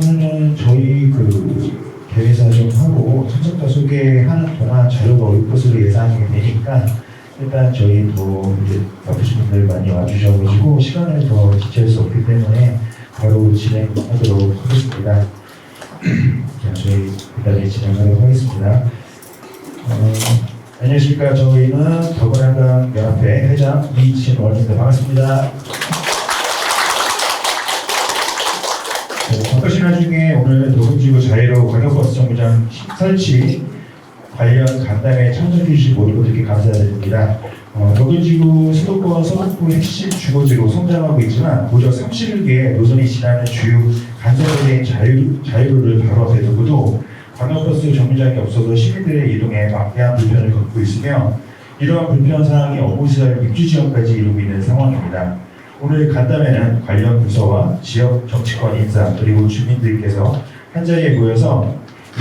오늘은 저희 개회사 좀 하고 참석자 소개하는 동안 자료가 올 것으로 예상이 되니까 일단 저희 이제 바쁘신 분들 많이 와주셔가지고 시간을 더 지체할 수 없기 때문에 바로 진행하도록 하겠습니다. 자, 저희 그다음에 진행하도록 하겠습니다. 안녕하십니까. 저희는 더불어한강 연합회 회장 이진원입니다. 반갑습니다. 바쁘신 와중에 오늘 도봉지구 자유로 광역버스 정류장 설치 관련 간담회에 참석해 주신 모든 분들께 감사드립니다. 도봉지구 수도권 서북부 핵심 주거지로 성장하고 있지만 고작 31개의 노선이 지나는 주요 간선도로인 자유로를 바로 앞에 두고도 광역버스 정류장이 없어서 시민들의 이동에 막대한 불편을 겪고 있으며 이러한 불편 사항이 업무시설 입주 지원까지 이루고 있는 상황입니다. 오늘 간담회는 관련 부서와 지역 정치권 인사 그리고 주민들께서 한자리에 모여서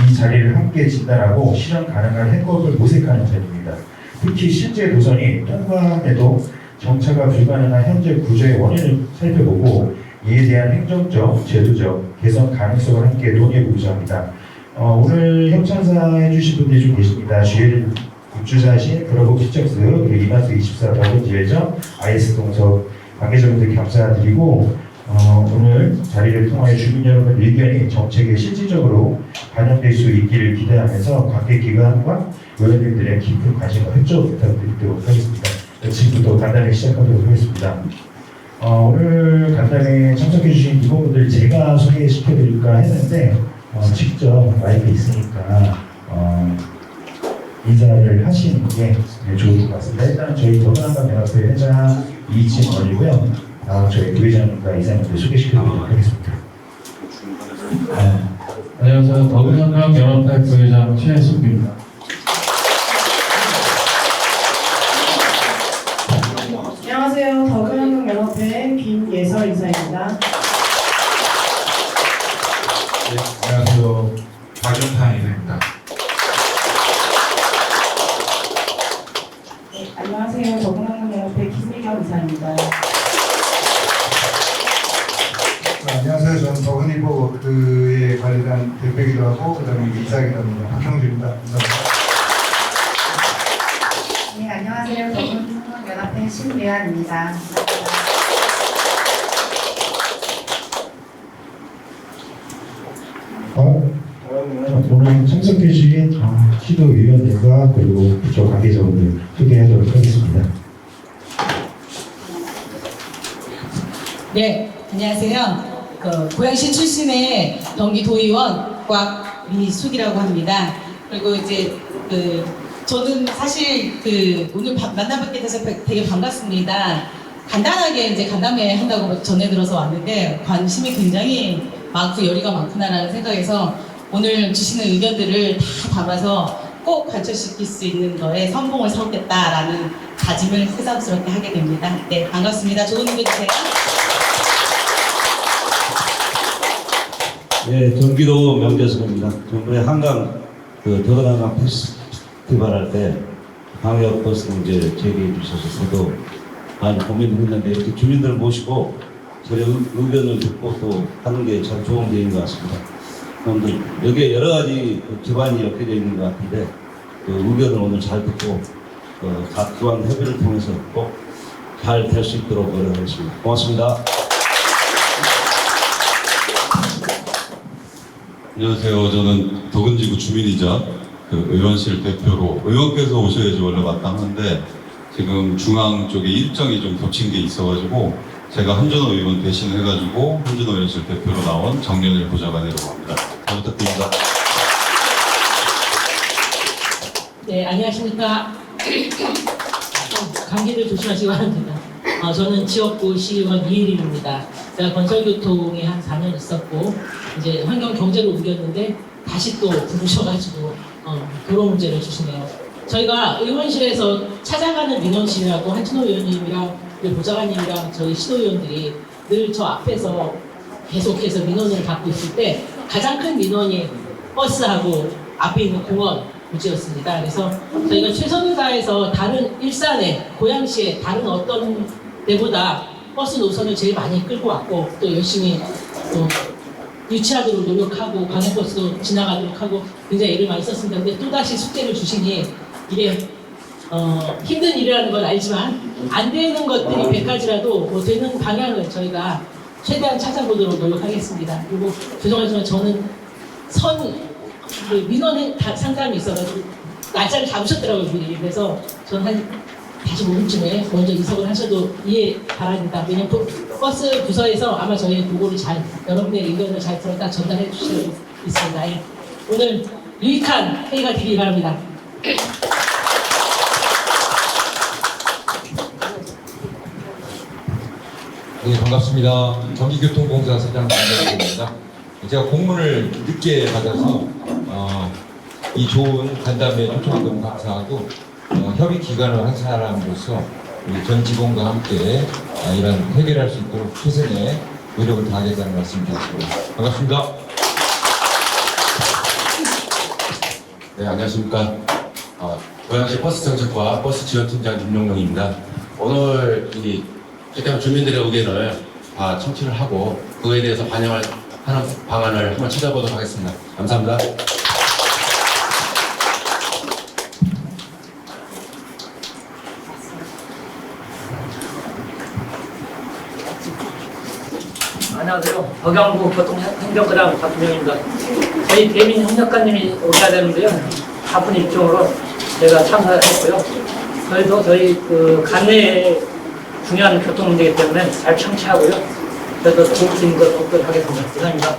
이 자리를 함께 진단하고 실현 가능한 해법을 모색하는 자리입니다. 특히 실제 노선이 통과해도 정차가 불가능한 현재 구조의 원인을 살펴보고 이에 대한 행정적, 제도적 개선 가능성을 함께 논의해보고자 합니다. 오늘 협찬사 해주신 분들이 좀 계십니다. GL 국주사신 브라보 피처스 그리고 이마스 24 더블지회전 IS 동석 관계자분들 감사드리고 오늘 자리를 통하여 주민 여러분 의견이 정책에 실질적으로 반영될 수 있기를 기대하면서 관계기관과 의원님들의 깊은 관심과 협조 부탁드리도록 하겠습니다. 지금부터 간단히 시작하도록 하겠습니다. 오늘 간단히 참석해 주신 이모분들 제가 소개시켜드릴까 했는데 직접 마이크 있으니까 인사를 하시는 게 좋을 것 같습니다. 일단 저희 더불어한강 연합회 회장 이진원이고요. 다음 저희 부회장님과 이사님들 소개시켜드리도록 하겠습니다. 안녕하세요. 더불어한강 연합회 부회장 최승규입니다. 안녕하세요. 더불어한강 연합회 김예설 이사입니다. 네, 안녕하세요. 박윤탄 이사입니다. 네, 안녕하세요. 더불어한강 연합회 김미경 이사입니다. 안녕하세요. 저는 더그니버그에 관련한 대표이기도 하고 그다음에 이사이기도 합니다. 박형주입니다. 감사합니다. 네, 안녕하세요. 더불어한강 연합회 신미안입니다. 오늘 참석해 주신 시도위원들과 그리고 부처 관계자분들 소개하도록 하겠습니다. 네, 안녕하세요. 고양시 출신의 경기도의원 곽미숙이라고 합니다. 그리고 이제 저는 사실 오늘 만나뵙게 돼서 되게 반갑습니다. 간단하게 이제 간담회 한다고 전해 들어서 왔는데 관심이 굉장히 많고 열의가 많구나라는 생각에서 오늘 주시는 의견들을 다 담아서 꼭 관철시킬 수 있는 거에 선봉을 서겠다라는 다짐을 새삼스럽게 하게 됩니다. 네, 반갑습니다. 좋은 의견 주세요. 네, 경기도 명재성입니다. 전번에 한강 더불어한강 페스티벌 할 때 광역버스 문제 제기해 주셔서 저도 많이 고민을 했는데 이렇게 주민들을 모시고 저희 의견을 듣고 또 하는 게 참 좋은 계기인 것 같습니다. 그런데 여기에 여러 가지 기반이 엮여져 있는 것 같은데 의견을 오늘 잘 듣고 각 기관 협의를 통해서 꼭 잘 될 수 있도록 노력하겠습니다. 고맙습니다. 안녕하세요. 저는 도근지구 주민이자 의원실 대표로 의원께서 오셔야지 원래 마땅한데 지금 중앙 쪽에 일정이 좀 겹친 게 있어가지고 제가 한준호 의원 대신해가지고 한준호 의원실 대표로 나온 정연일 보좌관이라고 합니다. 잘 부탁드립니다. 네, 안녕하십니까. 감기들 조심하시기 바랍니다. 저는 지역구 시의원 이혜림입니다. 제가 건설교통에 한 4년 있었고 이제 환경경제로 옮겼는데 다시 또 부르셔가지고 그런 문제를 주시네요. 저희가 의원실에서 찾아가는 민원실이라고 한준호 의원님이랑 보좌관님이랑 저희 시도의원들이 늘 저 앞에서 계속해서 민원을 받고 있을 때 가장 큰 민원이 버스하고 앞에 있는 공원 부지였습니다. 그래서 저희가 최선을 다해서 다른 일산에 고양시에 다른 어떤 데보다 버스 노선을 제일 많이 끌고 왔고 또 열심히 또 유치하도록 노력하고 광역버스도 지나가도록 하고 굉장히 애를 많이 썼습니다. 근데 또다시 숙제를 주시니 이게 힘든 일이라는 건 알지만 안 되는 것들이 100가지라도 뭐 되는 방향을 저희가 최대한 찾아보도록 노력하겠습니다. 그리고 죄송하지만 저는 민원 상담이 있어가지고 날짜를 잡으셨더라고요, 미리. 그래서 저는 한 45분쯤에 먼저 이석을 하셔도 이해 바랍니다. 왜냐면 버스 부서에서 아마 저희의 보고를 여러분의 의견을 잘 들었다 전달해 주시고 있습니다. 예. 오늘 유익한 회의가 되길 바랍니다. 네, 반갑습니다. 경기교통공사사장 김정입니다. 제가 공문을 늦게 받아서 이 좋은 간담회 초청해 너무 감사하고 협의 기관을 한 사람으로서 우리 전 직원과 함께 이런 해결할 수 있도록 최선의 노력을 다하겠다는 말씀드리겠습니다. 반갑습니다. 네, 안녕하십니까. 고양시 버스정책과 버스지원팀장 김용룡입니다. 오늘 이 최대한 주민들의 의견을 다 청취를 하고 그거에 대해서 반영을 하는 방안을 한번 찾아보도록 하겠습니다. 감사합니다. 안녕하세요. 덕양구 교통행정과장 박준영입니다. 저희 대민협력관님이 오셔야 되는데요. 바쁜 일정으로 제가 참석했고요. 저희도 저희 관내에 중요한 교통 문제이기 때문에 잘 청취하고요. 그래서 도울 수 있는 것 돕도록 하겠습니다. 이상입니다.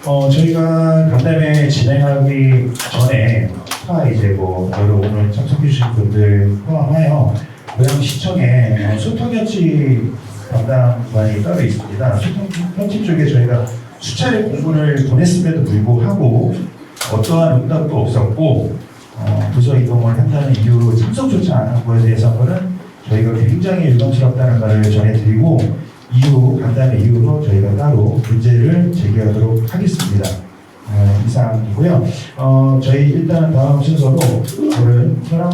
저희가 간담회 진행하기 전에 이제 여러 오늘 참석해주신 분들 포함하여 고양시청에 소통협치 담당관이 따로 있습니다. 소통협치 쪽에 저희가 수차례 공문을 보냈음에도 불구하고 어떠한 응답도 없었고 부서 이동을 한다는 이유로 참석조차 안 한 거에 대해서는 저희가 굉장히 유감스럽다는 말을 전해드리고 간담회 이후로 저희가 따로 문제를 제기하도록 하겠습니다. 이상이고요. 저희 일단 다음 순서로 오늘 현황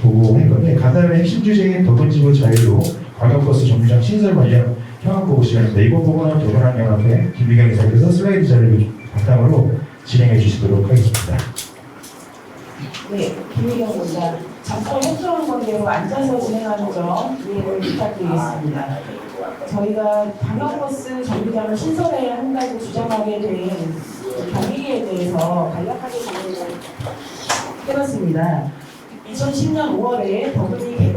보고할 건데 간담회 핵심 주제인 더군지구 자유로 광역버스 정류장 신설 관련 현황 보고 시간입니다. 이번 보고는 더불어연합회 김미경 이사께서 슬라이드 자료를 바탕으로 진행해 주시도록 하겠습니다. 네, 김미경 본사. 잠깐 협조한 관계로 앉아서 진행하는 점 이해를 부탁드리겠습니다. 저희가 광역버스 정류장을 신설해야 한다고 주장하게 된 경위에 대해서 간략하게 진행을 해봤습니다. 2010년 5월에 더블이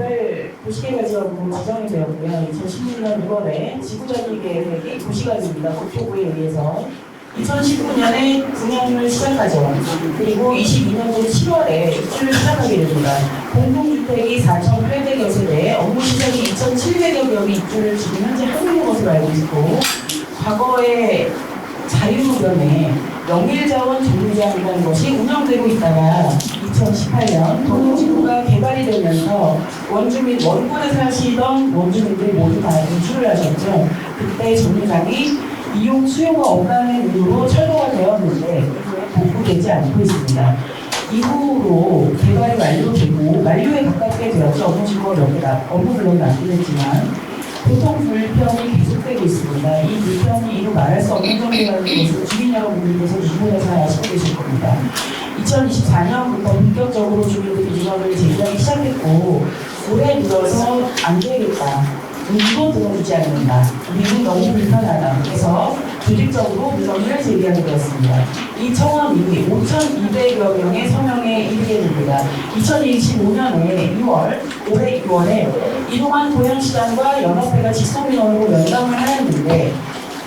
도시개발지역으로 지정이 되었고요. 2016년 6월에 지구전기 계획이 도시가입니다. 국토부에 의해서 2019년에 분양을 시작하죠. 그리고 22년도 7월에 입주를 시작하게 됩니다. 공동주택이 4,800여 세대, 업무시설이 2,700여 개의 입주를 지금 현재 하고 있는 것으로 알고 있고, 과거에 자유로변에 영일자원 정류장이라는 것이 운영되고 있다가 2018년 도로지구가 개발이 되면서 원군에 사시던 원주민들 모두 다 이주를 하셨죠. 그때 정류장이 이용 수요가 없다는 이유로 철거가 되었는데 복구되지 않고 있습니다. 이후로 개발이 완료되고 만료에 가깝게 되었죠. 업무 물론 남긴 했지만 교통 불편이 계속되고 있습니다. 이 불편이 이루 말할 수 없는 정도라는 것을 주민 여러분들께서 주변에서 아시고 계실 겁니다. 2024년부터 본격적으로 주민들이 민원을 제기하기 시작했고 올해 들어서 안 되겠다. 우리도 들어주지 않는다. 우리는 너무 불편하다. 그래서 조직적으로 민원을 제기하게 되었습니다. 이 청원 이후에 5,200여 명의 서명에 이르게 됩니다. 2025년에 올해 6월에 이동환 고양시장과 연합회가 직속민원으로 면담을 하였는데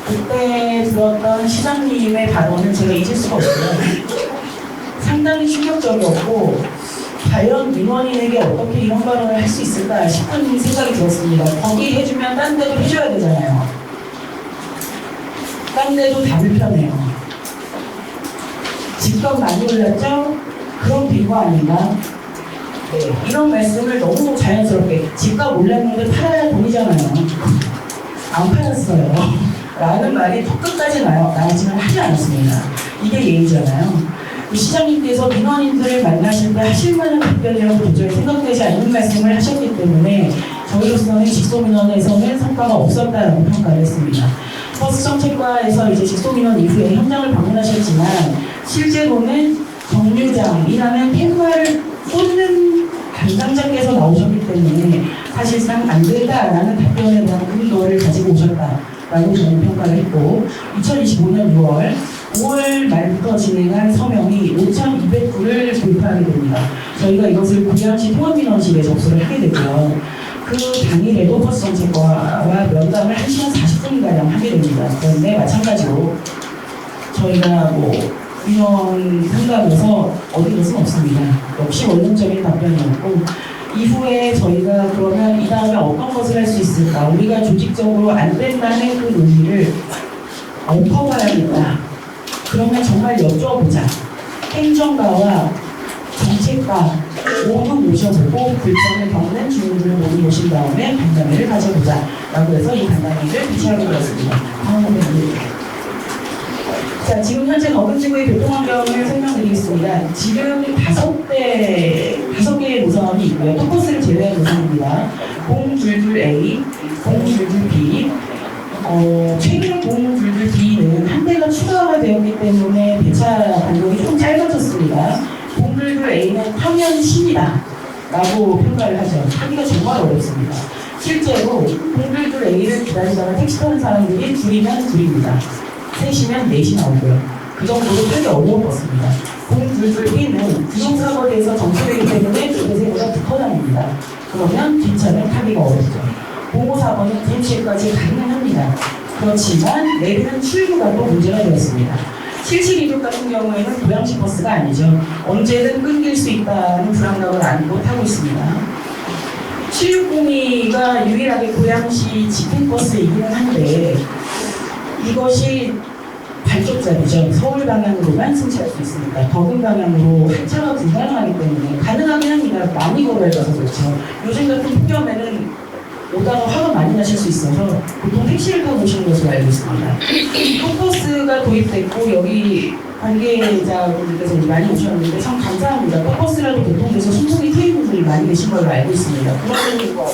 그때 들었던 시장님의 발언은 제가 잊을 수가 없어요. 상당히 충격적이었고 과연 민원인에게 어떻게 이런 발언을 할 수 있을까 싶은 생각이 들었습니다. 거기 해주면 딴 데도 해줘야 되잖아요. 딴 데도 다 불편해요. 집값 많이 올랐죠? 그럼 빈거 아닌가? 네, 이런 말씀을 너무 자연스럽게 집값 올랐는데 팔아야 돈이잖아요. 안 팔았어요. 라는 말이 턱끝까지 나지만 하지 않았습니다. 이게 예의잖아요. 시장님께서 민원인들을 만나실 때 하실 만한 답변이라고 도저히 생각되지 않는 말씀을 하셨기 때문에 저희로서는 직소민원에서는 성과가 없었다라고 평가를 했습니다. 버스 정책과에서 이제 직소민원 이후에 현장을 방문하셨지만 실제로는 정류장이라는 펜과를 꽂는 담당자께서 나오셨기 때문에 사실상 안 된다라는 답변에 대한 근거를 가지고 오셨다라고 저는 평가를 했고 2025년 6월 5월 말부터 진행한 서명이 5,200구를 돌파하게 됩니다. 저희가 이것을 고양시 통합민원실에 접수를 하게 되고요. 그 당일에도 버스 정책과와 면담을 1시간 40분가량 하게 됩니다. 그런데 마찬가지로 저희가 민원 상담에서 얻은 것은 없습니다. 역시 원론적인 답변이었고 이후에 저희가 그러면 이 다음에 어떤 것을 할 수 있을까? 우리가 조직적으로 안 된다는 그 논의를 엎어봐야겠다. 그러면 정말 여쭤보자. 행정가와 정책가 모두 모셔보고 불편을 겪는 주민들을 모두 모신 다음에 간담회를 가져보자. 라고 해서 이 간담회를 개최하게 되었습니다. 다음으로 드릴게요. 자, 지금 현재 더근지구의 교통환경을 설명드리겠습니다. 지금 5개의 노선이 있고요. 토버스를 제외한 노선입니다. 022A, 022B, 최근 022B는 한 대가 추가가 되었기 때문에 배차 간격이 좀 짧아졌습니다. 022A는 타면 신이다 라고 평가를 하죠. 타기가 정말 어렵습니다. 실제로 022A를 기다리다가 택시 타는 사람들이 둘이면 둘입니다. 셋이면 넷이 나오고요. 그 정도로 타기 어려운 버스입니다. 022B는 규정사거리에서 정체되기 때문에 대세보다 두 터 다닙니다. 그러면 뒷차는 타기가 어렵죠. 054번은 DMC까지 가능합니다. 그렇지만 내리는 출구가 또 문제가 되었습니다. 7726 같은 경우에는 고양시 버스가 아니죠. 언제든 끊길 수 있다는 불안감을 안고 타고 있습니다. 7602가 유일하게 고양시 직행버스이기는 한데 이것이 발족잡이죠. 서울 방향으로만 승차할 수 있습니다. 더근 방향으로 하차가 불가능하기 때문에 가능하긴 합니다. 많이 걸어야 가서 그렇죠. 요즘 같은 폭염에는 오다가 화가 많이 나실 수 있어서 보통 택시를 타고 오시는 것으로 알고 있습니다. 토버스가 도입됐고 여기 관계자분들께서 많이 오셨는데 참 감사합니다. 토버스라도 교통돼서 순풍이 트인 분들이 많이 계신 걸로 알고 있습니다. 그런 거고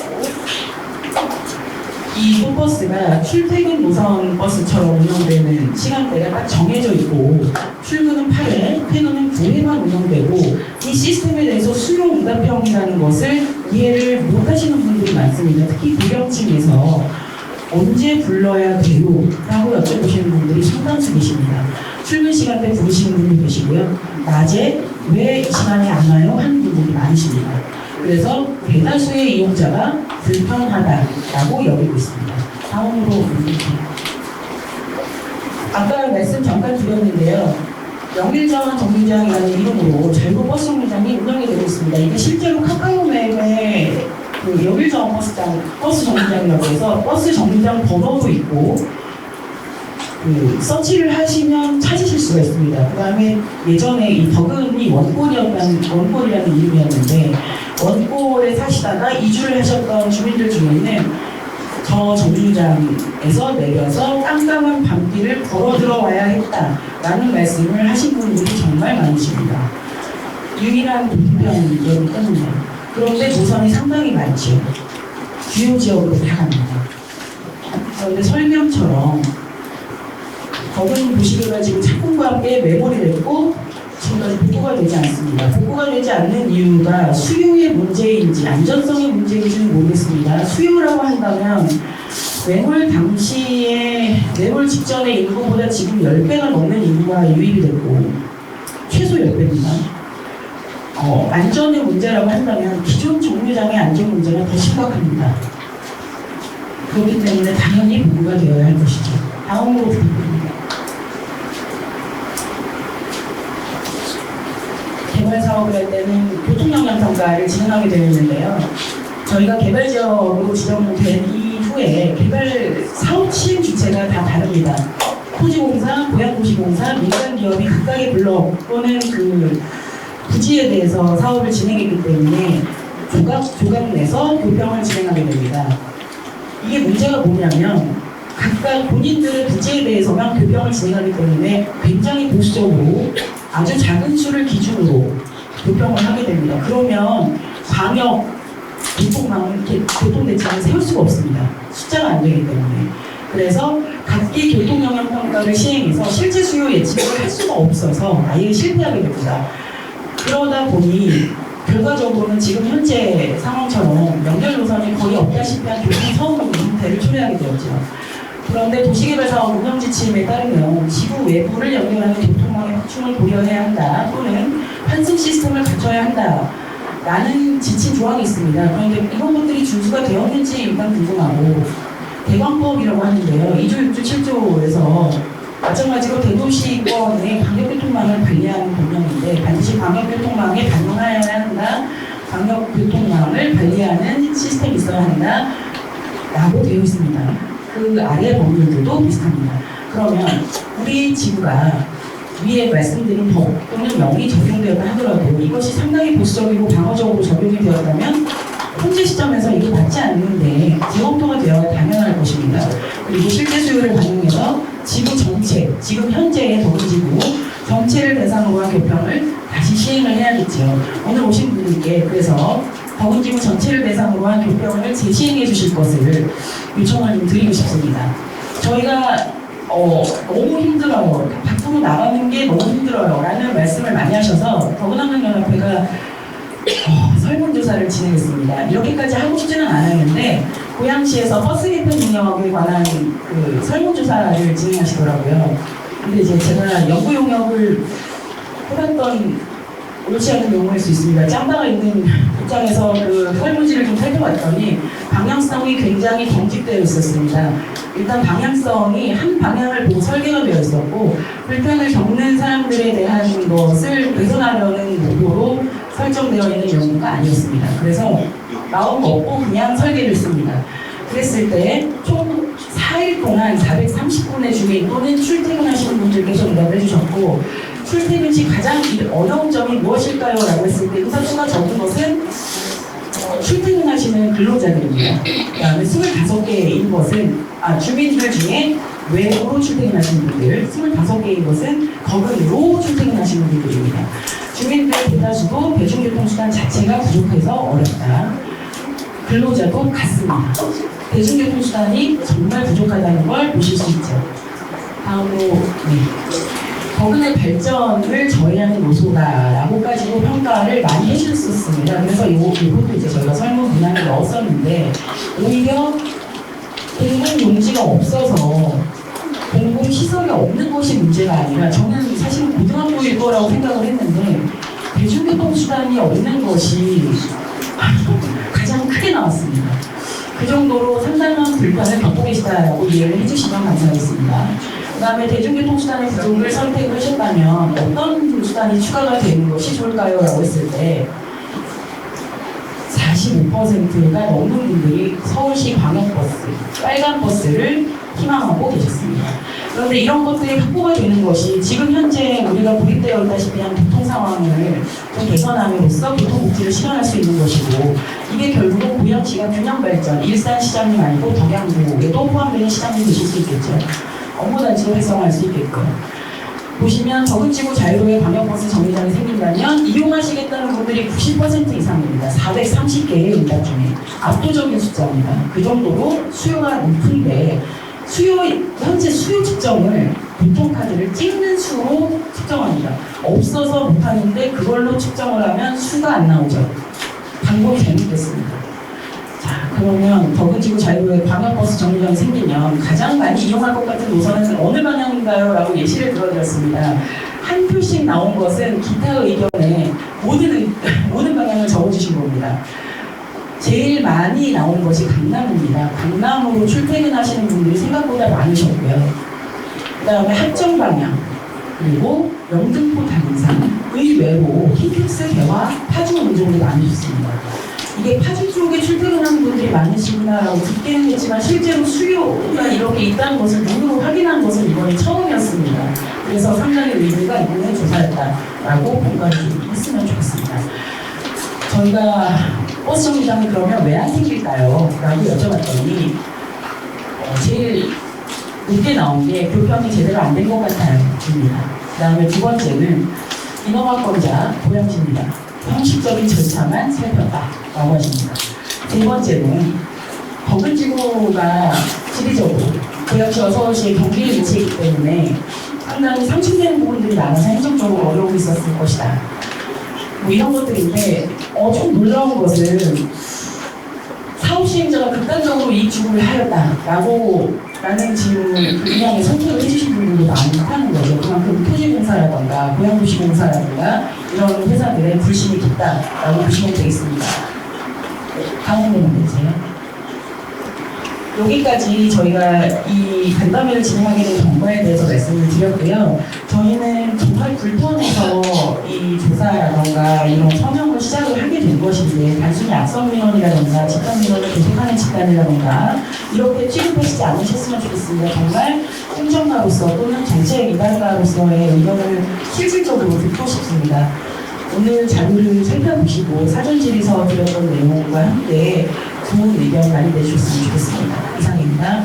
이 토버스가 출퇴근 노선 버스처럼 운영되는 시간대가 딱 정해져 있고 출근은 8회, 퇴근은 9회만 운영되고 이 시스템에 대해서 수요응답형이라는 것을 이해를 못하시는 분들이 많습니다. 특히 고령층에서 언제 불러야 돼요? 라고 여쭤보시는 분들이 상당수 계십니다. 출근 시간대 부르시는 분도 계시고요. 낮에 왜 이 시간에 안 와요? 하는 분들이 많으십니다. 그래서 대다수의 이용자가 불편하다라고 여기고 있습니다. 다음으로 아까 말씀 잠깐 드렸는데요. 영일전 정류장이라는 이름으로 자유로 버스 정류장이 운영이 되고 있습니다. 이게 실제로 카카오맵에 그 영일전 버스 정류장이라고 해서 버스 정류장 번호도 있고 그 서치를 하시면 찾으실 수가 있습니다. 그 다음에 예전에 이 덕은이 원골이라는 이름이었는데 원골에 사시다가 이주를 하셨던 주민들 중에는 저 정류장에서 내려서 깜깜한 밤길을 걸어 들어와야 했다라는 말씀을 하신 분들이 정말 많으십니다. 유일한 교통편이기 때문에. 그런데 노선이 상당히 많죠. 주요 지역으로 다 갑니다. 그런데 설명처럼 거긴 도시계가 지금 착공과 함께 매몰이 됐고 지금까지 복구가 되지 않습니다. 복구가 되지 않는 이유가 수요의 문제인지 안전성의 문제인지는 모르겠습니다. 수요라고 한다면 매몰 당시에 매몰 직전의 인구보다 지금 10배가 넘는 인구가 유입이 됐고 최소 10배입니다. 안전의 문제라고 한다면 기존 정류장의 안전 문제가 더 심각합니다. 그렇기 때문에 당연히 복구가 되어야 할 것이죠. 다음으로 부탁드립니다. 개발 사업을 할 때는 교통영향평가를 진행하게 되어 있는데요. 저희가 개발지역으로 지정된 이후에 개발 사업 시행 주체가 다 다릅니다. 토지공사, 고양도시공사, 민간기업이 각각의 블록 또는 그 부지에 대해서 사업을 진행했기 때문에 조각 내서 교평을 진행하게 됩니다. 이게 문제가 뭐냐면 각각 본인들의 부지에 대해서만 교평을 진행하기 때문에 굉장히 보수적으로 아주 작은 수를 기준으로 교평을 하게 됩니다. 그러면 광역 교통대책을 세울 수가 없습니다. 숫자가 안 되기 때문에. 그래서 각기 교통영향평가를 시행해서 실제 수요 예측을 할 수가 없어서 아예 실패하게 됩니다. 그러다 보니 결과적으로는 지금 현재 상황처럼 연결 노선이 거의 없다시피 한 교통서운 형태를 초래하게 되었죠. 그런데 도시개발사업 운영 지침에 따르면 지구 외부를 연결하는 교통망의 확충을 고려해야 한다 또는 환승 시스템을 갖춰야 한다 라는 지침 조항이 있습니다. 그런데 이런 것들이 준수가 되었는지 일단 궁금하고 대관법이라고 하는데요. 2조, 6조, 7조에서 마찬가지로 대도시권의 광역교통망을 관리하는 법령인데 반드시 광역교통망에 반영하여야 한다. 광역교통망을 관리하는 시스템이 있어야 한다. 라고 되어 있습니다. 그 아래 법률들도 비슷합니다. 그러면 우리 지구가 위에 말씀드린 법 또는 명이 적용되었다 하더라도 이것이 상당히 보수적이고 방어적으로 적용이 되었다면 현재 시점에서 이게 맞지 않는데 재검토가 되어야 당연할 것입니다. 그리고 실제 수요를 반영해서 지구 전체, 지금 현재의 더군지구 전체를 대상으로 한 교평을 다시 시행을 해야겠죠. 오늘 오신 분들께 그래서 더군지구 전체를 대상으로 한 교평을 재시행해 주실 것을 요청을 좀 드리고 싶습니다. 저희가 너무 힘들어요. 밖으로 나가는 게 너무 힘들어요. 라는 말씀을 많이 하셔서 더군환경연합회가 설문조사를 진행했습니다. 이렇게까지 하고 싶지는 않았는데 고양시에서 버스 개편 능력에 관한 그 설문조사를 진행하시더라고요. 근데 이제 제가 연구 용역을 해봤던 옳지 않은 경우일 수 있습니다. 짬바가 있는 입장에서 그 설문지를 좀 살펴봤더니 방향성이 굉장히 경직되어 있었습니다. 일단 방향성이 한 방향을 보고 설계가 되어 있었고 불편을 겪는 사람들에 대한 것을 개선하려는 목표로 설정되어 있는 연구가 아니었습니다. 그래서 마음 먹고 그냥 설계를 했습니다. 그랬을 때 총 4일 동안 430분의 주민 또는 출퇴근하시는 분들께서 응답을 해주셨고 출퇴근 시 가장 어려운 점이 무엇일까요? 라고 했을 때 의사수가 적은 것은 출퇴근하시는 근로자들입니다. 그 다음에 25개인 것은 주민들 중에 외부로 출퇴근하시는 분들 25개인 것은 거근으로 출퇴근하시는 분들입니다. 주민들 대다수도 대중교통수단 자체가 부족해서 어렵다. 근로자도 같습니다. 대중교통수단이 정말 부족하다는 걸 보실 수 있죠. 다음으로 거근의 발전을 저해하는 요소다라고까지도 평가를 많이 해주셨습니다. 그래서 이것도 이제 저희가 설문 문항에 넣었었는데 오히려 공공용지가 없어서 공공시설이 없는 것이 문제가 아니라 저는 사실은 고등학교일 거라고 생각을 했는데 대중교통수단이 없는 것이 가장 크게 나왔습니다. 그 정도로 상당한 불편을 겪고 계시다라고 이해를 해주시면 감사하겠습니다. 그 다음에 대중교통수단의 부족을 선택을 하셨다면 어떤 수단이 추가가 되는 것이 좋을까요? 라고 했을 때 45%가 넘는 분들이 서울시 광역버스, 빨간 버스를 희망하고 계셨습니다. 그런데 이런 것들이 확보가 되는 것이 지금 현재 우리가 고립되어 있다시피 한 교통 상황을 좀 개선함으로써 교통복지를 실현할 수 있는 것이고 이게 결국은 고양시가 균형 발전, 일산시장이 아니고 덕양구에도 포함되는 시장이 되실 수 있겠죠. 업무단지도 활성화할 수 있게끔. 보시면 더군지구 자유로의 광역버스 정류장이 생긴다면 이용하시겠다는 분들이 90% 이상입니다. 430개의 응답 중에 압도적인 숫자입니다. 그 정도로 수요가 높은데 현재 수요 측정을 교통카드를 찍는 수로 측정합니다. 없어서 못하는데 그걸로 측정을 하면 수가 안 나오죠. 방법이 잘못됐습니다. 자, 그러면 더군지구 자유로의 광역버스 정류장이 생기면 가장 많이 이용할 것 같은 노선은 어느 방향인가요? 라고 예시를 들어드렸습니다. 한 표씩 나온 것은 기타 의견에 모든 방향을 적어주신 겁니다. 제일 많이 나온 것이 강남입니다. 강남으로 출퇴근하시는 분들이 생각보다 많으셨고요. 그 다음에 합정 방향, 그리고 영등포 단상, 의외로 흰택스 대화, 파주 운종이 많으셨습니다. 이게 파주 쪽에 출퇴근하는 분들이 많으시구나라고 듣기는 했지만 실제로 수요가 이렇게 있다는 것을 눈으로 확인한 것은 이번이 처음이었습니다. 그래서 상당히 의미가 있는 조사였다라고 평가를 좀 했으면 좋겠습니다. 저희가 버스 정류장이 그러면 왜 안 생길까요? 라고 여쭤봤더니 제일 높게 나온 게 교평이 제대로 안 된 것 같아요. 입니다. 그 다음에 두 번째는 인허가권자 고양시입니다. 형식적인 절차만 살폈다 라고 하십니다. 세 번째는 덕은지구가 지리적으로 고양시와 서울시의 경계에 위치했기 때문에 상당히 상충되는 부분들이 많아서 행정적으로 어려움이 있었을 것이다. 뭐 이런 것들인데 좀 놀라운 것은 사업 시행자가 극단적으로 이익 추구를 하였다라는 지금 그냥의 선택을 해주신 분들도 많다는 거죠. 그만큼 토지공사라던가 고양도시공사라던가 이런 회사들의 불신이 깊다라고 보시면 되겠습니다. 다음 부분 보세요. 여기까지 저희가 이 간담회를 진행하게 된 경과에 대해서 말씀을 드렸고요. 저희는 정말 불편해서 이 조사라던가 이런 서명을 시작을 하게 된 것인데 단순히 악성 민원이라던가 집단 민원을 계속하는 집단이라던가 이렇게 취급하시지 않으셨으면 좋겠습니다. 정말 행정가로서 또는 정책 위반가로서의 의견을 실질적으로 듣고 싶습니다. 오늘 자료를 살펴보시고 사전 질의서 드렸던 내용과 함께 좋은 의견 많이 내주셨으면 좋겠습니다. 이상입니다.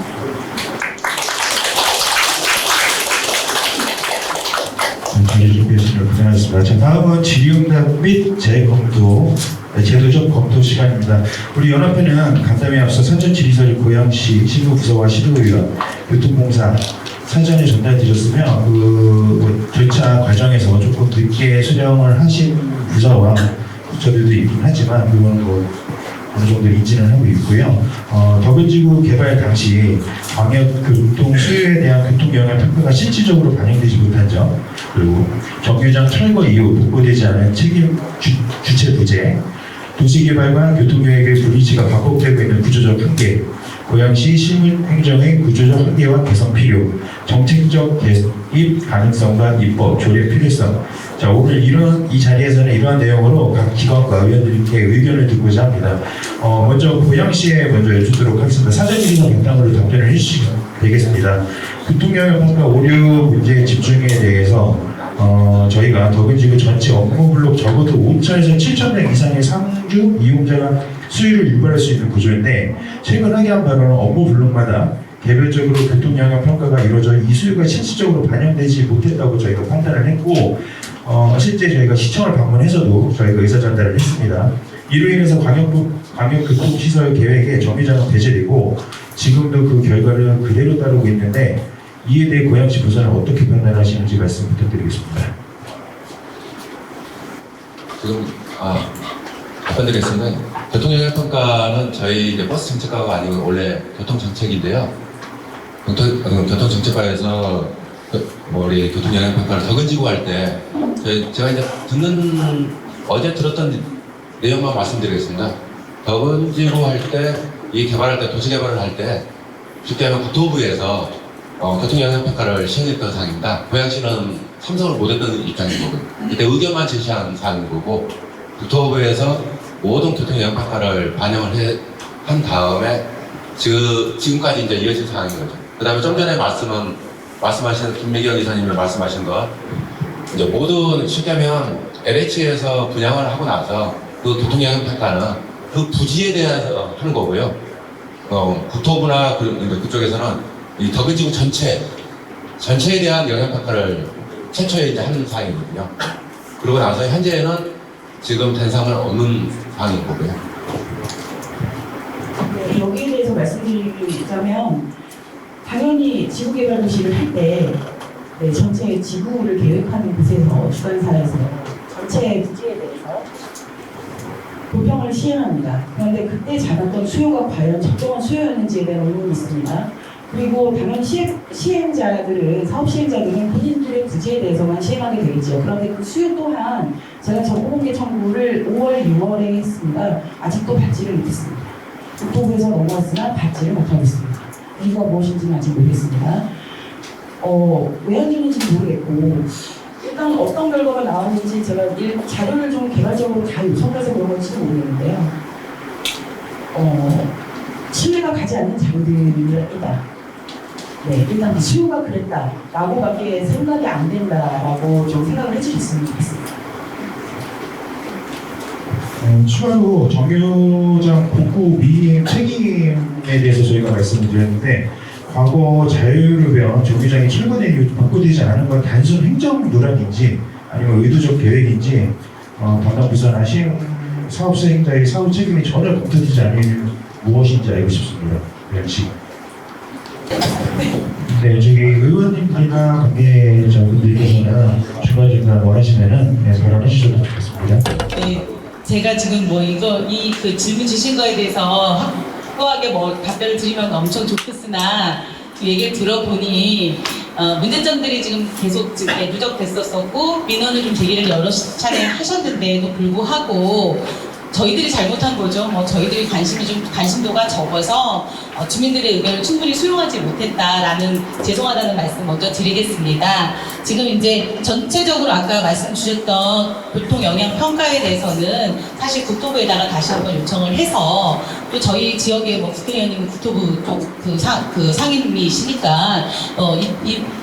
준비해주셔서 고생하셨습니다. 자, 다음은 질의응답 및 재검토, 제도적 검토 시간입니다. 우리 연합회는 간담회에 앞서 사전 질의서를 고양시 시도부서와 시도의원, 교통공사 사전에 전달드렸으며 그 절차 과정에서 조금 늦게 수령을 하신 부서와 부처들도 있긴 하지만 그건 뭐 어느 정도 인지는 하고 있고요. 덕은지구 개발 당시 광역 교통 수요에 대한 교통 영향 평가가 실질적으로 반영되지 못한 점, 그리고 정류장 철거 이후 복구되지 않은 책임 주체 부재, 도시개발과 교통계획의 불일치가 반복되고 있는 구조적 한계, 고양시 시민행정의 구조적 한계와 개선 필요, 정책적 개입 가능성과 입법, 조례 필요성. 자, 오늘 이 자리에서는 이러한 내용으로 각 기관과 의원들께 의견을 듣고자 합니다. 먼저 고양시에 먼저 여쭈도록 하겠습니다. 사전 질의서 바탕으로 답변을 해주시면 되겠습니다. 교통영향 평가 오류 문제 집중에 대해서 저희가 덕은지구 전체 업무 블록 적어도 5천에서 7천 명 이상의 상주 이용자가 수요를 유발할 수 있는 구조인데 최근 확인한 바로는 업무 블록마다 개별적으로 교통영향 평가가 이루어져 이 수요가 실질적으로 반영되지 못했다고 저희가 판단을 했고 실제 저희가 시청을 방문해서도 저희가 의사 전달을 했습니다. 이로 인해서 광역교통시설 계획에 정류장은 배제되고 지금도 그 결과를 그대로 따르고 있는데 이에 대해 고양시 부서는 어떻게 판단하시는지 말씀 부탁드리겠습니다. 지금 답변드리겠습니다. 교통영향평가는 저희 이제 버스 정책과가 아니고 원래 교통정책인데요. 교통정책과에서 우리 교통영향평가를 덕은지구 할 때 제가 이제 어제 들었던 내용만 말씀드리겠습니다. 덕은지구 할 때 이 개발할 때 도시개발을 할 때 쉽게 하면 국토부에서 교통영향평가를 시행했던 사항입니다. 고양시는 참석을 못했던 입장인 거고 이때 의견만 제시한 사항인 거고 국토부에서 모든 교통영향평가를 반영을 한 다음에 지금까지 이제 이어진 상황인 거죠. 그 다음에 좀 전에 말씀하신 김미경 이사님이 말씀하신 것 이제 모든 쉽게 하면 LH에서 분양을 하고 나서 그 교통영향평가는 그 부지에 대해서 하는 거고요. 국토부나 그쪽에서는 이 덕은지구 전체에 대한 영향평가를 최초에 이제 하는 사항이거든요. 그러고 나서 현재는 지금 대상을 얻는 상황인 거고요. 네, 여기에 대해서 말씀드리자면 당연히 지구개발도시를 할 때 전체 지구를 계획하는 곳에서 주관사에서 전체 부지에 대해서 도평을 시행합니다. 그런데 그때 잡았던 수요가 과연 적정한 수요였는지에 대한 의문이 있습니다. 그리고 당연히 시행자들은 사업 시행자들은 본인들의 부지에 대해서만 시행하게 되겠죠. 그런데 그 수요 또한 제가 정보공개 청구를 5월, 6월에 했습니다. 아직도 받지를 못했습니다. 국토부에서 넘어왔으나 받지를 못하고 있습니다. 이유가 무엇인지는 아직 모르겠습니다. 왜 안 되는지 모르겠고 일단 어떤 결과가 나왔는지 제가 자료를 좀 개발적으로 다 요청해서 그런 건지도 모르겠는데요. 신뢰가 가지 않는 자료들이다. 네, 일단 수요가 그랬다라고밖에 생각이 안 된다라고 좀 생각을 해주셨으면 좋겠습니다. 추가로 정류장 복구 미행 책임에 대해서 저희가 말씀을 드렸는데 과거 자유로변 정류장이 철거된 이후 복구되지 않은 건 단순 행정 누락인지 아니면 의도적 계획인지 담당 부서나 시행사 사업 수행자의 사후 책임이 전혀 검토되지 않은 이유는 무엇인지 알고 싶습니다. 고양시. 네, 저기 의원님들이나 관계자분들께서는 중간중간 원하시면은 발언해 주셔도 좋겠습니다. 네, 제가 지금 뭐 그 질문 주신 거에 대해서 확고하게 뭐 답변을 드리면 엄청 좋겠으나 그 얘기를 들어보니 문제점들이 지금 계속 누적됐었고 민원을 좀 제기를 여러 차례 하셨는데도 불구하고 저희들이 잘못한 거죠. 뭐 저희들이 관심도가 적어서 주민들의 의견을 충분히 수용하지 못했다라는 죄송하다는 말씀 먼저 드리겠습니다. 지금 이제 전체적으로 아까 말씀 주셨던 교통 영향 평가에 대해서는 사실 국토부에다가 다시 한번 요청을 해서 또 저희 지역에 뭐 국회의원님 국토부 쪽 그 상임이시니까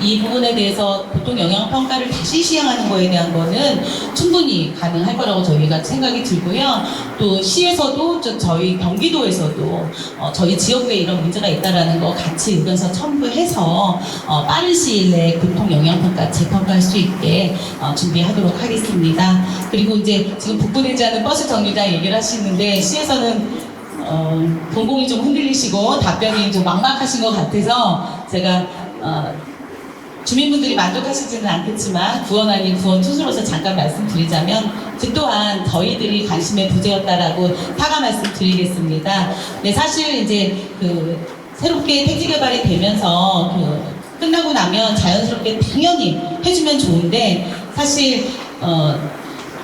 이 부분에 대해서 교통 영향 평가를 다시 시행하는 거에 대한 거는 충분히 가능할 거라고 저희가 생각이 들고요. 또 시에서도 저희 경기도에서도 저희 지역에 이런 문제가 있다라는 거 같이 의견서 첨부해서 빠른 시일 내에 교통 영향 평가 재평가할 수 있게 준비하도록 하겠습니다. 그리고 이제 지금 복구되지 않은 버스 정류장 얘기를 하시는데 시에서는 동공이 좀 흔들리시고 답변이 좀 막막하신 것 같아서 제가 주민분들이 만족하시지는 않겠지만 구원 아닌 구원 투수로서 잠깐 말씀드리자면 그 또한 저희들이 관심의 부재였다라고 사과 말씀드리겠습니다. 네, 사실 이제 그 새롭게 택지 개발이 되면서 끝나고 나면 자연스럽게 당연히 해주면 좋은데 사실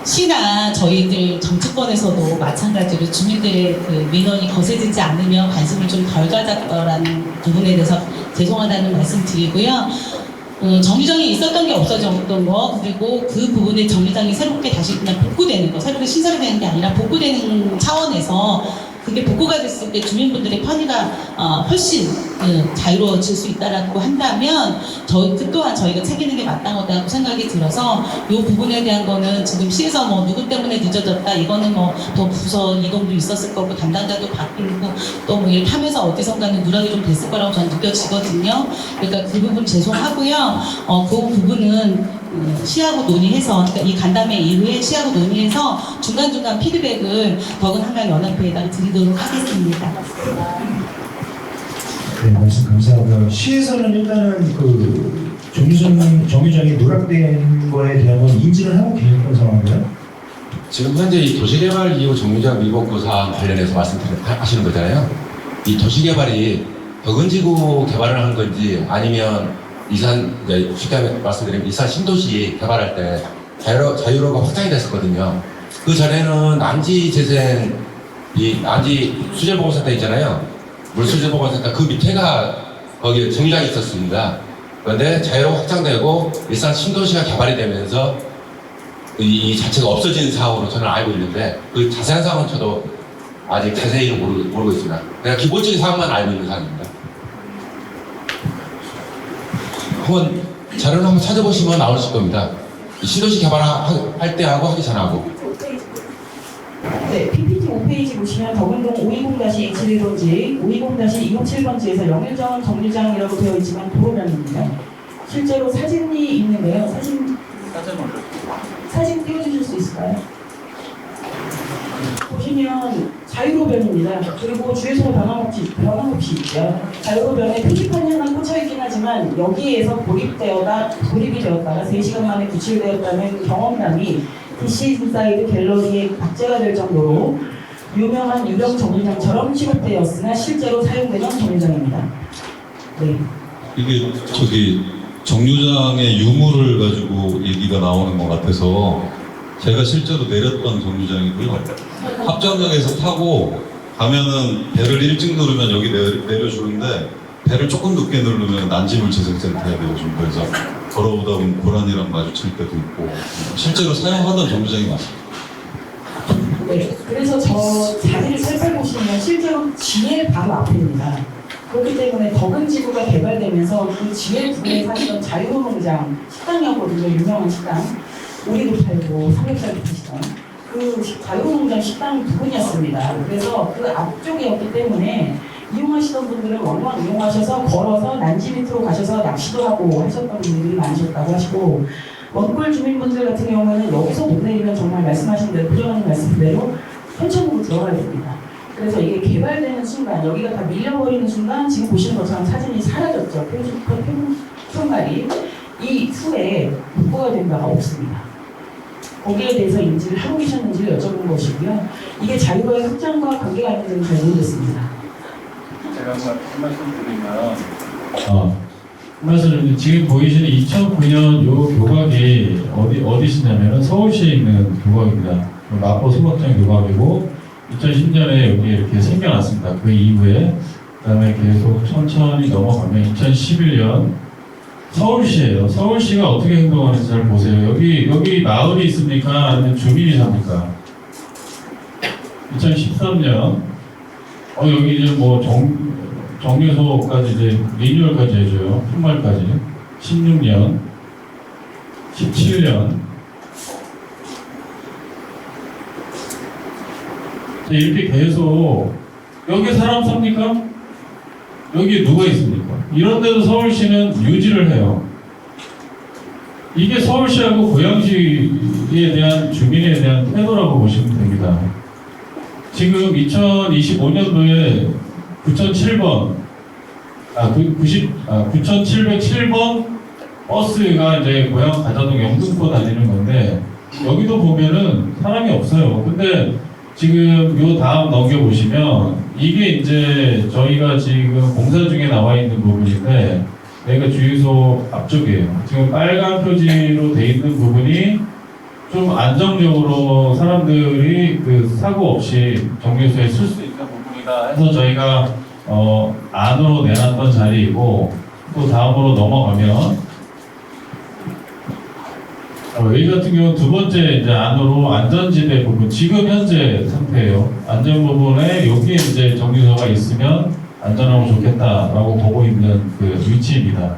시나 저희들 정치권에서도 마찬가지로 주민들의 그 민원이 거세지지 않으면 관심을 좀 덜 가졌더라는 부분에 대해서 죄송하다는 말씀 드리고요. 정류장이 있었던 게 없어졌던 거, 그리고 그 부분에 정류장이 새롭게 다시 그냥 복구되는 거, 새롭게 신설이 되는 게 아니라 복구되는 차원에서 그게 복구가 됐을 때 주민분들의 편의가 훨씬 자유로워질 수 있다라고 한다면 그 또한 저희가 챙기는 게 마땅하다고 생각이 들어서 이 부분에 대한 거는 지금 시에서 뭐 누구 때문에 늦어졌다 이거는 뭐 더 부서 이동도 있었을 거고 담당자도 바뀌고 또 뭐 일 타면서 어디선가는 누락이 좀 됐을 거라고 저는 느껴지거든요. 그러니까 그 부분 죄송하고요. 그 부분은 시하고 논의해서, 그러니까 이 간담회 이후에 시하고 논의해서 중간중간 피드백을 더군한강연합회에다 드리도록 하겠습니다. 네, 말씀 감사하고요. 시에서는 일단은 그 정류장이 누락된 거에 대한 건 인지를 하고 계셨던 상황인가요? 지금 현재 이 도시개발 이후 정류장 미복구 사안 관련해서 말씀하시는 거잖아요. 이 도시개발이 덕은지구 개발을 한 건지 아니면 쉽게 말씀드리면 이산 신도시 개발할 때 자유로가 확장이 됐었거든요. 그 전에는 난지 재생, 이 난지 수질보건센터 있잖아요. 물수질보건센터 그 밑에가 거기 정류장이 있었습니다. 그런데 자유로가 확장되고 일산 신도시가 개발이 되면서 이 자체가 없어진 사항으로 저는 알고 있는데 그 자세한 사항은 저도 아직 자세히는 모르고 있습니다. 그냥 기본적인 사항만 알고 있는 사항입니다. 한번 자료를 한번 찾아보시면 나오실 겁니다. 신도시 개발할 때 하고 하기 전하고. 네, PPT 5페이지 보시면 덕은동 520-27번지, 520-257번지에서 영일정 정류장이라고 되어 있지만 도로변입니다. 실제로 사진이 있는데요. 사진 띄워주실 수 있을까요? 보시면 자유로변입니다. 그리고 주유소 변함없이 있죠. 자유로변에 표지판이 하나 꽂혀있긴 하지만 여기에서 고립이 되었다가 3시간 만에 구출되었다는 경험담이 DC인사이드 갤러리에 박제가 될 정도로 유명한 유령 정류장처럼 취급되었으나 실제로 사용되는 정류장입니다. 네. 이게 정류장의 유무를 가지고 얘기가 나오는 것 같아서 제가 실제로 내렸던 정류장이고요. 합정역에서 타고 가면은 배를 일찍 누르면 여기 내려주는데 배를 조금 늦게 누르면 난지물 재생센터에 내려준 거여서 걸어오다 보면 고라니랑 마주칠 때도 있고 실제로 사용하던 정류장이 맞습니다. 네, 그래서 저 자리를 살펴보시면 실제로 GL 바로 앞입니다. 그렇기 때문에 덕은지구가 개발되면서 그 GL 부근에 사시던 자유농장 식당이었거든요. 유명한 식당. 오리도 팔고 삼겹살도 파시던 그 자유농장 식당 부근이었습니다. 그래서 그 앞쪽이었기 때문에 이용하시던 분들은 왕왕 이용하셔서 걸어서 난지 밑으로 가셔서 낚시도 하고 하셨던 분들이 많으셨다고 하시고 원골 주민분들 같은 경우에는 여기서 못 내리면 정말 말씀하신 대로 부정하는 말씀대로 현천으로 들어가야 됩니다. 그래서 이게 개발되는 순간, 여기가 다 밀려버리는 순간 지금 보시는 것처럼 사진이 사라졌죠. 표말이. 이 후에 복구가 된 바가 없습니다. 거기에 대해서 인지를 하고 계셨는지를 여쭤본 것이고요. 이게 자유로의 확장과 관계가 있는지는 잘 모르겠습니다. 제가 한 말씀 드리면, 말씀은 지금 보이시는 2009년 요 교각이 어디시냐면은 서울시에 있는 교각입니다. 마포 소각장 교각이고 2010년에 여기 이렇게 생겨났습니다. 그 이후에 그다음에 계속 천천히 넘어가면 2011년 서울시예요. 서울시가 어떻게 행동하는지 잘 보세요. 여기 마을이 있습니까? 아니면 주민이 삽니까? 2013년 여기 이제 뭐 정류소까지 이제 리뉴얼까지 해줘요. 품말까지 16년, 17년 이렇게 계속 여기 사람 삽니까? 여기 누가 있습니까? 이런데도 서울시는 유지를 해요. 이게 서울시하고 고양시에 대한 주민에 대한 태도라고 보시면 됩니다. 지금 2025년도에 9707번 버스가 이제 고양 가자동 영등포 다니는 건데 여기도 보면은 사람이 없어요. 근데 지금 요 다음 넘겨보시면 이게 이제 저희가 지금 공사 중에 나와 있는 부분인데 여기가 주유소 앞쪽이에요. 지금 빨간 표지로 돼 있는 부분이 좀 안정적으로 사람들이 그 사고 없이 정류소에 쓸 수 있는 부분이다 해서 저희가 안으로 내놨던 자리이고 또 다음으로 넘어가면 여기 같은 경우는 두 번째 이제 안으로 안전지대 부분 지금 현재 상태예요. 안전 부분에 여기에 이제 정류소가 있으면 안전하고 좋겠다라고 보고 있는 그 위치입니다.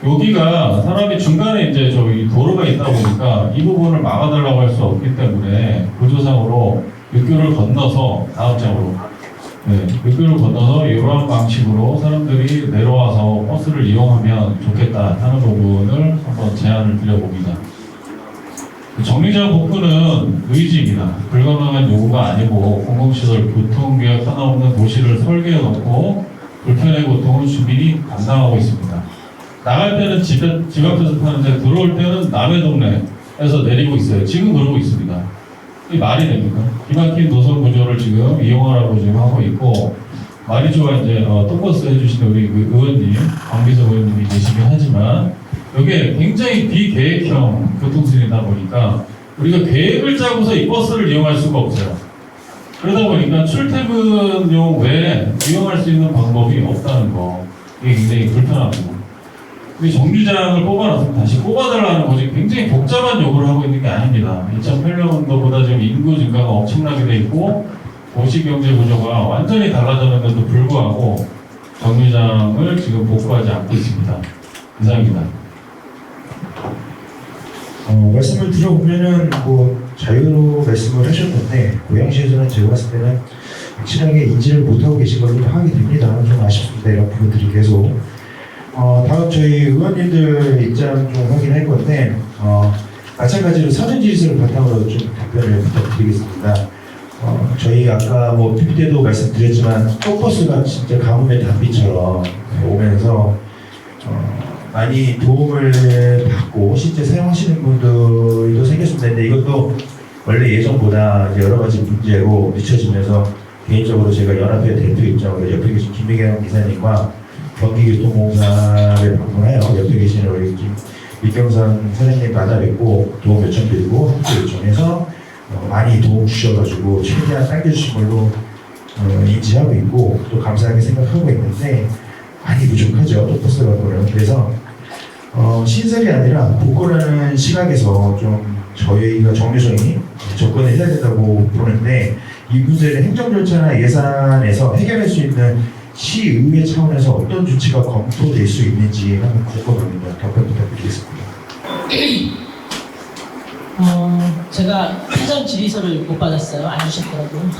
여기가 사람이 중간에 이제 저기 도로가 있다 보니까 이 부분을 막아달라고 할 수 없기 때문에 구조상으로 육교를 건너서 다음 장으로 육교를 건너서 이러한 방식으로 사람들이 내려와서 버스를 이용하면 좋겠다 하는 부분을 한번 제안을 드려봅니다. 정류장 복구는 의지입니다. 불가능한 요구가 아니고 공공시설, 교통개혁 하나 없는 도시를 설계해 놓고 불편의 고통을 주민이 감당하고 있습니다. 나갈 때는 집 앞에서 타는데 들어올 때는 남의 동네에서 내리고 있어요. 지금 그러고 있습니다. 이 말이 됩니까? 기막힌 노선 구조를 지금 이용하라고 지금 하고 있고 말이 좋아 이제 똥버스 해주시는 우리 그 의원님, 강비서 의원님이 계시긴 하지만 이게 굉장히 비계획형 교통수단이다 보니까 우리가 계획을 짜고서 이 버스를 이용할 수가 없어요. 그러다 보니까 출퇴근용 외에 이용할 수 있는 방법이 없다는 거. 이게 굉장히 불편하고. 우리 정류장을 뽑아놨으면 다시 뽑아달라는 거지 굉장히 복잡한 요구를 하고 있는 게 아닙니다. 2008년도보다 지금 인구 증가가 엄청나게 돼 있고 도시경제 구조가 완전히 달라졌는데도 불구하고 정류장을 지금 복구하지 않고 있습니다. 이상입니다. 말씀을 들어보면은 뭐 자유로 말씀을 하셨는데 고양시에서는 제가 봤을 때는 확실하게 인지를 못하고 계신 걸로 파악이 됩니다. 좀 아쉽습니다. 이런 부분들이 계속. 다음 저희 의원님들 입장 좀 확인할 건데 마찬가지로 사전 질서를 바탕으로 좀 답변을 부탁드리겠습니다. 저희 아까 뭐 PPT 때도 말씀드렸지만 똥버스가 진짜 가뭄의 단비처럼 오면서 많이 도움을 받고 실제 사용하시는 분들도 생겼습니다. 근데 이것도 원래 예전보다 여러 가지 문제로 늦춰지면서 개인적으로 제가 연합회 대표 입장으로 옆에 계신 김미경 기사님과 경기교통공사를 방문해요. 옆에 계시는 우리 밑경선 사장님 만나 뵙고 도움 요청드리고 협조 요청해서 많이 도움 주셔가지고 최대한 당겨주신 걸로 인지하고 있고 또 감사하게 생각하고 있는데 많이 부족하죠. 똥버스 갖고는. 그래서 신설이 아니라 복구라는 시각에서 좀 저희가 정류소에 접근을 해야 된다고 보는데 이 문제를 행정 절차나 예산에서 해결할 수 있는 시의회 차원에서 어떤 조치가 검토될 수 있는지 한번 궁금합니다. 답변 부탁드리겠습니다. 제가 사전 질의서를 못 받았어요. 안 주셨더라고요.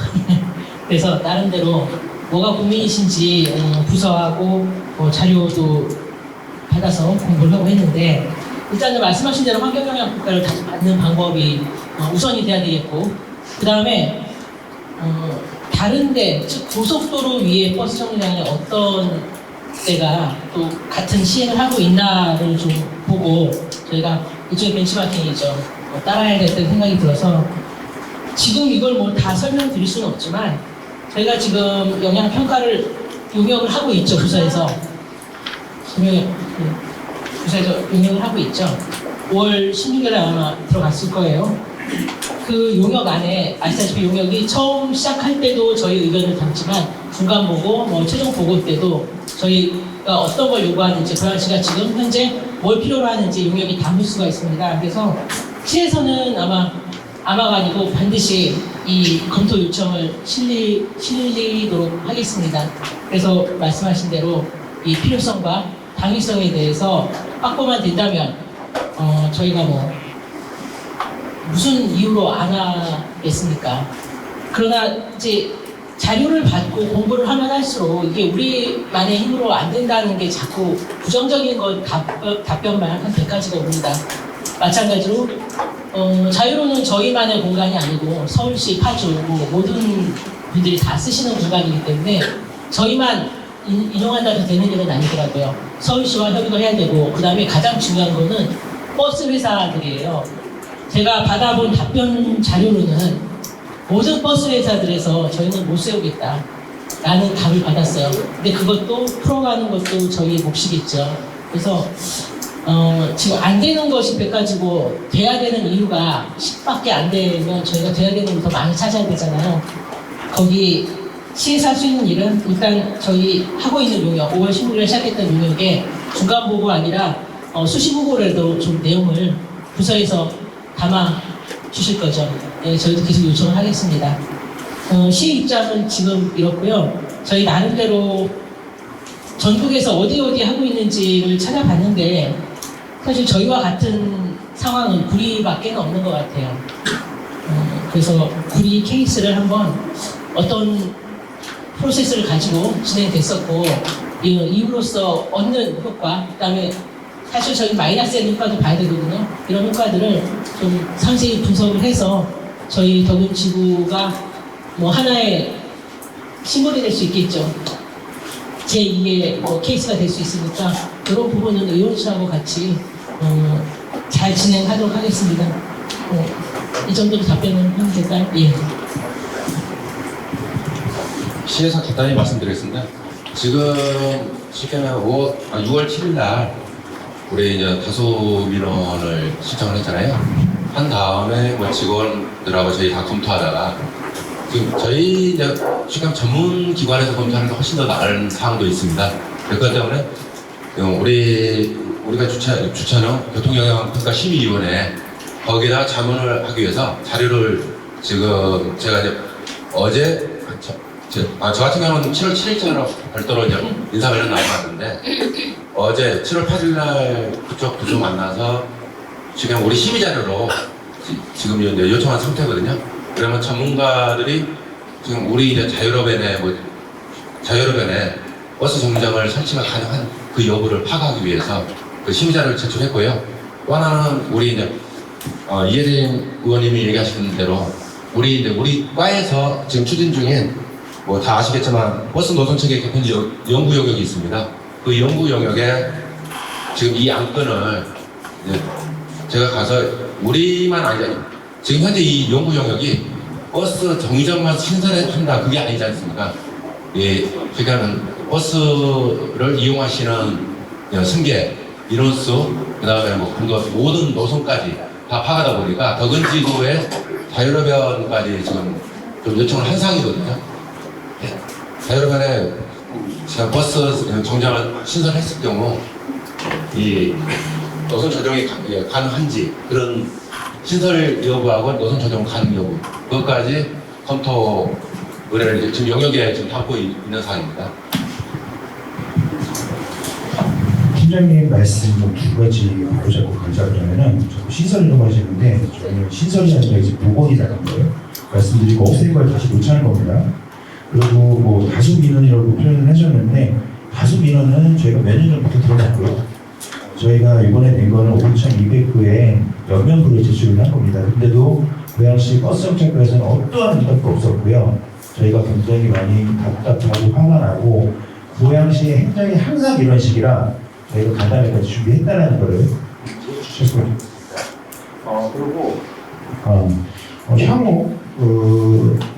그래서 나름대로 뭐가 고민이신지 부서하고 자료도 받아서 공부를 하고 했는데 일단은 말씀하신 대로 환경영향 평가를 다시 받는 방법이 우선이 돼야 되겠고 그 다음에 다른데, 즉 고속도로 위에 버스 정류장에 어떤 데가 또 같은 시행을 하고 있나를 좀 보고 저희가 이쪽에 벤치마킹이죠. 따라야 될 생각이 들어서 지금 이걸 뭐 다 설명드릴 수는 없지만 저희가 지금 영향평가를 용역을 하고 있죠. 부서에서 용역을 하고 있죠. 5월 16일에 아마 들어갔을 거예요. 그 용역 안에 아시다시피 용역이 처음 시작할 때도 저희 의견을 담지만 중간 보고 뭐 최종 보고 때도 저희가 어떤 걸 요구하는지 고양시가 지금 현재 뭘 필요로 하는지 용역이 담을 수가 있습니다. 그래서 시에서는 아마가 아니고 반드시 이 검토 요청을 실리도록 하겠습니다. 그래서 말씀하신 대로 이 필요성과 당위성에 대해서 확보만 된다면 저희가 뭐 무슨 이유로 안 하겠습니까? 그러나 이제 자료를 받고 공부를 하면 할수록 이게 우리만의 힘으로 안 된다는 게 자꾸 부정적인 건 답변만 한 100가지가 옵니다. 마찬가지로 자유로는 저희만의 공간이 아니고 서울시, 파주, 모든 분들이 다 쓰시는 공간이기 때문에 저희만 인용한다고 되는 일은 아니더라고요. 서울시와 협의를 해야 되고 그 다음에 가장 중요한 거는 버스 회사들이에요. 제가 받아본 답변 자료로는 모든 버스 회사들에서 저희는 못 세우겠다 라는 답을 받았어요. 근데 그것도 풀어가는 것도 저희의 몫이겠죠. 그래서 지금 안 되는 것이 100가지고 돼야 되는 이유가 10밖에 안 되면 저희가 돼야 되는 걸 더 많이 찾아야 되잖아요. 거기 시에서 할 수 있는 일은 일단 저희 하고 있는 용역, 5월 16일에 시작했던 용역에 중간 보고 아니라 수시 보고라도 좀 내용을 부서에서 담아 주실 거죠. 네, 저희도 계속 요청을 하겠습니다. 시 입장은 지금 이렇고요. 저희 나름대로 전국에서 어디 하고 있는지를 찾아봤는데 사실 저희와 같은 상황은 구리밖에 없는 것 같아요. 그래서 구리 케이스를 한번 어떤 프로세스를 가지고 진행됐었고 이후로써 얻는 효과, 그다음에 사실 저희 마이너스의 효과도 봐야 되거든요. 이런 효과들을 좀 상세히 분석을 해서 저희 더금지구가 뭐 하나의 심볼이 될 수 있겠죠. 제2의 케이스가 될 수 있으니까 그런 부분은 의원실하고 같이 잘 진행하도록 하겠습니다. 이 정도로 답변을 하면 될까요? 예. 시에서 간단히 말씀드리겠습니다. 지금 쉽게 말하면 6월 7일 날 우리 이제 다수 민원을 신청을 했잖아요. 한 다음에 뭐 직원들하고 저희 다 검토하다가 지금 저희 이제 쉽게 말하면 전문 기관에서 검토하는 게 훨씬 더 나은 사항도 있습니다. 그것 때문에 우리가 주최하는 교통영향평가심의위원회 거기다 자문을 하기 위해서 자료를 지금 제가 이제 어제 저 같은 경우는 7월 7일자로 별도로 이제 인사회를 나왔는데 어제 7월 8일날 그쪽 부서 만나서 지금 우리 심의 자료로 지금 이제 요청한 상태거든요. 그러면 전문가들이 지금 우리 이제 자유로변에 버스 정류장을 설치가 가능한 그 여부를 파악하기 위해서 그 심의 자료를 제출했고요. 또 하나는 우리 이제 이혜림 의원님이 얘기하시는 대로 우리 과에서 지금 추진 중인 뭐 다 아시겠지만 버스 노선체계 개편 연구 영역이 있습니다. 그 연구 영역에 지금 이 안건을 이제 제가 가서 우리만 아니라 지금 현재 이 연구 영역이 버스 정류장만 신설한다 그게 아니지 않습니까? 예, 그러니까는 버스를 이용하시는 승객, 인원수, 그다음에 뭐 모든 노선까지 다 파악하다 보니까 더근지구의 자유로변까지 지금 좀 요청을 한 상이거든요. 자유로변에 제가 버스 정류장을 신설했을 경우 이 노선 조정이 가능한지 그런 신설 여부하고 노선 조정 가능 여부 그것까지 검토 의뢰를 지금 영역에 지금 담고 있는 사항입니다. 팀장님 말씀 두 가지 바로 잡고 감사드리면은 자꾸 신설이라고 하시는데 저희는 신설이 아니라 이제 복원이라는 거예요. 말씀드리고 없앤 걸 다시 놓자는 겁니다. 그리고 뭐 다수 민원이라고 표현을 하셨는데 다수 민원은 저희가 몇 년 전부터 들어갔고요. 저희가 이번에 낸 거는 5,200구에 연면부를 제출을 한 겁니다. 근데도 고양시 버스 정책부에서는 어떠한 이력도 없었고요. 저희가 굉장히 많이 답답하고 화가 나고 고양시의 행정이 항상 이런 식이라 저희가 간담회까지 준비했다는 것을 주셨습니다. 그리고 향후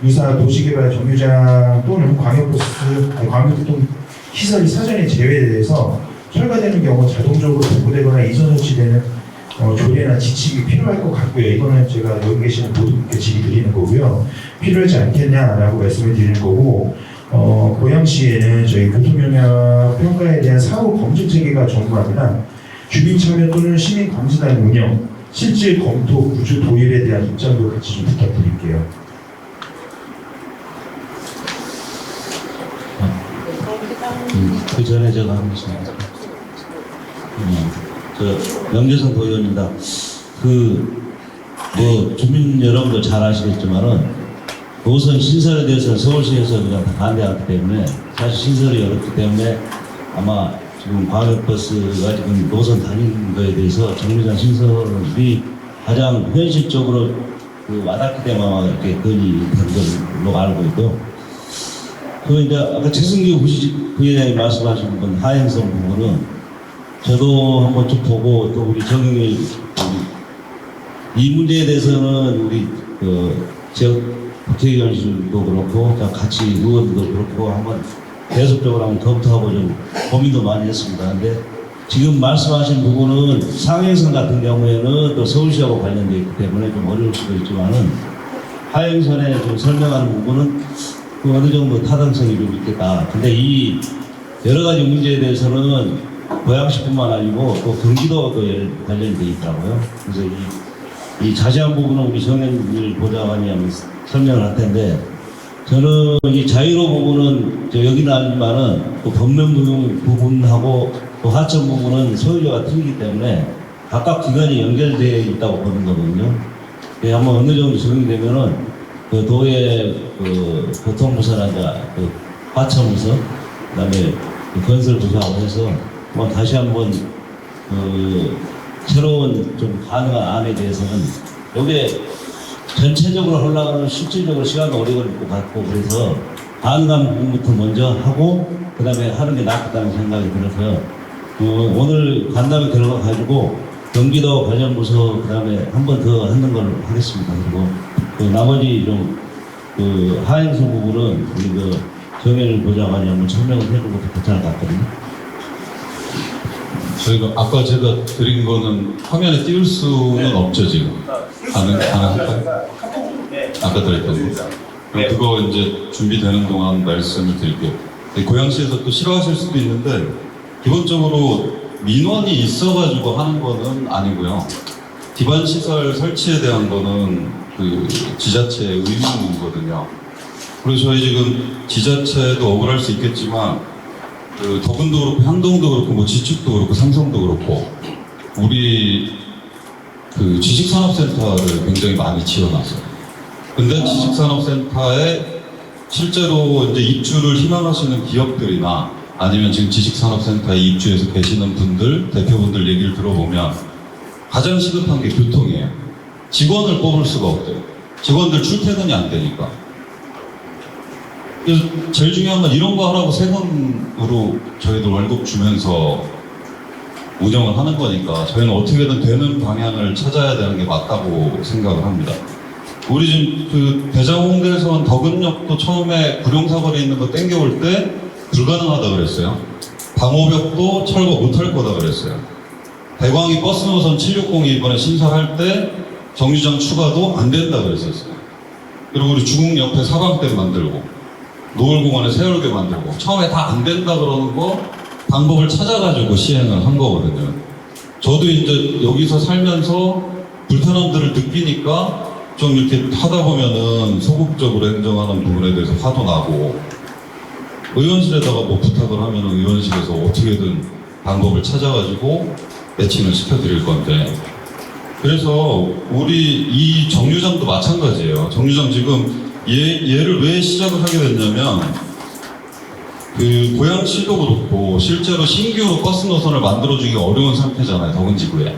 유사 도시개발 정류장 또는 광역교통 시설이 사전에 제외돼서 철거되는 경우 자동적으로 복구되거나 이전 설치되는 조례나 지침이 필요할 것 같고요. 이거는 제가 여기 계시는 모든 분께 질의 드리는 거고요. 필요하지 않겠냐라고 말씀을 드리는 거고, 고양시에는 저희 교통영향 평가에 대한 사후 검증 체계가 전무합니다. 주민참여 또는 시민감시단 운영, 실질 검토, 구주 도입에 대한 입장도 같이 좀 부탁드릴게요. 그 전에 제가 하는 것입니다. 명재성 도의원입니다. 주민 여러분도 잘 아시겠지만은 노선 신설에 대해서는 서울시에서 그냥 다 반대하기 때문에 사실 신설이 어렵기 때문에 아마 지금 광역버스가 지금 노선 다니는 거에 대해서 정류장 신설이 가장 현실적으로 와닿기 때문에 아마 이렇게 건의된 걸로 알고 있고, 이제 아까 최승규 부회장이 말씀하신 부분 하행성 부분은 저도 한번 쭉 보고 또 우리 정영일 이 문제에 대해서는 우리 지역 국회의원실도 그렇고 같이 의원도 그렇고 한번 계속적으로 한번 검토하고 좀 고민도 많이 했습니다. 근데 지금 말씀하신 부분은 상행선 같은 경우에는 또 서울시하고 관련되어 있기 때문에 좀 어려울 수도 있지만은 하행선에 좀 설명하는 부분은 어느 정도 타당성이 좀 있겠다. 근데 이 여러 가지 문제에 대해서는 고양시뿐만 아니고 또 경기도도 관련되어 있더라고요. 그래서 이 자세한 부분은 우리 정현일 보좌관이 한번 설명을 할 텐데, 저는 이 자유로 부분은 여기는 아니지만은 또 법면 부분하고 또 하천 부분은 소유자가 틀리기 때문에 각각 기관이 연결되어 있다고 보는 거거든요. 한번 어느 정도 적용되면은 도의 교통부서나 하천부서, 그다음에 건설부서하고 해서 다시 한번 새로운 좀 가능한 안에 대해서는 여기에 전체적으로 하려면 실질적으로 시간도 오래 걸릴 것 같고, 그래서 가능한 부분부터 먼저 하고 그 다음에 하는 게 낫겠다는 생각이 들어서 오늘 간담회 결과 가지고 경기도 관련부서 그 다음에 한 번 더 하는 걸로 하겠습니다. 그리고 나머지 좀 하행성 부분은 우리 정현일 보좌관이 한번 설명을 해주는 것도 괜찮을 것 같거든요. 저희가 아까 제가 드린 거는 화면에 띄울 수는 없죠, 지금. 가능할까요? 아까 드렸던 거. 그럼 그거 이제 준비되는 동안 말씀을 드릴게요. 고양시에서 또 싫어하실 수도 있는데, 기본적으로 민원이 있어가지고 하는 거는 아니고요. 기반 시설 설치에 대한 거는 지자체의 의무거든요. 그래서 저희 지금 지자체도 억울할 수 있겠지만, 덕은도 그렇고 향동도 그렇고 지축도 그렇고 삼성도 그렇고 우리 지식산업센터를 굉장히 많이 지어놨어요. 근데 지식산업센터에 실제로 이제 입주를 희망하시는 기업들이나 아니면 지금 지식산업센터에 입주해서 계시는 분들, 대표분들 얘기를 들어보면 가장 시급한 게 교통이에요. 직원을 뽑을 수가 없대요. 직원들 출퇴근이 안 되니까. 그래서 제일 중요한 건 이런 거 하라고 세금으로 저희도 월급 주면서 운영을 하는 거니까 저희는 어떻게든 되는 방향을 찾아야 되는 게 맞다고 생각을 합니다. 우리 지금 대장홍대에서 덕은역도 처음에 구룡사거리에 있는 거 땡겨올 때 불가능하다 그랬어요. 방호벽도 철거 못할 거다 그랬어요. 대광이 버스 노선 760이 이번에 신설할 때 정류장 추가도 안 된다 그랬었어요. 그리고 우리 중흥 옆에 사방댐 만들고 노을공원에 세월교 만들고 처음에 다 안 된다 그러는 거 방법을 찾아가지고 시행을 한 거거든요. 저도 이제 여기서 살면서 불편함들을 느끼니까 좀 이렇게 하다 보면은 소극적으로 행정하는 부분에 대해서 화도 나고, 의원실에다가 뭐 부탁을 하면은 의원실에서 어떻게든 방법을 찾아가지고 매칭을 시켜드릴 건데, 그래서 우리 이 정류장도 마찬가지예요. 정류장 지금 얘를 왜 시작을 하게 됐냐면, 고양시도 그렇고 실제로 신규 버스 노선을 만들어주기 어려운 상태잖아요, 덕은지구에.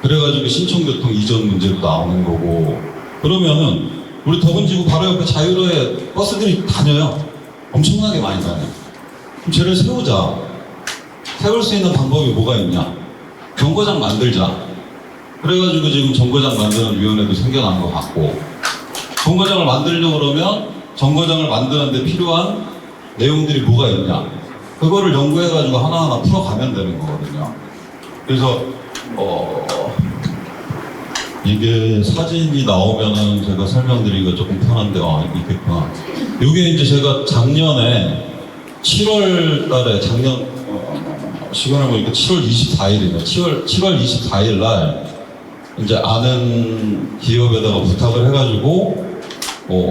그래가지고 신촌교통 이전 문제도 나오는 거고, 그러면은 우리 더군지구 바로 옆에 자유로에 버스들이 다녀요. 엄청나게 많이 다녀요. 그럼 쟤를 세우자. 세울 수 있는 방법이 뭐가 있냐? 정거장 만들자. 그래가지고 지금 정거장 만드는 위원회도 생겨난 것 같고, 정거장을 만들려고 그러면 정거장을 만드는데 필요한 내용들이 뭐가 있냐? 그거를 연구해가지고 하나하나 풀어가면 되는 거거든요. 그래서 이게 사진이 나오면은 제가 설명드리기가 조금 편한데, 있겠구나. 이게 이제 제가 작년에 7월 달에 시간을 보니까 7월 24일이네요. 7월 24일 날 이제 아는 기업에다가 부탁을 해가지고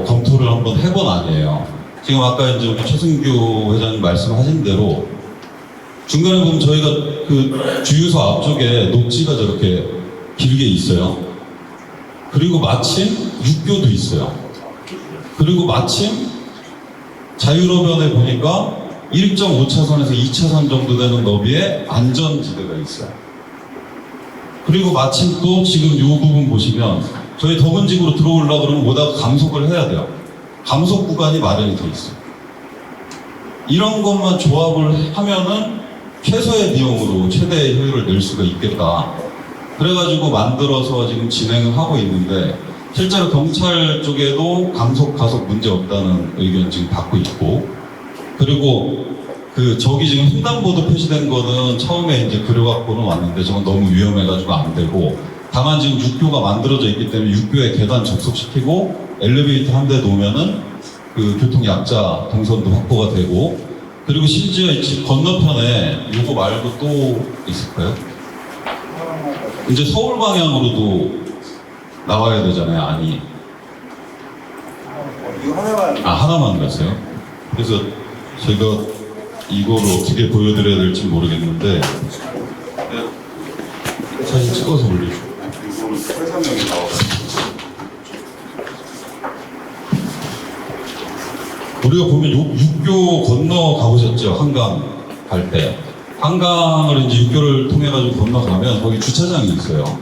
검토를 한번 해본 안이에요. 지금 아까 이제 우리 최승규 회장님 말씀하신 대로 중간에 보면 저희가 그 주유소 앞쪽에 녹지가 저렇게 길게 있어요. 그리고 마침 육교도 있어요. 그리고 마침 자유로변에 보니까 1.5차선에서 2차선 정도 되는 너비의 안전지대가 있어요. 그리고 마침 또 지금 이 부분 보시면 저희 더군지구로 들어오려고 그러면 오다가 감속을 해야 돼요. 감속 구간이 마련이 돼 있어요. 이런 것만 조합을 하면은 최소의 비용으로 최대의 효율을 낼 수가 있겠다. 그래가지고 만들어서 지금 진행을 하고 있는데, 실제로 경찰 쪽에도 감속 가속 문제 없다는 의견 지금 받고 있고, 그리고 저기 지금 횡단보도 표시된 거는 처음에 이제 그려갖고는 왔는데 저건 너무 위험해가지고 안 되고, 다만 지금 육교가 만들어져 있기 때문에 육교에 계단 접속시키고 엘리베이터 한 대 놓으면은 그 교통약자 동선도 확보가 되고, 그리고 심지어 이 건너편에 이거 말고 또 있을까요? 이제 서울 방향으로도 나와야 되잖아요, 안이. 이거 하나만. 하나만 갔어요? 그래서 제가 이걸 어떻게 보여드려야 될지 모르겠는데, 사진 찍어서 올려줘. 이거는 설명이 나와가지고. 우리가 보면 육교 건너 가보셨죠? 한강 갈 때. 한강을 이제 육교를 통해가지고 건너가면 거기 주차장이 있어요.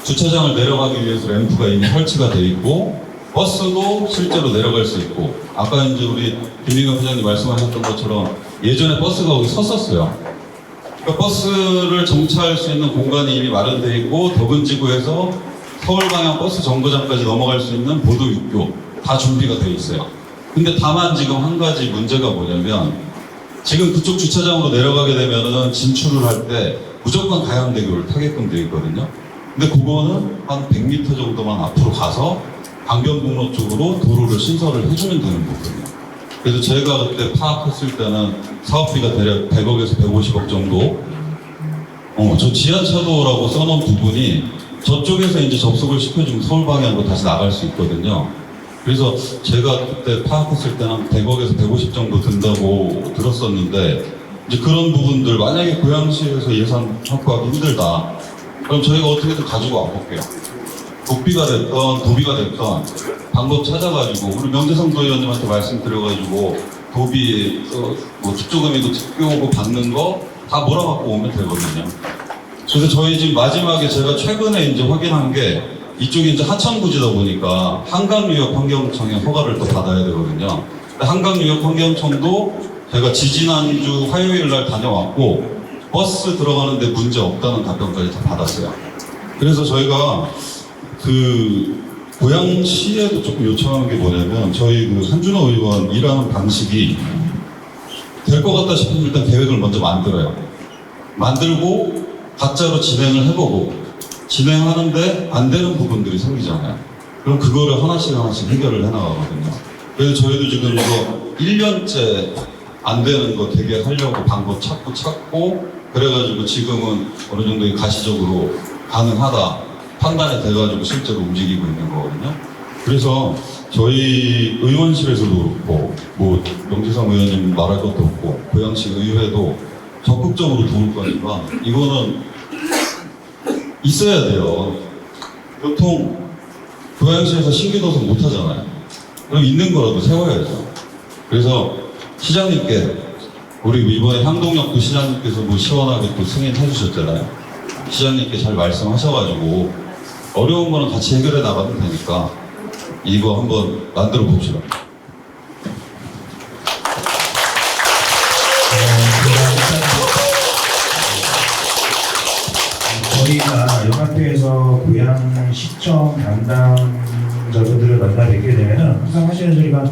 주차장을 내려가기 위해서 램프가 이미 설치가 돼 있고, 버스도 실제로 내려갈 수 있고, 아까 이제 우리 김민경 회장님 말씀하셨던 것처럼 예전에 버스가 거기 섰었어요. 그러니까 버스를 정차할 수 있는 공간이 이미 마련되어 있고, 더군지구에서 서울 방향 버스 정거장까지 넘어갈 수 있는 보도 육교 다 준비가 되어 있어요. 근데 다만 지금 한 가지 문제가 뭐냐면, 지금 그쪽 주차장으로 내려가게 되면은 진출을 할 때 무조건 가양대교를 타게끔 되어 있거든요. 근데 그거는 한 100m 정도만 앞으로 가서 강변북로 쪽으로 도로를 신설을 해주면 되는 거거든요. 그래서 제가 그때 파악했을 때는 사업비가 대략 100억에서 150억 정도. 저 지하차도라고 써놓은 부분이 저쪽에서 이제 접속을 시켜주면 서울 방향으로 다시 나갈 수 있거든요. 그래서 제가 그때 파악했을 때는 100억에서 150 정도 든다고 들었었는데, 이제 그런 부분들 만약에 고양시에서 예산 확보하기 힘들다, 그럼 저희가 어떻게든 가지고 와볼게요. 도비가 됐던 방법 찾아가지고, 우리 명재성 도의원님한테 말씀드려가지고 도비 뭐 특조금이고 특교고 받는 거 다 몰아갖고 오면 되거든요. 그래서 저희 지금 마지막에 제가 최근에 이제 확인한 게, 이쪽이 이제 하천부지다 보니까 한강유역환경청의 허가를 또 받아야 되거든요. 한강유역환경청도 제가 지지난주 화요일 날 다녀왔고, 버스 들어가는데 문제 없다는 답변까지 다 받았어요. 그래서 저희가 고양시에도 조금 요청하는 게 뭐냐면, 저희 한준호 의원 일하는 방식이 될 것 같다 싶으면 일단 계획을 먼저 만들어요. 만들고 가짜로 진행을 해보고, 진행하는데 안 되는 부분들이 생기잖아요. 그럼 그거를 하나씩 해결을 해나가거든요. 그래서 저희도 지금 이거 1년째 안 되는 거 되게 하려고 방법 찾고 그래가지고 지금은 어느 정도 가시적으로 가능하다 판단이 돼가지고 실제로 움직이고 있는 거거든요. 그래서 저희 의원실에서도 그렇고, 뭐 명재성 의원님 말할 것도 없고, 고양시 의회도 적극적으로 도울 거니까 이거는 있어야 돼요. 보통 고양시에서 신기도서 못 하잖아요. 그럼 있는 거라도 세워야죠. 그래서 시장님께, 우리 이번에 향동역도 시장님께서 뭐 시원하게 또 승인해 주셨잖아요. 시장님께 잘 말씀하셔가지고 어려운 거는 같이 해결해 나가면 되니까 이거 한번 만들어 봅시다. 저희가 연합회에서 고양 시청 담당자분들을 만나 뵙게 되면은 항상 하시는 소리가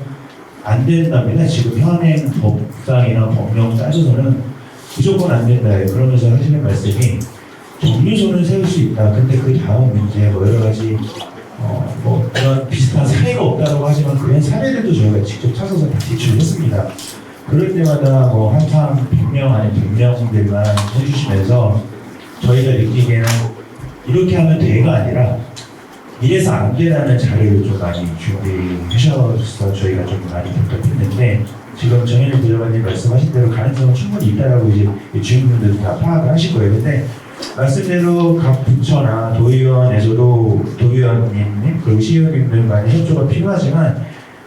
안 된답니다. 지금 현행 법상이나 법령 따져서는 무조건 안 된다. 그러면서 하시는 말씀이 정류소는 세울 수 있다. 근데 그 다음 문제 뭐 여러 가지 뭐 그런 비슷한 사례가 없다고 하지만 그런 사례들도 저희가 직접 찾아서 다 제출했습니다. 그럴 때마다 뭐 항상 100명 아닌 100명들만 해주시면서 저희가 느끼기에는 이렇게 하면 돼가 아니라 이래서 안 되라는 자료를 좀 많이 준비하셔서 저희가 좀 많이 답답했는데 지금 정현일 부장관님 말씀하신 대로 가능성은 충분히 있다라고 이제 주민분들도 다 파악을 하실 거예요. 근데 말씀대로 각 부처나 도의원에서도 도의원님 그리고 시의원님들 많이 협조가 필요하지만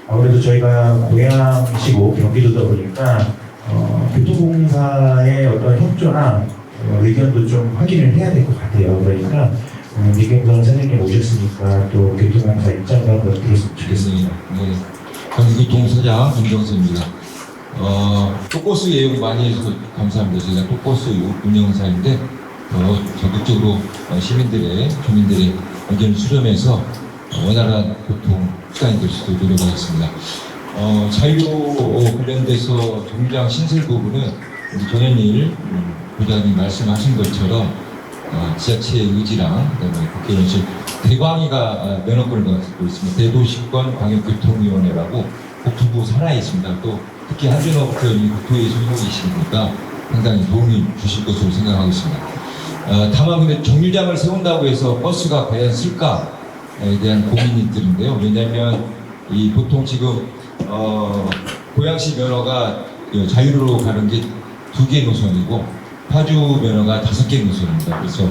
아무래도 저희가 고양시고 경기도다 보니까 교통공사의 어떤 협조나 의견도 좀 확인을 해야 될 것 같아요. 그러니까 미경선 선생님 오셨으니까 또 교통공사 입장도 한번 들었으면 좋겠습니다. 네, 경기교통사장 김정수입니다. 똑버스 예용 많이 해주셔서 감사합니다. 제가 똑버스 운영사인데 적극적으로 시민들의 주민들의 의견을 수렴해서 원활한 교통 수단이 될 수 있도록 노력하겠습니다. 자유로 관련돼서 정류장 신설 부분은 우리 정현일 부장님 말씀하신 것처럼 지자체의 의지랑 그다음에 국회의원실 대광위가 면허권을 가지고 있습니다. 대도시권 광역교통위원회라고 국토부 산하에 있습니다. 또 특히 한준호 의원이 국토의 소속이시니까 상당히 도움이 주실 것으로 생각하고 있습니다. 다만 근데 정류장을 세운다고 해서 버스가 과연 쓸까에 대한 고민이 드는데요. 왜냐하면 이 보통 지금 고양시 면허가 자유로로 가는 게 2개 노선이고 파주 면허가 5개 노선입니다. 그래서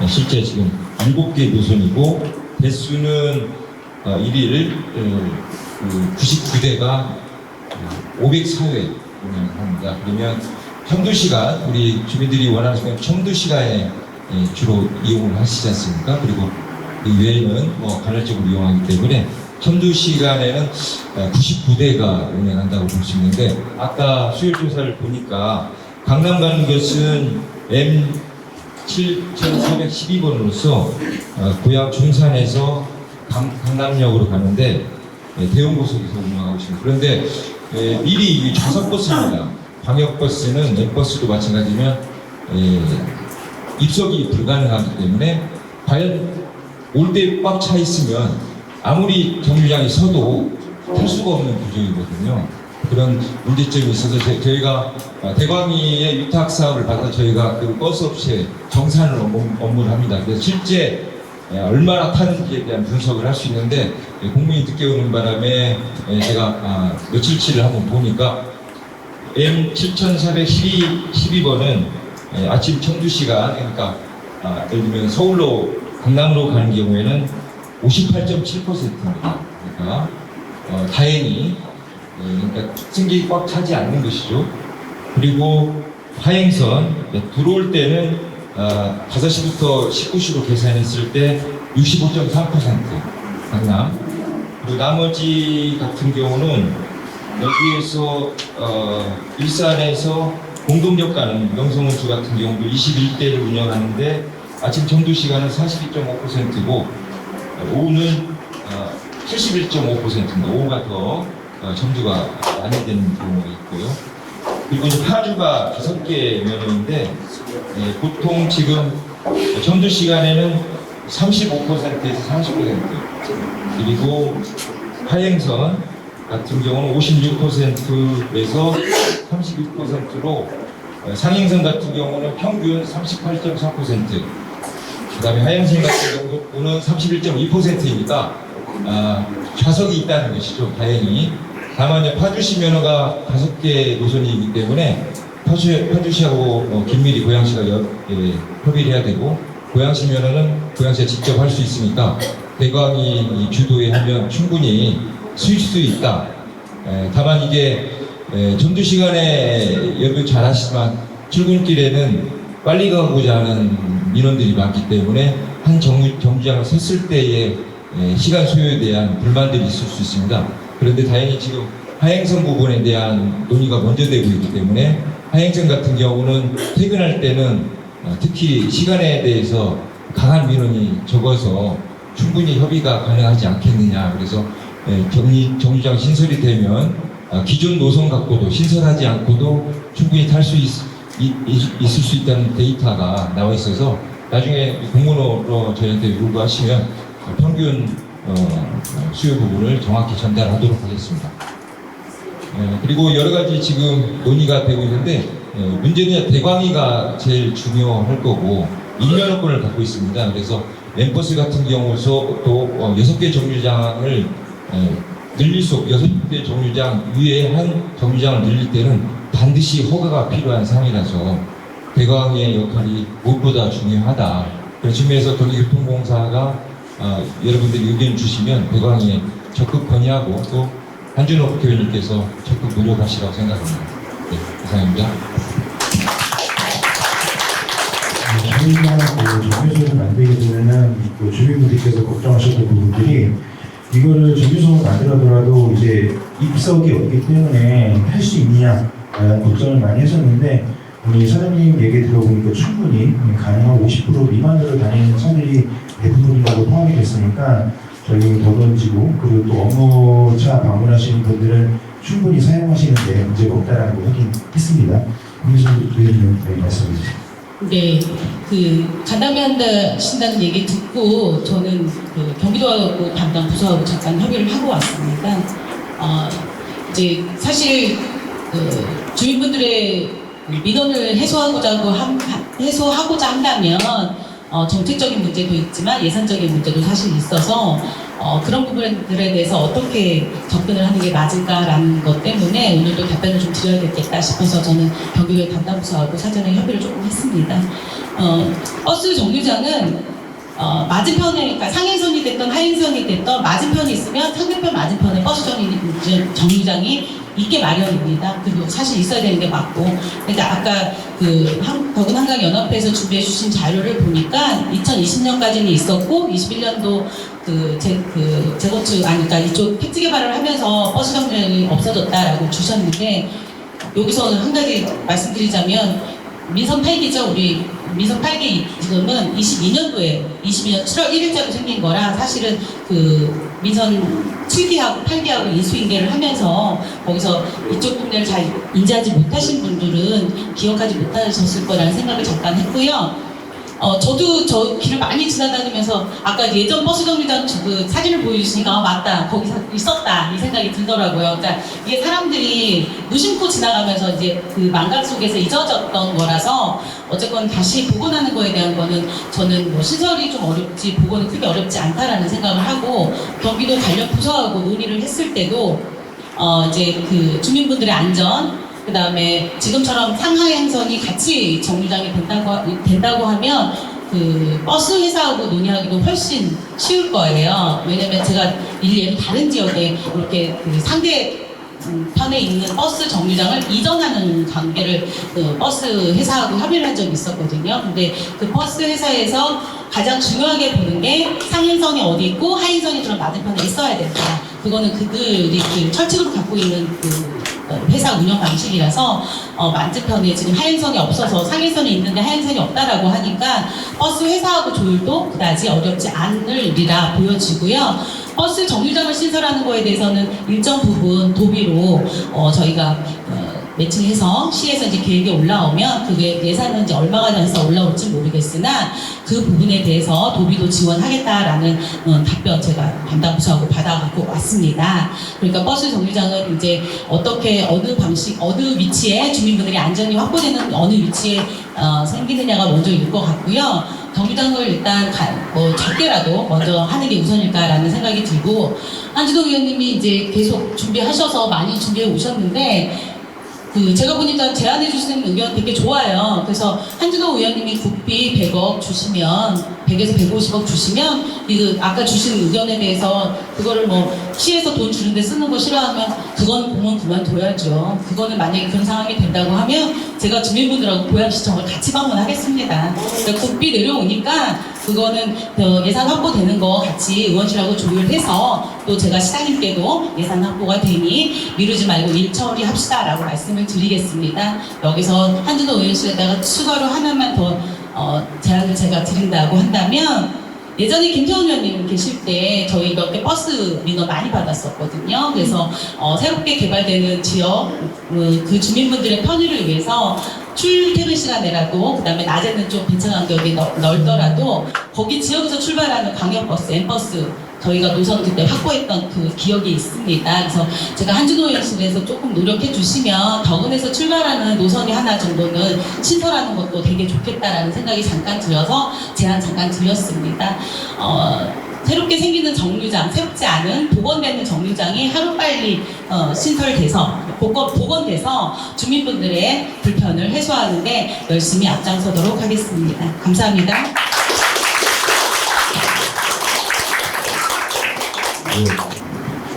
실제 지금 7개 노선이고 대수는 1일 99대가 504회 운행합니다. 그러면 청두시간 우리 주민들이 원하시면 청두시간에 주로 이용을 하시지 않습니까? 그리고 이 외에는 간헐적으로 이용하기 때문에 청두시간에는 99대가 운행한다고 볼 수 있는데 아까 수요 조사를 보니까 강남 가는 것은 M7412번으로서 고양 중산에서 강남역으로 가는데 대형고속에서 운영하고 있습니다. 그런데 미리 좌석버스입니다. 광역버스는 넷버스도 마찬가지면 입석이 불가능하기 때문에 과연 올 때 꽉 차 있으면 아무리 정류장에 서도 탈 수가 없는 구조이거든요. 그런 문제점이 있어서 저희가 대광위의 위탁 사업을 받아 저희가 그 버스 업체 정산을 업무를 합니다. 그래서 실제 얼마나 타는지에 대한 분석을 할 수 있는데 국민이 늦게 오는 바람에 제가 며칠치를 한번 보니까 M7412번은 아침 청두시간 그러니까 예를 들면 서울로 강남으로 가는 경우에는 58.7%입니다. 그러니까 다행히 그러니까 승객이 꽉 차지 않는 것이죠. 그리고 하행선 들어올 때는 5시부터 19시로 계산했을 때 65.3% 강남. 그리고 나머지 같은 경우는 여기에서 일산에서 공동역 가는 명성운수 같은 경우도 21대를 운영하는데 아침 정두 시간은 42.5%고 오후는 71.5%입니다. 오후가 더 정두가 많이 되는 경우가 있고요. 그리고 이제 파주가 5개 면허인데 보통 지금 정두 시간에는 35%에서 30% 그리고 하행선 같은 경우는 56%에서 31%로 상행선 같은 경우는 평균 38.4% 그 다음에 하행선 같은 경우는 31.2%이니까 좌석이 있다는 것이죠. 다행히. 다만 파주시 면허가 5개 노선이기 때문에 파주시하고 긴밀히 고양시가 협의를 해야 되고 고양시 면허는 고양시가 직접 할 수 있으니까 대광이 주도에 하면 충분히 쓸 수 있다. 다만 이게 전두 시간에 여러분 잘 아시지만 출근길에는 빨리 가고자 하는 민원들이 많기 때문에 한 정류장을 섰을 때의 시간 소요에 대한 불만들이 있을 수 있습니다. 그런데 다행히 지금 하행선 부분에 대한 논의가 먼저 되고 있기 때문에 하행선 같은 경우는 퇴근할 때는 특히 시간에 대해서 강한 민원이 적어서 충분히 협의가 가능하지 않겠느냐. 그래서 정류장 신설이 되면 기존 노선 갖고도 신설하지 않고도 충분히 탈 수 있을 수 있다는 데이터가 나와 있어서 나중에 공문으로 저희한테 요구하시면 평균 수요 부분을 정확히 전달하도록 하겠습니다. 그리고 여러 가지 지금 논의가 되고 있는데 문제는 대광위가 제일 중요할 거고 인면허권을 갖고 있습니다. 그래서 램버스 같은 경우도 6개 정류장을 늘릴 수 없고 6개 정류장 위에 한 정류장을 늘릴 때는 반드시 허가가 필요한 상황이라서 대광위의 역할이 무엇보다 중요하다. 그런 측면에서 경기교통공사가 여러분들이 의견 주시면 대광위에 적극 건의하고 또 한준호 국회의원님께서 적극 노력하시라고 생각합니다. 네, 이상입니다. 저희가 정유소를 만들게 되면은 주민분들께서 걱정하셨던 부분들이 이거를 정유소를 만들어더라도 이제 입석이 없기 때문에 할 수 있느냐라는 걱정을 많이 하셨는데 우리 사장님 얘기 들어보니까 충분히 가능한 50% 미만으로 다니는 차들이 대부분이라고 포함이 됐으니까 저희 더던지고 그리고 또 업무차 방문하시는 분들은 충분히 사용하시는데 문제가 없다라는 걸 확인했습니다. 김민선 의원님 말씀해 주세요. 네, 간담회 한다신다는 얘기 듣고 저는 경기도하고 담당 부서하고 잠깐 협의를 하고 왔습니다. 이제 사실 주민분들의 민원을 해소하고자 한다면 정책적인 문제도 있지만 예산적인 문제도 사실 있어서 그런 부분들에 대해서 어떻게 접근을 하는 게 맞을까라는 것 때문에 오늘도 답변을 좀 드려야겠다 싶어서 저는 경기도의 담당 부서하고 사전에 협의를 조금 했습니다. 버스 정류장은 맞은편에, 그러니까 상행선이 됐던 하행선이 됐던 맞은편이 있으면 상대편 맞은편에 버스 정류장이 있게 마련입니다. 그리고 사실 있어야 되는 게 맞고. 그러니까 아까 더군 한강연합회에서 준비해 주신 자료를 보니까 2020년까지는 있었고 21년도 그러니까 이쪽 택지 개발을 하면서 버스 정류장이 없어졌다라고 주셨는데 여기서 한 가지 말씀드리자면 민선 8기죠. 우리 민선 8기 지금은 22년도에 22년 7월 1일자로 생긴 거라 사실은 민선 7기하고 8기하고 인수인계를 하면서 거기서 이쪽 부분을 잘 인지하지 못하신 분들은 기억하지 못하셨을 거라는 생각을 잠깐 했고요. 저도 저 길을 많이 지나다니면서 아까 예전 버스 정류장 사진을 보여주시니까 맞다 거기 있었다 이 생각이 들더라고요. 그러니까 이게 사람들이 무심코 지나가면서 이제 망각 속에서 잊어졌던 거라서 어쨌건 다시 복원하는 거에 대한 거는 저는 시설이 좀 어렵지 복원은 크게 어렵지 않다라는 생각을 하고 경기도 관련 부서하고 논의를 했을 때도 이제 주민분들의 안전 그 다음에 지금처럼 상하행선이 같이 정류장이 된다고 하면 버스 회사하고 논의하기도 훨씬 쉬울 거예요. 왜냐면 제가 일례로 다른 지역에 이렇게 상대편에 있는 버스 정류장을 이전하는 관계를 버스 회사하고 협의를 한 적이 있었거든요. 근데 버스 회사에서 가장 중요하게 보는 게 상행선이 어디 있고 하행선이 그런 맞은편에 있어야 된다. 그거는 그들이 철칙으로 갖고 있는 회사 운영 방식이라서 맞은편에 지금 하행선이 없어서 상행선이 있는데 하행선이 없다라고 하니까 버스 회사하고 조율도 그다지 어렵지 않으리라 보여지고요. 버스 정류장을 신설하는 거에 대해서는 일정 부분 도비로 저희가 매칭해서 시에서 이제 계획이 올라오면 그게 예산은 이제 얼마가 돼서 올라올지 모르겠으나 그 부분에 대해서 도비도 지원하겠다라는 답변 제가 담당 부서하고 받아갖고 왔습니다. 그러니까 버스 정류장은 이제 어떻게 어느 방식 어느 위치에 주민분들이 안전이 확보되는 어느 위치에 생기느냐가 먼저일 것 같고요. 정류장을 일단 적게라도 먼저 하는 게 우선일까라는 생각이 들고 한준호 의원님이 이제 계속 준비하셔서 많이 준비해 오셨는데 제가 보니까 제안해 주시는 의견 되게 좋아요. 그래서 한준호 의원님이 국비 100억 주시면 100에서 150억 주시면 아까 주신 의견에 대해서 그거를 시에서 돈 주는데 쓰는 거 싫어하면 그건 공원 그만둬야죠. 그거는 만약에 그런 상황이 된다고 하면 제가 주민분들하고 고양시청을 같이 방문하겠습니다. 그러니까 국비 내려오니까 그거는 예산 확보되는 거 같이 의원실하고 조율해서 또 제가 시장님께도 예산 확보가 되니 미루지 말고 일처리 합시다라고 말씀을 드리겠습니다. 여기서 한준호 의원실에다가 추가로 하나만 더 제안을 제가 드린다고 한다면 예전에 김태원 의원님 계실 때 저희 이렇게 버스 민원 많이 받았었거든요. 그래서 새롭게 개발되는 지역 그 주민분들의 편의를 위해서 출퇴근 시간에라도 그다음에 낮에는 좀 빈차 간격이 넓더라도 거기 지역에서 출발하는 광역버스, M버스 저희가 노선 그때 확보했던 그 기억이 있습니다. 그래서 제가 한준호 의원실에서 조금 노력해 주시면 덕은에서 출발하는 노선이 하나 정도는 신설하는 것도 되게 좋겠다라는 생각이 잠깐 들어서 제안 잠깐 드렸습니다. 새롭게 생기는 정류장, 새롭지 않은 복원되는 정류장이 하루빨리 신설돼서 복원돼서 주민분들의 불편을 해소하는데 열심히 앞장서도록 하겠습니다. 감사합니다.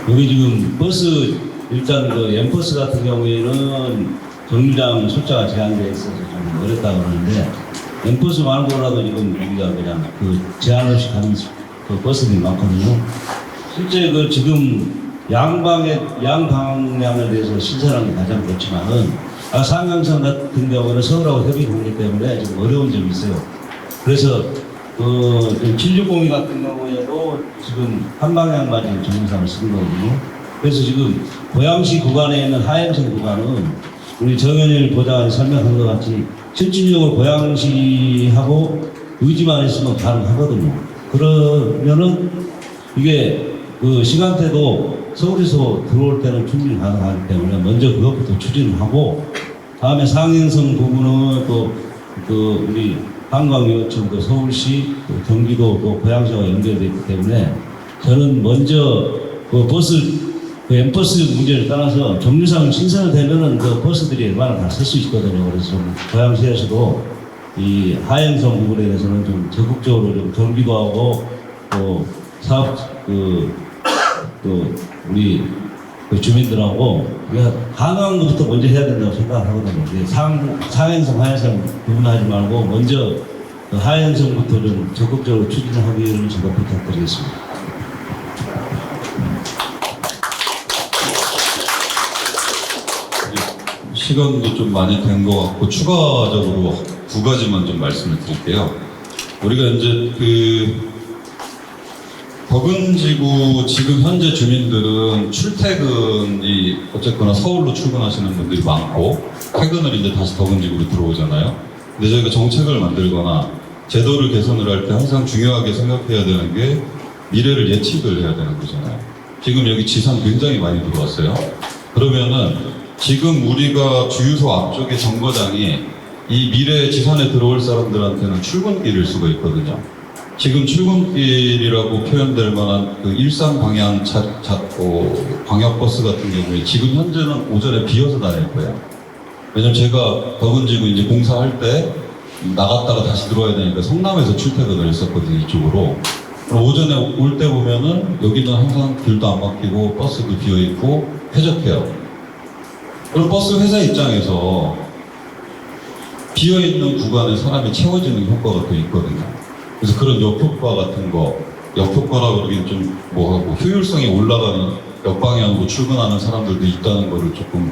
여기 지금 버스 일단 그 M버스 같은 경우에는 정류장 숫자가 제한되어 있어서 좀 어렵다고 그러는데 M버스 말고라도 지금 우리가 그냥 그 제한 없이 가는 그 버스들이 많거든요. 실제 그 지금 양방향을 대해서 신설하는 게 가장 좋지만은 상강선 같은 경우는 서울하고 협의가 되기 때문에 좀 어려운 점이 있어요. 그래서 760 같은 경우에도 지금 한 방향만 지금 정류장을 쓰는 거거든요. 그래서 지금 고양시 구간에 있는 하행선 구간은 우리 정현일 보좌관이 설명한 것 같이 실질적으로 고양시하고 의지만 있으면 가능하거든요. 그러면은 이게 그 시간대도 서울에서 들어올 때는 충분히 가능하기 때문에 먼저 그것부터 추진을 하고 다음에 상행선 부분은 또 그 우리 한강유원청도 서울시, 또 경기도, 또 고양시와 연결되어 있기 때문에 저는 먼저 그 M버스 문제를 떠나서 정류장 신설되면은 그 버스들이 얼마나 다 쓸 수 있거든요. 그래서 좀 고양시에서도 이 하행선 부분에 대해서는 좀 적극적으로 좀 경기도 하고 또 사업 우리 그 주민들하고 우리가 가능한 것부터 먼저 해야 된다고 생각하거든요. 상행선, 하행선 구분하지 말고 먼저 그 하행선부터 좀 적극적으로 추진하기를 제가 부탁드리겠습니다. 시간도 좀 많이 된 것 같고 추가적으로 두 가지만 좀 말씀을 드릴게요. 우리가 이제 덕은지구 지금 현재 주민들은 출퇴근이 어쨌거나 서울로 출근하시는 분들이 많고 퇴근을 이제 다시 덕은지구로 들어오잖아요. 근데 저희가 정책을 만들거나 제도를 개선을 할 때 항상 중요하게 생각해야 되는 게 미래를 예측을 해야 되는 거잖아요. 지금 여기 지산 굉장히 많이 들어왔어요. 그러면은 지금 우리가 주유소 앞쪽에 정거장이 이 미래 지산에 들어올 사람들한테는 출근길일 수가 있거든요. 지금 출근길이라고 표현될 만한 그 일산 방향 광역버스 같은 경우에 지금 현재는 오전에 비어서 다닐 거예요. 왜냐면 제가 덕은지구 이제 공사할 때 나갔다가 다시 들어와야 되니까 성남에서 출퇴근을 했었거든요, 이쪽으로. 오전에 올 때 보면은 여기는 항상 길도 안 막히고 버스도 비어 있고 쾌적해요. 그럼 버스 회사 입장에서 비어 있는 구간에 사람이 채워지는 효과가 또 있거든요. 그래서 그런 역효과 같은 거, 역효과라 그러긴 좀 뭐하고 효율성이 올라가는 역방향으로 출근하는 사람들도 있다는 거를 조금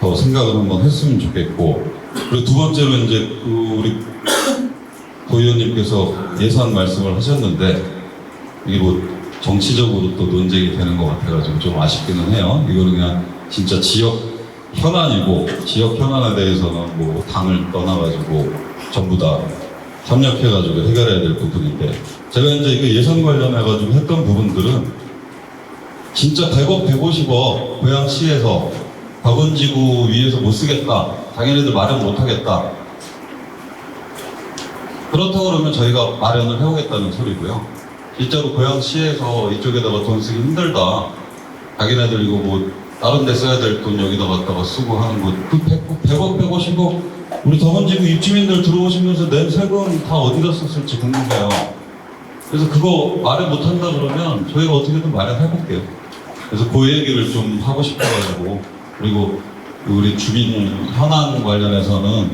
더 생각을 한번 했으면 좋겠고, 그리고 두 번째로 이제 우리 도의원님께서 예산 말씀을 하셨는데 이게 뭐 정치적으로 또 논쟁이 되는 것 같아가지고 좀 아쉽기는 해요. 이거는 그냥 진짜 지역 현안이고 지역 현안에 대해서는 뭐 당을 떠나가지고 전부 다 협력해가지고 해결해야 될 부분인데 제가 이제 이거 예산 관련해가지고 했던 부분들은 진짜 100억, 150억 고양시에서 덕은지구 위에서 못 쓰겠다. 자기네들 마련 못 하겠다. 그렇다고 그러면 저희가 마련을 해오겠다는 소리고요. 실제로 고양시에서 이쪽에다가 돈 쓰기 힘들다. 자기네들 이거 뭐 다른 데 써야 될 돈 여기다 갖다가 쓰고 하는 거. 그 100억, 150억 우리 덕은지구 입주민들 들어오시면서 낸 세금 다 어디다 썼을지 궁금해요. 그래서 그거 마련 못 한다 그러면 저희가 어떻게든 마련해볼게요. 그래서 그 얘기를 좀 하고 싶어가지고, 그리고 우리 주민 현안 관련해서는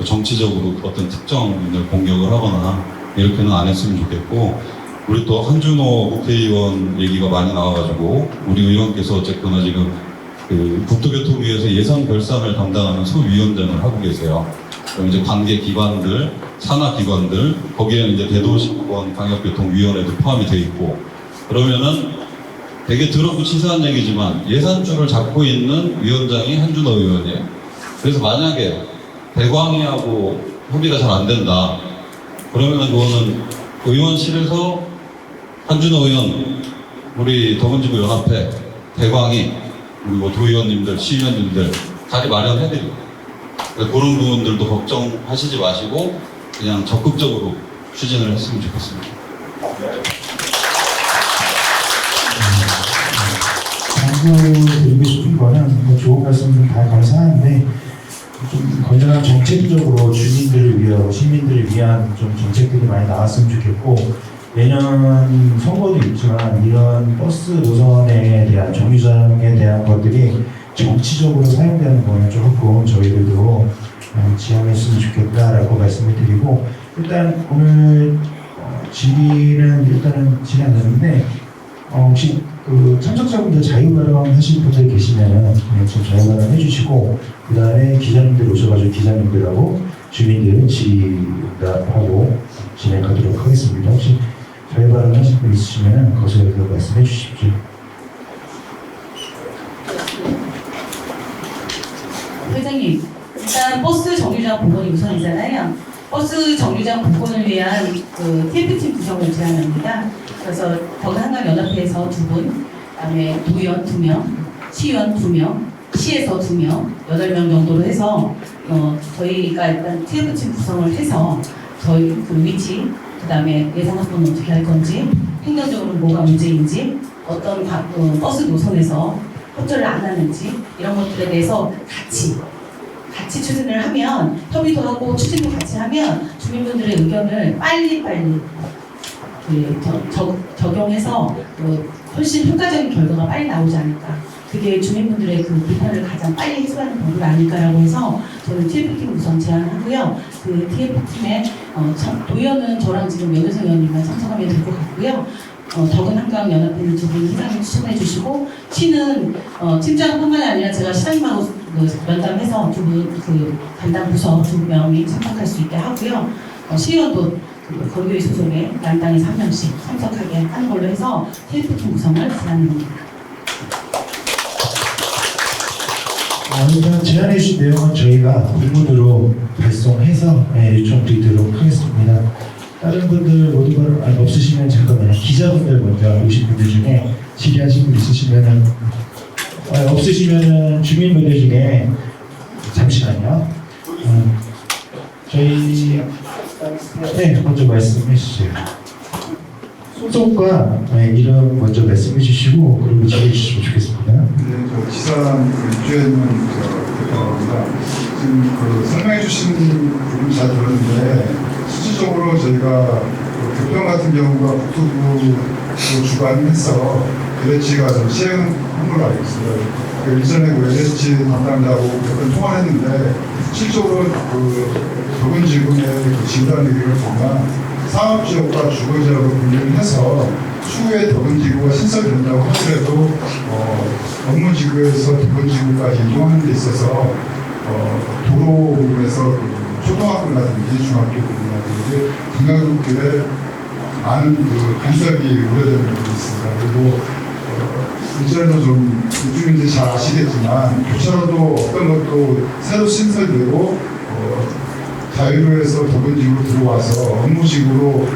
정치적으로 어떤 특정을 공격을 하거나 이렇게는 안 했으면 좋겠고, 우리 또 한준호 국회의원 얘기가 많이 나와가지고 우리 의원께서 어쨌거나 지금 그 국토교통위에서 예산 결산을 담당하는 소위원장을 하고 계세요. 그럼 이제 관계 기관들, 산하 기관들, 거기에는 이제 대도시권 광역교통위원회도 포함이 돼 있고, 그러면은 되게 더럽고 치사한 얘기지만 예산줄을 잡고 있는 위원장이 한준호 의원이에요. 그래서 만약에 대광이하고 협의가 잘 안 된다, 그러면은 그거는 의원실에서 한준호 의원, 우리 더군지구 연합회, 대광이, 그리고 도의원님들, 시의원님들 자리 마련해드리고, 그런 부분들도 걱정하시지 마시고 그냥 적극적으로 추진을 했으면 좋겠습니다. 드리고 싶은 거는 뭐 좋은 말씀들 다 감사한데 좀 건전한 정책적으로 주민들을 위하고 시민들을 위한 좀 정책들이 많이 나왔으면 좋겠고, 내년 선거도 있지만 이런 버스 노선에 대한 정류장에 대한 것들이 정치적으로 사용되는 거는 조금 저희들도 지양했으면 좋겠다라고 말씀을 드리고, 일단 오늘 질의는 일단은 진행되는데 혹시 그 참석자분들 자유발언 하실 분들 계시면은 좀 자유발언 해주시고, 그 다음에 기자님들 오셔가지고 기자님들하고 주민들은 질의응답하고 진행하도록 하겠습니다. 혹시 자유발언 하실 분 있으시면은 거기서 말씀해 주십시오. 회장님, 일단 버스 정류장 복원이 우선이잖아요. 버스 정류장 복원을 위한 그 TF팀 구성을 제안합니다. 그래서 더한강연합회에서 2분, 그다음에 도의원 2명, 시의원 2명, 시에서 2명, 8명 정도로 해서 저희가 일단 TF팀 구성을 해서 저희 그 위치, 그다음에 예산 확보는 어떻게 할 건지, 행정적으로 뭐가 문제인지, 어떤 버스 노선에서 협조를 안 하는지 이런 것들에 대해서 같이 추진을 하면, 협의도 하고 추진도 같이 하면 주민분들의 의견을 빨리 적용해서 훨씬 효과적인 결과가 빨리 나오지 않을까. 그게 주민분들의 그 불편을 가장 빨리 해소하는 방법 아닐까라고 해서 저는 TF팀 우선 제안하고요. 그 TF팀에 도의원은 저랑 지금 연혜성 의원님만 참석하면 될 것 같고요. 더한강연합회는 2분 회장님 추천해 주시고, 시는 팀장뿐만 아니라 제가 시장님하고 면담해서 2분 그 담당 부서 2명이 참석할 수 있게 하고요. 시의원도 거기에 소속의 양당에서 1명씩 참석하게 하는 걸로 해서 TF팀 구성을 제안하는 겁니다. 일단 제안해 주신 내용은 저희가 공문으로 발송해서 요청드리도록 하겠습니다. 다른 분들 모두 없으시면 잠깐만요. 기자분들 먼저 오신 분들 중에 질의하신 분 있으시면은, 없으시면은 주민분들 중에 잠시만요. 저희 먼저 말씀해 주세요. 소속과 이름 먼저 말씀해 주시고 그리고 질의해 주시면 좋겠습니다. 네, 저 지산 유주현님 대표입니다. 지금 그 설명해 주신 부분 잘 들었는데, 실질적으로 저희가 교통 같은 경우가 국토부로 주관해서 LH가 좀 시행한 걸로 알고 있어요. 그 일전에 그 LH 담당자하고 몇 번 통화를 했는데, 실질적으로 더군지구의 그 진단 의견을 보면 상업지역과 주거지역으로 분류를 해서 추후에 더군지구가 신설된다고 하더라도 업무지구에서 더군지구까지 이동하는 데 있어서 도로 부분에서 초등학교라든지 중학교 부분이라든지 등하교길에 많은 그 간섭이 우려되는 부분이 있습니다. 그리고 이전에도 좀 주민들이 잘 아시겠지만 교차로도 어떤 것도 새로 신설되고 자유로에서 더군지구로 들어와서 업무식으로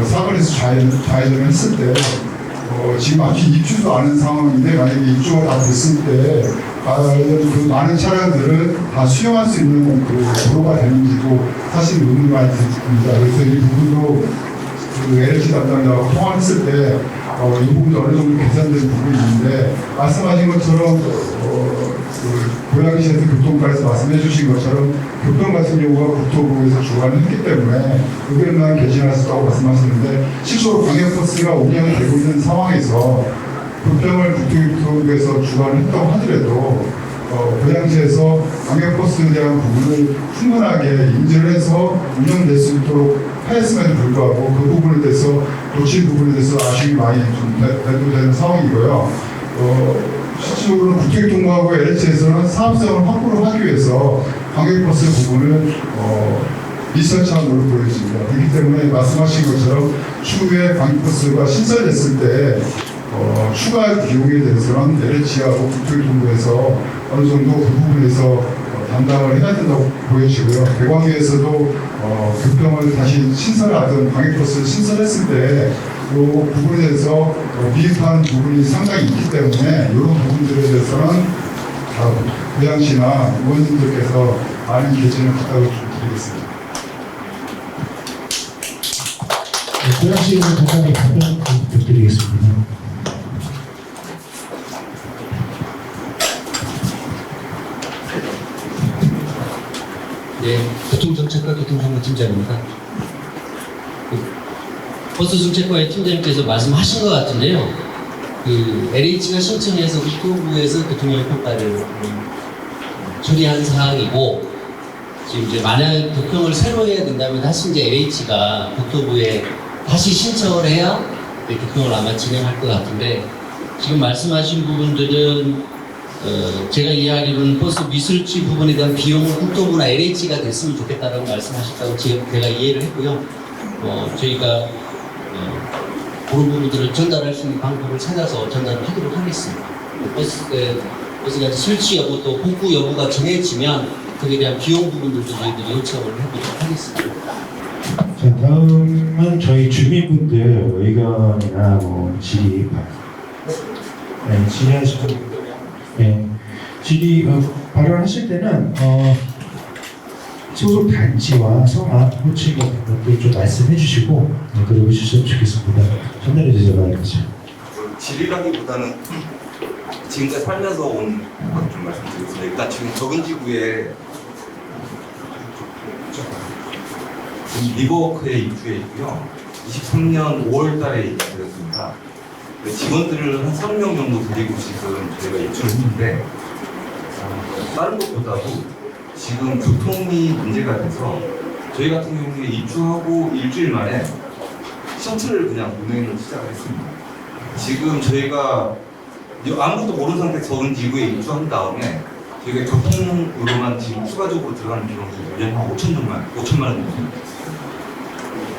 사거리에서 좌회전을 했을 때 지금 아직 입주도 않은 상황인데, 만약에 입주가 다 됐을 때 그 많은 차량들은 다 수용할 수 있는 그 도로가 되는지도 사실 의문이 많이 듭니다. 그래서 이 부분도 그 LH 담당자와 통화했을 때 이 부분도 어느 정도 개선된 부분이 있는데, 말씀하신 것처럼 그 고양시에서 교통과에서 말씀해 주신 것처럼 교통 같은 경우가 국토부에서 주관을 했기 때문에 의견만 개진할 수 있다고 말씀하셨는데, 실제로 광역버스가 운영이 되고 있는 상황에서 불평을 국토부에서 주관을 했다고 하더라도 고양시에서 광역버스에 대한 부분을 충분하게 인지를 해서 운영될 수 있도록 하였음에도 불구하고 그 부분에 대해서 놓친 부분에 대해서 아쉬움이 많이 좀 대두되는 상황이고요. 실질적으로는 국토교통부하고 LH에서는 사업성을 확보를 하기 위해서 관객버스 부분을 리서치한 걸로 보여집니다. 그렇기 때문에 말씀하신 것처럼 추후에 관객버스가 신설됐을 때 추가 비용에 대해서는 LH하고 국토교통부에서 어느 정도 그 부분에서 담당을 해야 된다고 보여지고요. 대광에서도 교통을 다시 신설하든 관객버스를 신설했을 때 그 부분에 대해서 미흡한 부분이 상당히 있기 때문에 이런 부분들에 대해서는 고양시나 의원님들께서 많은 개진을 부탁을 좀 드리겠습니다. 고양시에서 간단히 답변 부탁드리겠습니다. 네, 교통정책과 교통정보팀장입니다. 버스정책과의 팀장님께서 말씀하신 것 같은데요. LH가 신청해서 국토부에서 교통력 평가를 처리한 사항이고, 지금 이제 만약 교통을 새로 해야 된다면 다시 이제 LH가 국토부에 다시 신청을 해야 교통을 아마 진행할 것 같은데, 지금 말씀하신 부분들은 제가 이해하기로는 버스 미술지 부분에 대한 비용은 국토부나 LH가 됐으면 좋겠다라고 말씀하셨다고 제가 이해를 했고요. 저희가 그런 부분들을 전달할 수 있는 방법을 찾아서 전달을 하도록 하겠습니다. 버스가 설치 여부 또 복구 여부가 정해지면 거기에 대한 비용 부분들도 저희들이 요청을 해보도록 하겠습니다. 자, 다음은 저희 주민분들 의견이나 질의 질의하실 분 질의 발언하실 때는 소속 단지와 성함, 호칭 같은 것도 좀 말씀해 주시고 그러고 주셨으면 좋겠습니다. 전달해 주세요. 질의라기보다는 지금까지 살면서 온 것 좀 말씀드리겠습니다. 일단 지금 덕은지구에 리버워크에 입주해 있고요. 23년 5월달에 입주했습니다. 직원들을 한 30명 정도 데리고 지금 저희가 입주를 했는데 다른 것보다도 지금 교통이 문제가 돼서 저희 같은 경우에 입주하고 일주일 만에 셔틀을 그냥 운행을 시작을 했습니다. 지금 저희가 아무것도 모르는 상태에서 덕은지구에 입주한 다음에 저희가 교통으로만 지금 추가적으로 들어가는 비용이 1년에 한 5천만 원 정도.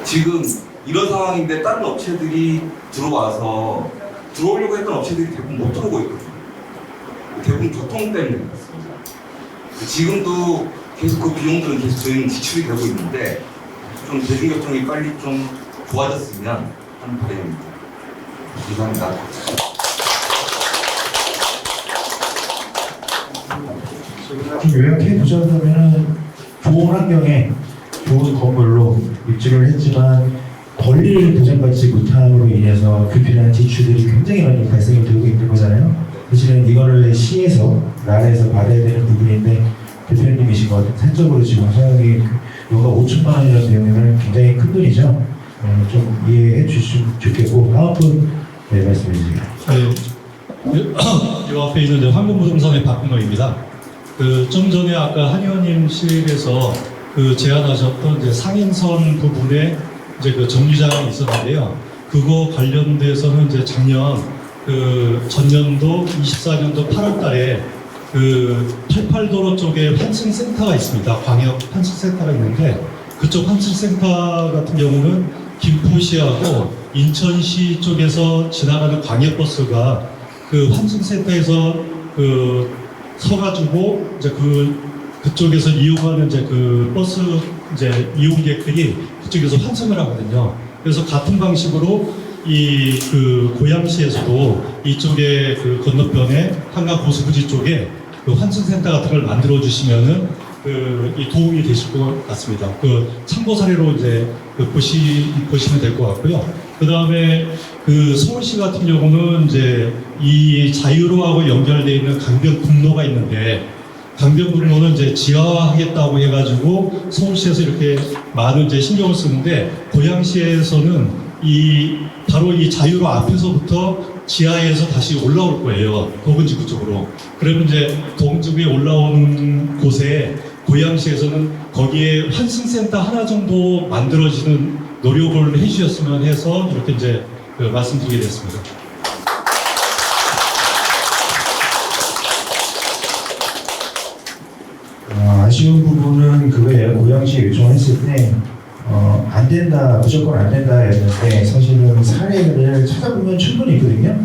지금 이런 상황인데 다른 업체들이 들어오려고 했던 업체들이 대부분 못 들어오고 있거든요. 대부분 교통 때문에 그렇습니다. 지금도 계속 그 비용들은 계속 저희는 지출이 되고 있는데 좀 대중교통이 빨리 좀 좋아졌으면 하는 바람입니다. 감사합니다. 좀 요약해 보자면 좋은 환경에 좋은 건물로 입주를 했지만 권리를 보장받지 못함으로 인해서 불필요한 지출들이 굉장히 많이 발생이 되고 있는 거잖아요. 사실은 이거를 시에서 나라에서 받아야 되는 부분인데 대표님이신 것 같아요. 산적으로 지금 사용이 요가 5천만 원이라는 내용은 굉장히 큰 돈이죠. 좀 이해해 주시면 좋겠고 다음 분 말씀해 주세요. 이 앞에 있는 황금부동산의 박근호입니다. 좀 전에 아까 한 의원님실에서 제안하셨던 상행선 부분에 그 정류장이 있었는데요. 그거 관련돼서는 작년 전년도 24년도 8월달에 88도로 쪽에 환승센터가 있습니다. 광역 환승센터가 있는데 그쪽 환승센터 같은 경우는 김포시하고 인천시 쪽에서 지나가는 광역버스가 환승센터에서 서가지고 그쪽에서 이용하는 버스 이용객들이 그쪽에서 환승을 하거든요. 그래서 같은 방식으로 고양시에서도 이쪽에 건너편에 한강 고수부지 쪽에 환승센터 같은 걸 만들어 주시면은 도움이 되실 것 같습니다. 참고 사례로 보시면 될 것 같고요. 그 다음에 서울시 같은 경우는 이 자유로하고 연결되어 있는 강변북로가 있는데 강변북로는 지하화하겠다고 해가지고 서울시에서 이렇게 많은 신경을 쓰는데 고양시에서는 바로 이 자유로 앞에서부터 지하에서 다시 올라올 거예요. 덕은지구 쪽으로. 그러면 덕은지구에 올라오는 곳에 고양시에서는 거기에 환승센터 하나 정도 만들어지는 노력을 해주셨으면 해서 이렇게 이제 말씀드리게 됐습니다. 아쉬운 부분은 그거예요. 고양시에 요청했을 때 안 된다, 무조건 안 된다였는데 사실은 사례를 찾아보면 충분히 있거든요.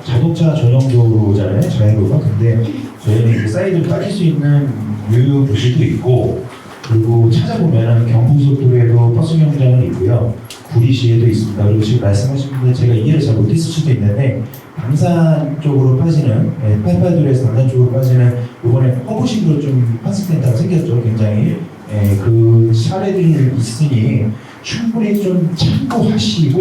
자동차 전용도로잖아요, 자유로가. 근데 저희는 이제 사이드로 빠질 수 있는 유효 도시도 있고, 그리고 찾아보면 경부고속도로에도 버스 정류장은 있고요. 구리시에도 있습니다. 그리고 지금 말씀하신 분들 제가 이해를 잘 못했을 수도 있는데, 당산 쪽으로 빠지는, 88도로에서 당산 쪽으로 빠지는 이번에 허브식으로 좀 환승센터가 생겼죠. 굉장히. 그 사례들이 있으니 충분히 좀 참고하시고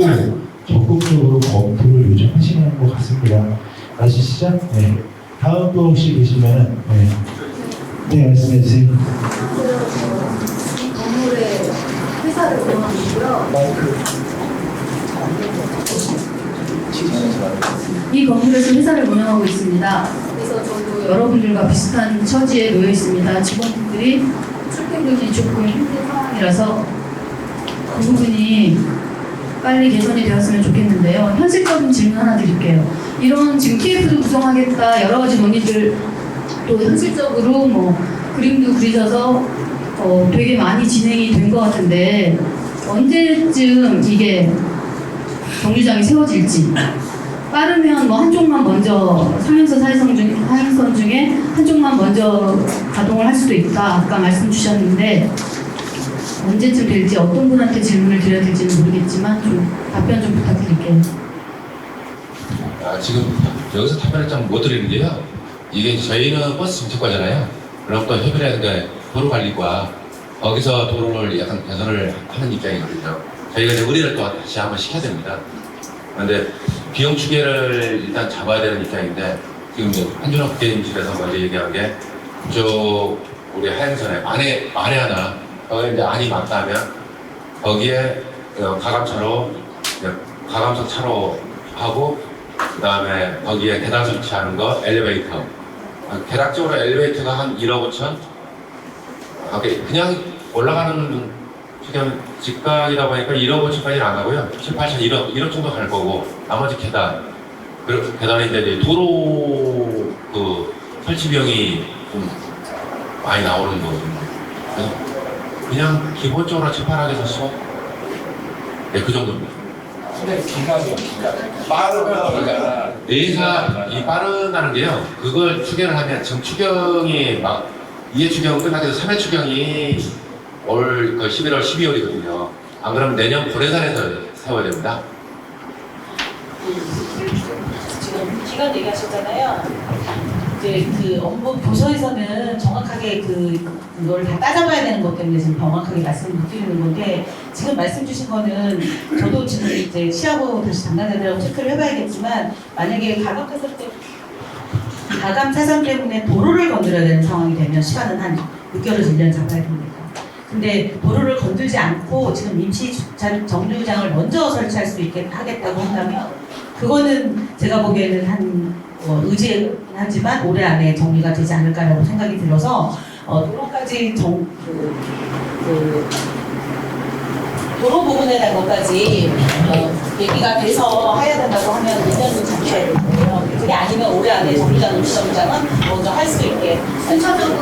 적극적으로 검토를 요청하시는 것 같습니다. 아시시죠? 네. 다음 또 혹시 계시면 네, 말씀해 주세요. 이 건물에 회사를 운영하고 있고요. 이 건물에서 회사를 운영하고 있습니다. 그래서 저도 여러분들과 비슷한 처지에 놓여 있습니다. 직원분들이 출퇴근이 조금 힘든 상황이라서 그 부분이 빨리 개선이 되었으면 좋겠는데요. 현실적인 질문 하나 드릴게요. 이런 지금 TF도 구성하겠다 여러 가지 논의들 또 현실적으로 뭐 그림도 그려져서 되게 많이 진행이 된 것 같은데 언제쯤 이게 정류장이 세워질지 빠르면 뭐 한쪽만 먼저 상행선 하행선 중에 한쪽만 먼저 가동을 할 수도 있다 아까 말씀 주셨는데 언제쯤 될지 어떤 분한테 질문을 드려야 될지는 모르겠지만 좀 답변 좀 부탁드릴게요. 지금 여기서 답변을 좀 못 드리는데요. 이게 저희는 버스 정책과잖아요. 그럼 또 협의라든가 도로관리과 거기서 도로를 약간 개선을 하는 입장이거든요. 저희가 이제 의뢰를 또 다시 한번 시켜야 됩니다. 그런데 비용 추계를 일단 잡아야 되는 입장인데 지금 한준호 국회의원실에서 먼저 얘기한 게 저 우리 하행선에 만에 하나 거기에 이제 안이 맞다면 거기에 가감차로 가감석 차로 하고 그 다음에 거기에 계단 설치하는 거 엘리베이터 대략적으로 엘리베이터가 한 1억 5천 그냥 올라가는 지금 직각이다 보니까 1억 5천까지는 안 가고요. 7, 8천, 1억 정도 갈 거고 나머지 계단 그리고 계단에 이제 도로 그 설치 비용이 좀 많이 나오는 거거든요. 그래서 그냥 기본적으로 채판하게 해서 네, 그 정도입니다. 내사 이 빠르다는 게요. 그걸 추경을 하면 지금 추경이 막 2회 추경 끝나게 해서 3회 추경이 올 11월, 12월이거든요. 안 그러면 내년 고래산에서 세워야 됩니다. 지금 기간 얘기하셨잖아요. 이제 그 업무 부서에서는 정확하게 그걸 다 따져봐야 되는 것 때문에 지금 정확하게 말씀을 못 드리는 건데 지금 말씀 주신 거는 저도 지금 이제 시하고 다시 담당자들하고 체크를 해봐야겠지만 만약에 가감 차선 때문에 도로를 건드려야 되는 상황이 되면 시간은 한 6개월에서 1년 잡아야 됩니다. 근데 도로를 건들지 않고 지금 임시 정류장을 먼저 설치할 수 있게 하겠다고 한다면 그거는 제가 보기에는 의지하지만 올해 안에 정리가 되지 않을까라고 생각이 들어서 도로까지 도로 부분에 대한 것까지 얘기가 돼서 해야 된다고 하면 1년은 잡혀야 되고요. 그게 아니면 올해 안에 정류장 임시정류장은 먼저 할 수 있게 순차적으로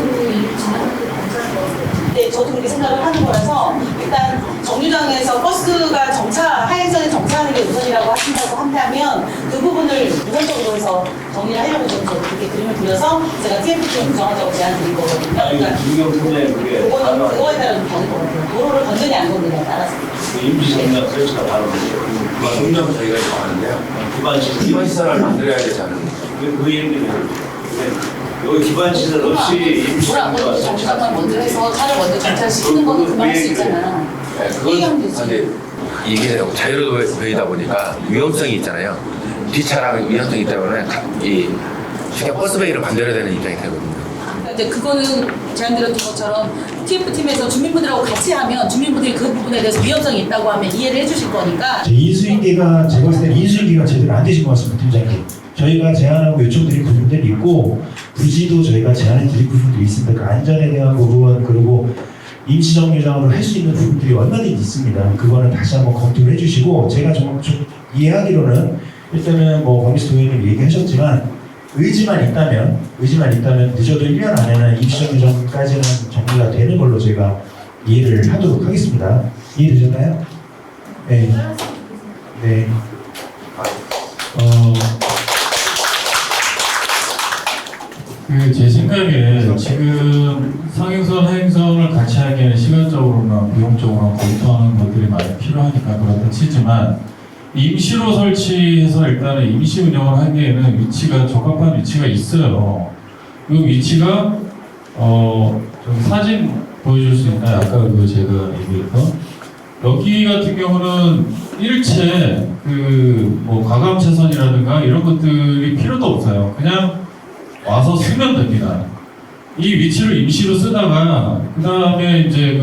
네, 저도 그렇게 생각을 하는 거라서 일단 정류장에서 버스가 하행선에 정차하는 게 우선이라고 하신다고 한다면 그 부분을 우선적으로 해서 정리를 하려고 좀 그렇게 그림을 그려서 제가 TF팀 구성하자고 제안 드린 거거든요. 그러니까 그거에 따라 좀 다를 것 같아요. 도로를 건드냐 안 건드냐에 따라서. 임시정량 설치가 바로 정류장은 저희가 정하는데요. 기반 시설을 만들어야 되잖아요. 그 얘기는 여기 기반 시설 없이 뭐라고 정차만 먼저 해서 차를 먼저 정차시키는 거는 금방 할 수 있잖아. 근데 이게 자유로웨이다 보니까 위험성이 있잖아요. 뒷차랑 위험성이 있기 때문에 이 버스베이를 만들어야 되는 입장이 되거든요. 이제 그거는 제안 드렸던 것처럼 TF팀에서 주민분들하고 같이 하면 주민분들이 그 부분에 대해서 위험성이 있다고 하면 이해를 해주실 거니까. 인수인계가 제가 봤을 때 인수인계가 제대로 안 되신 것 같습니다, 팀장님. 저희가 제안하고 요청드린 부분들이 있고 부지도 저희가 제안해 드릴 부분도 있습니다. 그 안전에 대한 부분 그리고 임시 정류장으로 할 수 있는 부분들이 얼마든지 있습니다. 그거는 다시 한번 검토를 해주시고 제가 좀 이해하기로는 일단은 뭐 범위스 도의원님 얘기하셨지만 의지만 있다면 늦어도 1년 안에는 임시 정류장까지는 정리가 되는 걸로 제가 이해를 하도록 하겠습니다. 이해되셨나요? 네. 네. 제 생각에 지금 상행선, 하행선을 같이 하기에는 시간적으로나 비용적으로나 검토하는 것들이 많이 필요하니까 그렇다 치지만 임시로 설치해서 일단은 임시 운영을 하기에는 위치가 적합한 위치가 있어요. 그 위치가 좀 사진 보여줄 수 있나요? 아까 그 제가 얘기했던 여기 같은 경우는 일체 뭐 과감 차선이라든가 이런 것들이 필요도 없어요. 그냥 와서 쓰면 됩니다. 이 위치를 임시로 쓰다가 그 다음에 이제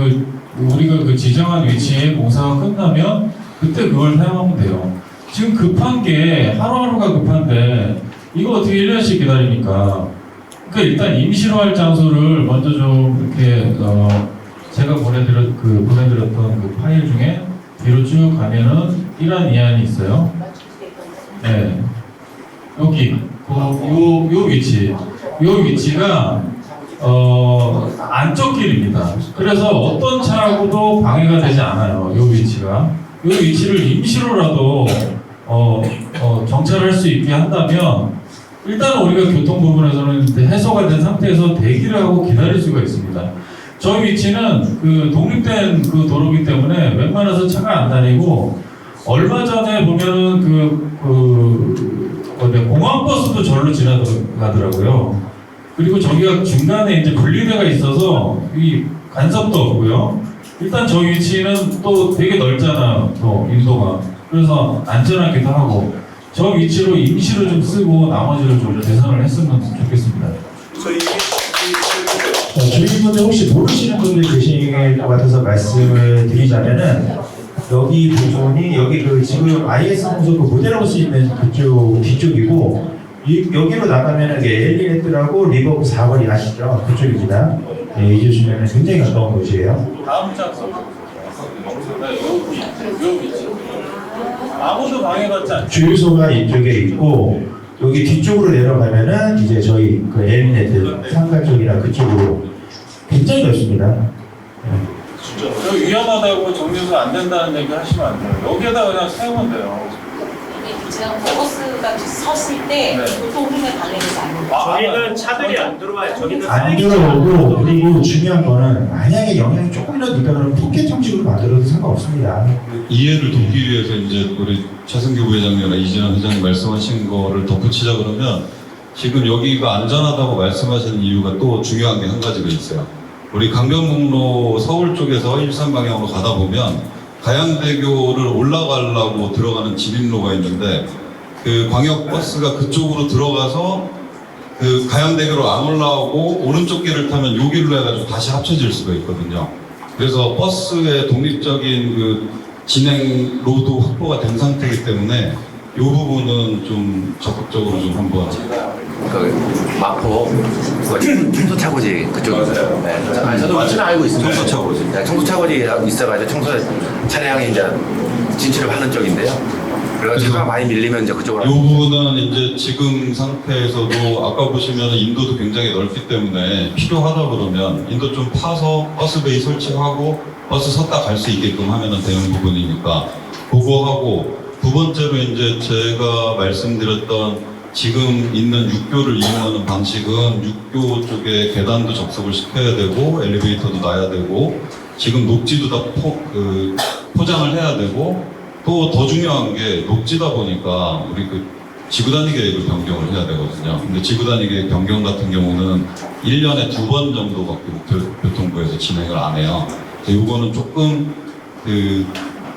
우리가 그 지정한 위치에 공사가 끝나면 그때 그걸 사용하면 돼요. 지금 급한 게 하루하루가 급한데 이거 어떻게 1년씩 기다리니까. 그러니까 일단 임시로 할 장소를 먼저 좀 이렇게 제가 보내드렸던 그 파일 중에 뒤로 쭉 가면은 1안 2안이 있어요. 네. 여기 요 위치가 안쪽 길입니다. 그래서 어떤 차하고도 방해가 되지 않아요. 요 위치가. 요 위치를 임시로라도 정찰할 수 있게 한다면 일단 우리가 교통 부분에서는 해소가 된 상태에서 대기를 하고 기다릴 수가 있습니다. 저 위치는 그 독립된 그 도로기 때문에 웬만해서 차가 안 다니고 얼마 전에 보면은 공항버스도 절로 지나가더라고요. 그리고 저기가 중간에 이제 분리대가 있어서 이 간섭도 없고요. 일단 저 위치는 또 되게 넓잖아요. 또 인도가. 그래서 안전하기도 하고 저 위치로 임시로 좀 쓰고 나머지를 좀 개선을 했으면 좋겠습니다. 주민분들 혹시 모르시는 분들 계신 것 같아서 말씀을 드리자면은 여기 부분이 여기 지금 IS 공소도 모델하고 수 있는 그쪽 뒤쪽이고 여기로 나가면은 엘리네트라고 리버브 4거리 아시죠? 그쪽입니다. 네, 잊으시면 굉장히 가까운 곳이에요. 다음 장소. 아무도 방해받지 않죠. 주유소가 이쪽에 있고 여기 뒤쪽으로 내려가면은 이제 저희 그 엘리네트 상가 쪽이나 그쪽으로 굉장히 넓습니다. 네. 저 위험하다고 정류소 안 된다는 얘기 하시면 안 돼요. 여기에다 그냥 세우면 돼요. 제가 버스가 섰을 때 보통 흐름에 방해되지 않는다. 저희는 차들이 안 들어와요. 저기는 안 들어오고 그리고 중요한 거는 만약에 영향이 조금이라도 있다 그러면 포켓 형식으로 만들어도 상관없습니다. 이해를 돕기 위해서 이제 우리 최승규 부회장님이나 이진환 회장님 말씀하신 거를 덧붙이자 그러면 지금 여기가 안전하다고 말씀하시는 이유가 또 중요한 게 한 가지가 있어요. 우리 강변북로 서울 쪽에서 일산 방향으로 가다 보면 가양대교를 올라가려고 들어가는 진입로가 있는데 그 광역버스가 그쪽으로 들어가서 그 가양대교로 안 올라오고 오른쪽 길을 타면 요 길로 해가지고 다시 합쳐질 수가 있거든요. 그래서 버스의 독립적인 그 진행로도 확보가 된 상태이기 때문에 이 부분은 좀 적극적으로 좀 한번 마포 청소차고지 그쪽이었어요. 네. 아니, 저도 위치는 알고 있습니다. 청소차고지. 네, 청소차고지 있어가지고 청소 차량이 이제 진출을 하는 쪽인데요. 그래서 차가 많이 밀리면 이제 그쪽으로. 이 부분은 이제 지금 상태에서도 아까 보시면 인도도 굉장히 넓기 때문에 필요하다 그러면 인도 좀 파서 버스베이 설치하고 버스 섰다 갈 수 있게끔 하면은 되는 부분이니까 그거 하고 두 번째로 이제 제가 말씀드렸던 지금 있는 육교를 이용하는 방식은 육교 쪽에 계단도 접속을 시켜야 되고 엘리베이터도 놔야 되고 지금 녹지도 다 포장을 해야 되고 또 더 중요한 게 녹지다 보니까 우리 그 지구단위 계획을 변경을 해야 되거든요. 근데 지구단위 계획 변경 같은 경우는 1년에 2번 정도밖에 교통부에서 진행을 안 해요. 그래서 이거는 조금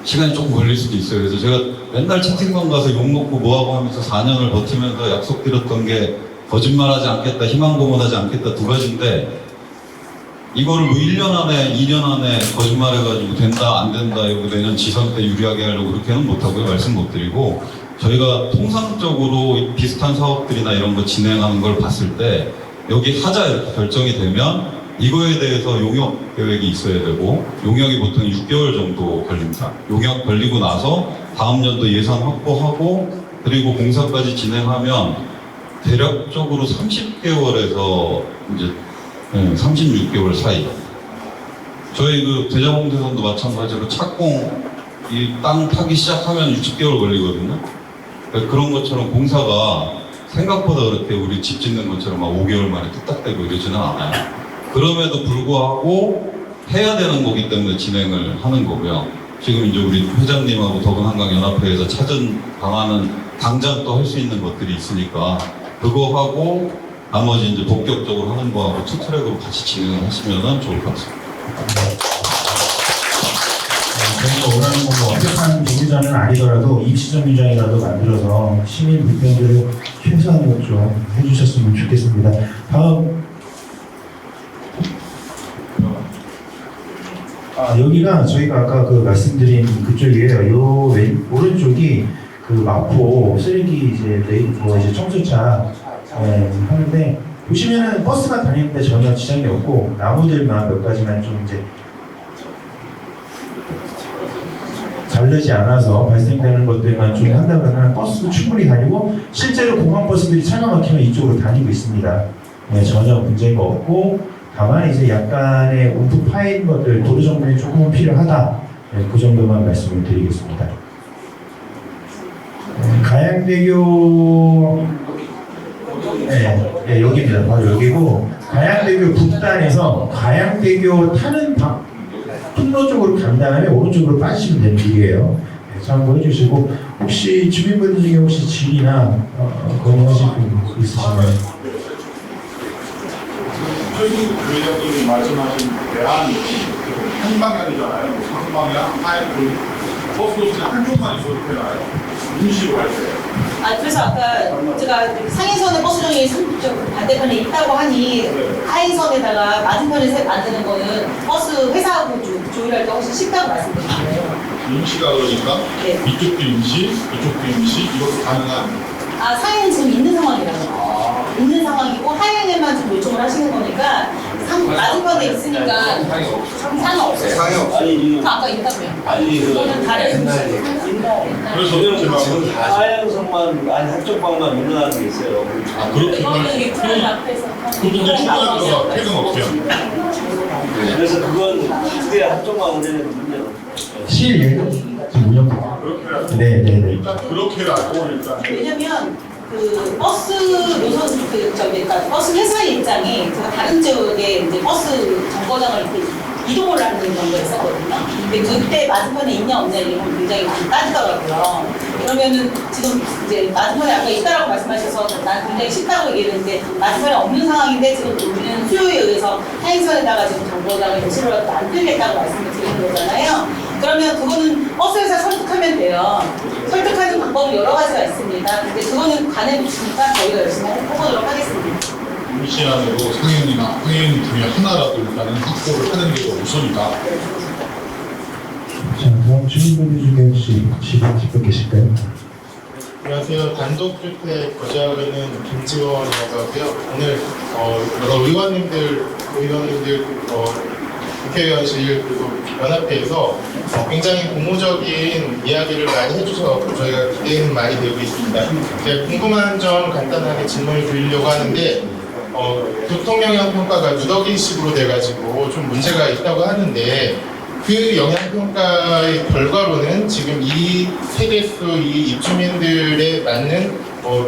시간이 조금 걸릴 수도 있어요. 그래서 제가 맨날 채팅방 가서 욕먹고 뭐하고 하면서 4년을 버티면서 약속드렸던 게 거짓말하지 않겠다, 희망 고문하지 않겠다 두 가지인데 이거를 뭐 1년 안에, 2년 안에 거짓말해가지고 된다, 안 된다, 이거 내년 지선 때 유리하게 하려고 그렇게는 못하고요. 말씀 못 드리고 저희가 통상적으로 비슷한 사업들이나 이런 거 진행하는 걸 봤을 때 여기 하자 이렇게 결정이 되면 이거에 대해서 용역 계획이 있어야 되고 용역이 보통 6개월 정도 걸립니다. 용역 걸리고 나서 다음 연도 예산 확보하고 그리고 공사까지 진행하면 대략적으로 30개월에서 이제 36개월 사이. 저희 그 대자봉대선도 마찬가지로 착공 이 땅 파기 시작하면 60개월 걸리거든요. 그러니까 그런 것처럼 공사가 생각보다 그렇게 우리 집 짓는 것처럼 막 5개월 만에 뚝딱되고 이러지는 않아요. 그럼에도 불구하고 해야 되는 거기 때문에 진행을 하는 거고요. 지금 이제 우리 회장님하고 더군한강연합회에서 찾은 방안은 당장 또 할 수 있는 것들이 있으니까 그거 하고 나머지 이제 본격적으로 하는 거하고 투 트랙으로 같이 진행을 하시면 좋을 것 같습니다. 저희가 원하는 건 완벽한 정비장은 아니더라도 임시 정비장이라도 만들어서 시민 불편들을 최소한 것 좀 해주셨으면 좋겠습니다. 다음 여기가 저희가 아까 그 말씀드린 그쪽이에요. 요 오른쪽이 그 마포 쓰레기 이제 청소차 하는데 보시면은 버스가 다니는데 전혀 지장이 없고 나무들만 몇 가지만 좀 이제 자르지 않아서 발생되는 것들만 좀 한다면 버스도 충분히 다니고 실제로 공항 버스들이 차가 막히면 이쪽으로 다니고 있습니다. 전혀 문제가 없고 다만 이제 약간의 움푹 파인 것들 도로 정돈이 조금은 필요하다. 그 정도만 말씀을 드리겠습니다. 가양대교 여기입니다. 바로 여기고 가양대교 북단에서 가양대교 타는 통로 쪽으로 간 다음에 오른쪽으로 빠지시면 되는 길이에요. 참고해 주시고 혹시 주민분들 중에 혹시 질의나 건의하실 분 있으시면 최근 부회장님이 말씀하신 대안이 한 방향이잖아요. 상방향, 하얀불, 버스도 그냥 한쪽만 있어도 되나요? 임시로 할 때. 그래서 아까 제가 상행선에 버스정이 반대편에 있다고 하니 하행선에다가 맞은편에 만드는 거는 버스 회사하고 조율할 때 훨씬 쉽다고 말씀드린 거예요. 임시가 그러니까 이쪽도 임시, 이쪽도 임시, 이것도 가능한. 상행은 지금 있는 상황이라고. 있는 상황이고 하행에만 좀 요청을 하시는 거니까 맞은편에 있으니까 상관없어요. 상해 없어요. 아까 있다고요. 아니 이거는 다른 그래서 지금 하얀선만 한쪽 방만 운영하는 게 있어요. 그렇게 이거는 프라임 앞에서 그럼 이제 출근하면서 퇴근 어떻게 합니까? 그래서 그건 크게 한쪽만 운영하는 문제는 실예요? 지금 운영. 네네네. 일단 그렇게라도 왜냐면 그 버스 노선 그러니까 버스 회사의 입장이 제가 다른 지역에 이제 버스 정거장을 이렇게 이동을 하는 경우가 있었거든요. 근데 그때 맞은편에 있냐 없냐 이런 걸 굉장히 많이 따지더라고요. 그러면은 지금 이제 맞은편에 아까 있다라고 말씀하셔서 난 굉장히 싫다고 얘기했는데 맞은편에 없는 상황인데 지금 우리는 수요에 의해서 하행선에다가 지금 정거장을 배치를 해서 안 들겠다고 말씀을 드리는 거잖아요. 그러면 그거는 버스 회사 설득하면 돼요. 설득하는 방법은 여러 가지가 있습니다. 근데 그거는 관해 두시니까 저희가 열심히 해보도록 하겠습니다. 임시안으로 상행 중에 하나라도 일단은 확보를 하는 게 우선이다. 자, 다음 주민분들 중에 혹시 질문 짚고 계실까요? 안녕하세요. 단독주택 거주하고 있는 김지원이라고 하고요. 오늘 여러 의원님들 국회의원실 그리고 연합회에서 굉장히 공모적인 이야기를 많이 해주셔서 저희가 기대는 많이 되고 있습니다. 제가 궁금한 점 간단하게 질문을 드리려고 하는데 교통영향평가가 누더기식으로 돼가지고 좀 문제가 있다고 하는데 그 영향평가의 결과로는 지금 이 세대수 이 입주민들에 맞는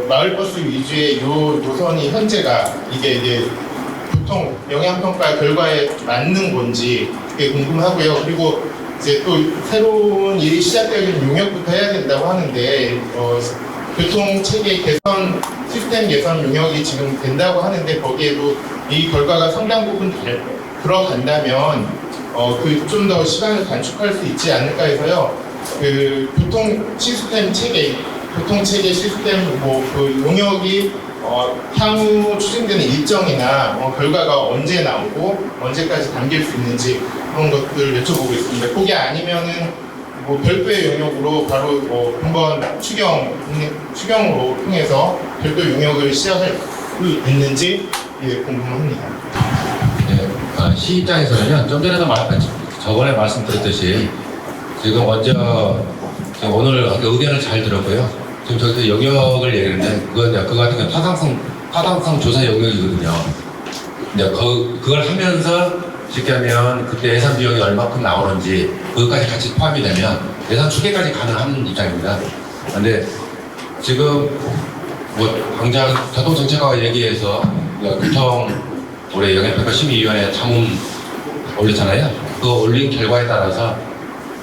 마을버스 위주의 요 노선이 현재가 이게 이제 보통 영향평가 결과에 맞는 건지 그게 궁금하고요. 그리고 이제 또 새로운 일이 시작되는 용역부터 해야 된다고 하는데 교통체계 개선 시스템 개선 용역이 지금 된다고 하는데 거기에도 이 결과가 상당 부분 들어간다면 좀 더 시간을 단축할 수 있지 않을까 해서요. 그 교통 시스템 체계, 교통체계 시스템 그 용역이 향후 추진되는 일정이나 결과가 언제 나오고 언제까지 담길 수 있는지 그런 것들 여쭤보고 있습니다. 그게 아니면은 별도의 용역으로 바로 한번 추경으로 통해서 별도 용역을 시작할 수 있는지 예, 궁금합니다. 네, 시 입장에서는요, 좀 전에도 저번에 말씀드렸듯이 지금 먼저 오늘 의견을 잘 들었고요. 지금 저기서 영역을 얘기하는데 그거 같은 경우 타당성 조사 영역이거든요. 이제 그걸 하면서 쉽게 하면 그때 예산 비용이 얼마큼 나오는지 그것까지 같이 포함이 되면 예산 추계까지 가능한 입장입니다. 근데 지금 뭐 당장 교통정책과 얘기해서 교통 올해 영향평가심의위원회 자문 올렸잖아요. 그거 올린 결과에 따라서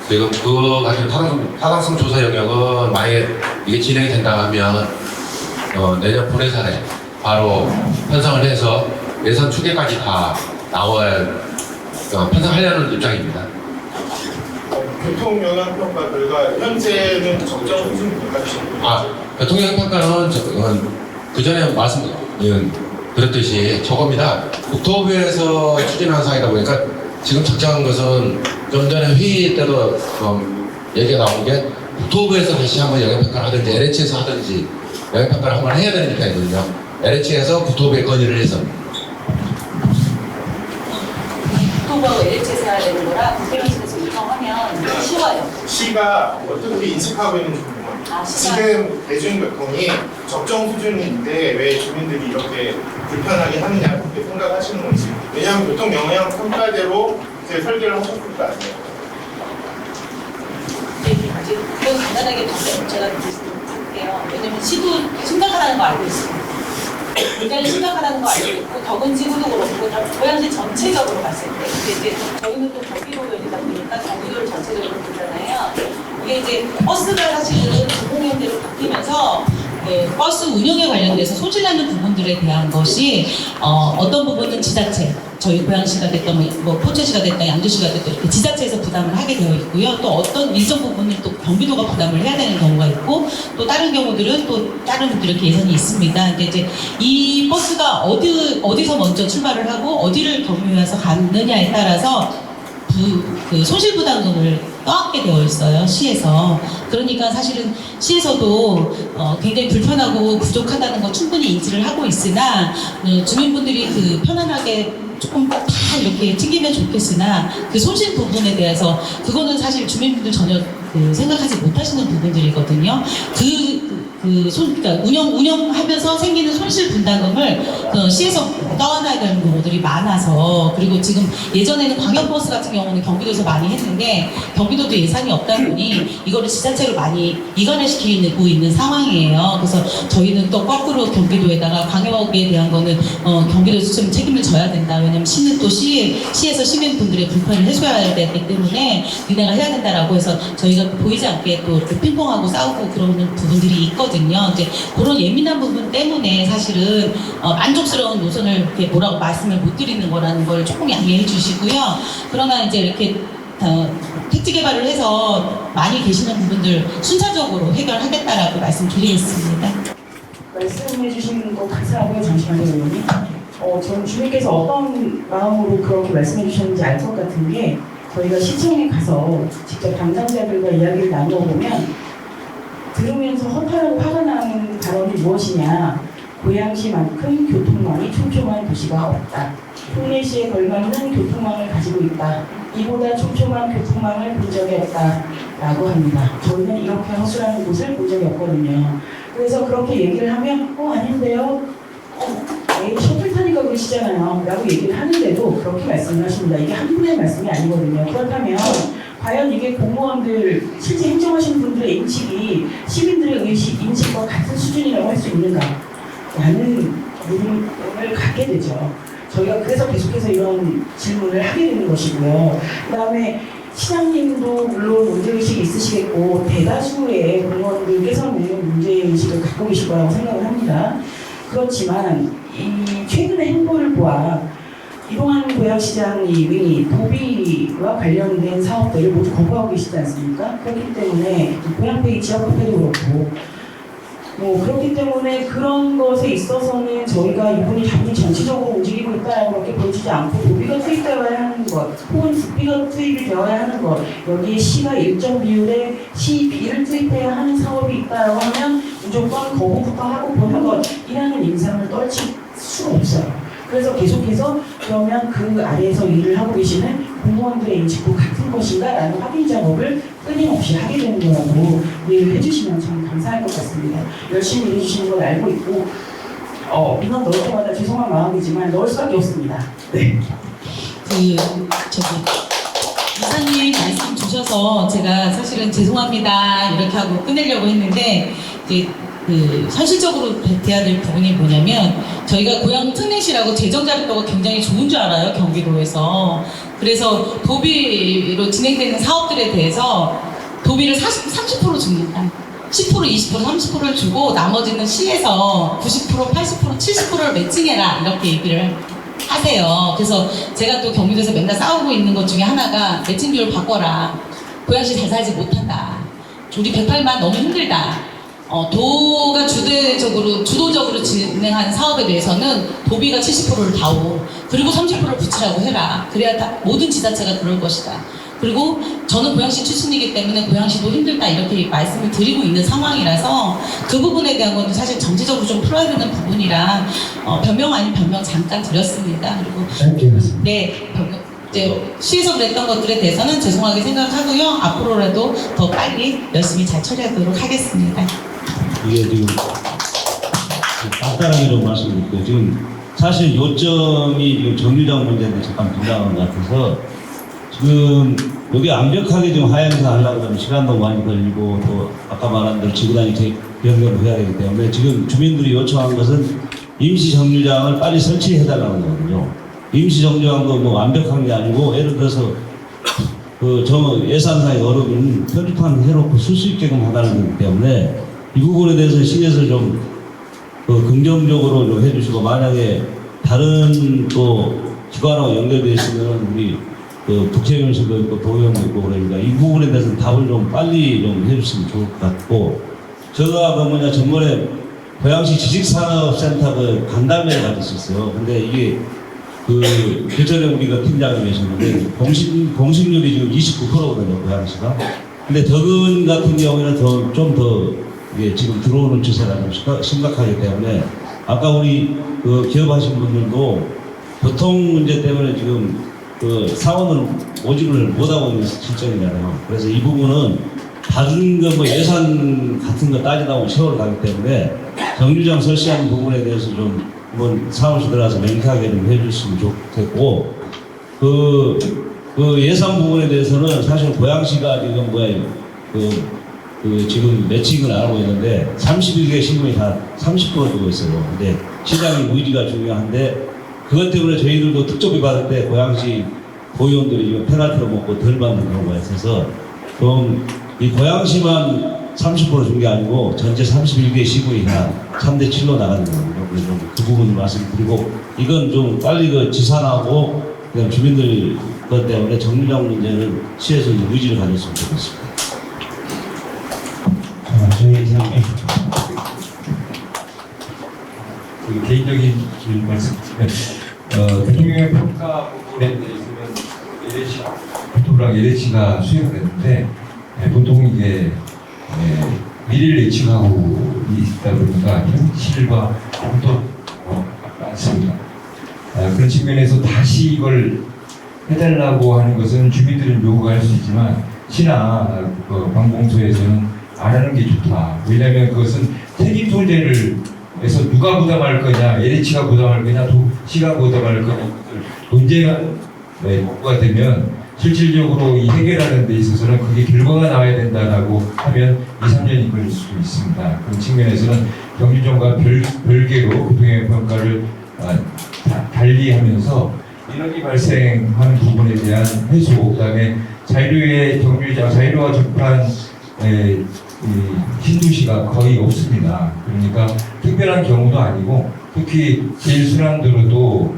지금 그거 가지고 타당성 조사 영역은 만약에 이게 진행이 된다 하면 내년 본예산에 바로 편성을 해서 예산 추계까지 다 편성하려는 입장입니다. 교통영향평가 결과 현재는 적정 수준인가요? 교통영향평가는 그 전에 말씀드렸듯이 저겁니다. 국토부에서 추진한 사항이다 보니까 지금 적정한 것은 좀 전에 회의 때도 얘기가 나온 게 국토부에서 다시 한번 영향평가를 하든지 LH에서 하든지 영향평가를 한번 해야 되는 입장이거든요. LH에서 국토부에 건의를 해서 국토부하고 LH에서 해야 되는 거라 국회의원실에서 요청하면 쉬워요. 시가 어떻게 인식하고 있는지 궁금합니다. 지금 대중교통이 적정 수준인데 왜 주민들이 이렇게 불편하게 하느냐 그렇게 생각하시는 건지. 왜냐하면 교통 영향 평가대로 이제 설계를 하셨을 거 아니에요. 그건 간단하게 제가 드릴게요. 왜냐면 시도 심각하다는 거 알고 있어요. 굉장히 심각하다는 거 알고 있고 덕은지구도 그렇고 고양시 전체적으로 봤을 때 근데 이제 저희는 또 경기도면이다 보니까 경기도를 전체적으로 보잖아요. 이게 이제 버스가 사실은 공공연대로 바뀌면서 버스 운영에 관련돼서 소진하는 부분들에 대한 것이 어떤 부분은 지자체 저희 고양시가 됐던 뭐 포천시가 됐던 양주시가 됐던 이렇게 지자체에서 부담을 하게 되어 있고요. 또 어떤 일정 부분은 또 경기도가 부담을 해야 되는 경우가 있고 또 다른 경우들은 또 다른 이렇게 예산이 있습니다. 근데 이제 이 버스가 어디서 먼저 출발을 하고 어디를 경유해서 가느냐에 따라서 그 손실부담금을 떠안게 되어 있어요. 시에서. 그러니까 사실은 시에서도 굉장히 불편하고 부족하다는 거 충분히 인지를 하고 있으나 주민분들이 그 편안하게 조금 다 이렇게 튕기면 좋겠으나 그 손실 부분에 대해서 그거는 사실 주민분들 전혀 생각하지 못하시는 부분들이거든요. 그러니까 운영하면서 생기는 손실 분담금을 시에서 떠안아야 되는 경우들이 많아서 그리고 지금 예전에는 광역버스 같은 경우는 경기도에서 많이 했는데 경기도도 예산이 없다 보니 이거를 지자체로 많이 이관화시키고 있는 상황이에요. 그래서 저희는 또 거꾸로 경기도에다가 광역에 대한 거는 경기도에서 좀 책임을 져야 된다. 왜냐면 시는 또 시에서 시민분들의 불편을 해소해야 되기 때문에 니네가 해야 된다라고 해서 저희가 보이지 않게 또 이렇게 핑퐁하고 싸우고 그러는 부분들이 있거든요. 이제 그런 예민한 부분 때문에 사실은 만족스러운 노선을 이렇게 뭐라고 말씀을 못 드리는 거라는 걸 조금 양해해 주시고요. 그러나 이제 이렇게 택지 개발을 해서 많이 계시는 부분들 순차적으로 해결하겠다라고 말씀드리겠습니다. 말씀해 주신 거 감사하고요. 잠시만요, 의원님. 저는 주민께서 어떤 마음으로 그렇게 말씀해 주셨는지 알 것 같은 게 저희가 시청에 가서 직접 담당자들과 이야기를 나누어 보면 들으면서 허탈하고 화가 나는 발언이 무엇이냐. 고양시만큼 교통망이 촘촘한 도시가 없다. 홍례시에 걸맞는 교통망을 가지고 있다. 이보다 촘촘한 교통망을 본 적이 없다. 라고 합니다. 저희는 이렇게 허술한 곳을 본 적이 없거든요. 그래서 그렇게 얘기를 하면 아닌데요. 셔틀 타니까 그러시잖아요. 라고 얘기를 하는데도 그렇게 말씀을 하십니다. 이게 한 분의 말씀이 아니거든요. 그렇다면 과연 이게 공무원들, 실제 행정하시는 분들의 인식이 시민들의 인식과 같은 수준이라고 할 수 있는가? 라는 의문을 갖게 되죠. 저희가 그래서 계속해서 이런 질문을 하게 되는 것이고요. 그 다음에 시장님도 물론 문제의식이 있으시겠고 대다수의 공무원들께서는 문제의식을 갖고 계실 거라고 생각을 합니다. 그렇지만 이 최근의 행보를 보아 이동환 고양시장님이 도비와 관련된 사업들을 모두 거부하고 계시지 않습니까? 그렇기 때문에 고양페이 지역화폐도 그렇고 그렇기 때문에 그런 것에 있어서는 저희가 이분이 단지 정치적으로 움직이고 있다라고 그렇게 보여지지 않고 도비가 투입되어야 하는 것 혹은 국비가 투입이 되어야 하는 것 여기에 시가 일정 비율의 시비를 투입해야 하는 사업이 있다라고 하면 무조건 거부부터 하고 보는 것이라는 인상을 떨칠 수가 없어요. 그래서 계속해서 그러면 그 아래에서 일을 하고 계시는 공무원들의 인식도 같은 것인가 라는 확인 작업을 끊임없이 하게 되는 거라고 이해를 해주시면 참 감사할 것 같습니다. 열심히 일해주시는 걸 알고 있고 민원 넣을 때마다 죄송한 마음이지만 넣을 수밖에 없습니다. 네. 이사님 말씀 주셔서 제가 사실은 죄송합니다 이렇게 하고 끝내려고 했는데 이제 현실적으로 돼야 될 부분이 뭐냐면 저희가 고양 특례시라고 재정 자립도가 굉장히 좋은 줄 알아요 경기도에서. 그래서 도비로 진행되는 사업들에 대해서 도비를 30% 줍니다. 10%, 20%, 30%를 주고 나머지는 시에서 90%, 80%, 70%를 매칭해라 이렇게 얘기를 하세요. 그래서 제가 또 경기도에서 맨날 싸우고 있는 것 중에 하나가 매칭 비율 바꿔라. 고양시 잘 살지 못한다. 우리 108만 너무 힘들다. 도가 주도적으로 진행하는 사업에 대해서는 도비가 70%를 다오. 그리고 30%를 붙이라고 해라. 그래야 모든 지자체가 그럴 것이다. 그리고 저는 고양시 출신이기 때문에 고양시도 힘들다 이렇게 말씀을 드리고 있는 상황이라서 그 부분에 대한 건 사실 정치적으로 좀 풀어야 되는 부분이라 변명 아닌 변명 잠깐 드렸습니다. 그리고 네, 이제 시에서 그랬던 것들에 대해서는 죄송하게 생각하고요. 앞으로라도 더 빨리 열심히 잘 처리하도록 하겠습니다. 이게 지금 간단하게 좀 말씀드릴게요. 지금 사실 요점이 지금 정류장 문제인데 잠깐 빗나간 것 같아서 지금 여기 완벽하게 좀 하향해서 하려고 하면 시간도 많이 걸리고 또 아까 말한 대로 지구단위 변경을 해야 되기 때문에 지금 주민들이 요청한 것은 임시 정류장을 빨리 설치해달라는 거거든요. 임시 정류장도 뭐 완벽한 게 아니고 예를 들어서 예산상의 어려움은 편집판 해놓고 쓸 수 있게끔 하다는 거기 때문에 이 부분에 대해서 시에서 좀 긍정적으로 좀 해주시고 만약에 다른 또 기관하고 연결되어 있으면 우리 국회의원실도 있고 도의원도 있고 그러니까 이 부분에 대해서는 답을 좀 빨리 좀 해줬으면 좋을 것 같고 제가 전번에 고양시 지식산업센터 간담회를 가졌었어요. 근데 이게 그 전에 우리가 팀장이 계셨는데 공식률이 지금 29%거든요 고양시가. 근데 덕은 같은 경우에는 좀 더 이게 지금 들어오는 추세가 좀 심각하기 때문에 아까 우리 기업하신 분들도 교통 문제 때문에 지금 사원을 모집을 못하고 있는 실정이잖아요. 그래서 이 부분은 다른 예산 같은 거 따지다 보면 세월 가기 때문에 정류장 설치하는 부분에 대해서 좀 한번 사무실 들어가서 명쾌하게 좀 해주시면 좋겠고 예산 부분에 대해서는 사실 고양시가 지금 지금 매칭을 안 하고 있는데 31개 시군이 다 30% 주고 있어요. 근데 시장의 의지가 중요한데 그것 때문에 저희들도 특조비 받을 때 고양시 도의원들이 지금 페널티를 먹고 덜 받는 경우가 있어서 좀 이 고양시만 30% 준 게 아니고 전체 31개 시군이 다 3대 7로 나가는 거거든요. 그래서 그 부분 말씀드리고 이건 좀 빨리 지산하고 그다음 주민들 것 때문에 정류장 문제는 시에서 의지를 가졌으면 좋겠습니다. 개인적인 말씀이지만 대통령의 평가 부분에 대해서는 보통랑 LH가 수행을 했는데 보통 이게 미래를 예측하고 있다 보니까 현실과 좀 많습니다. 그런 측면에서 다시 이걸 해달라고 하는 것은 주민들은 요구할 수 있지만 시나 관공서에서는 안 하는 게 좋다. 왜냐하면 그것은 책임 소재를 해서 누가 부담할 거냐, LH가 부담할 거냐, 시가 부담할 거냐, 논쟁가 되면 실질적으로 이 해결하는 데 있어서는 그게 결과가 나와야 된다라고 하면 2, 3년이 걸릴 수도 있습니다. 그런 측면에서는 경유정과 별개로 교통의 평가를 달리하면서 인원이 발생하는 부분에 대한 해소, 그다음에 자유의 경유장, 자유와 접한 신도시가 거의 없습니다. 그러니까 특별한 경우도 아니고 특히 제일 순환도로도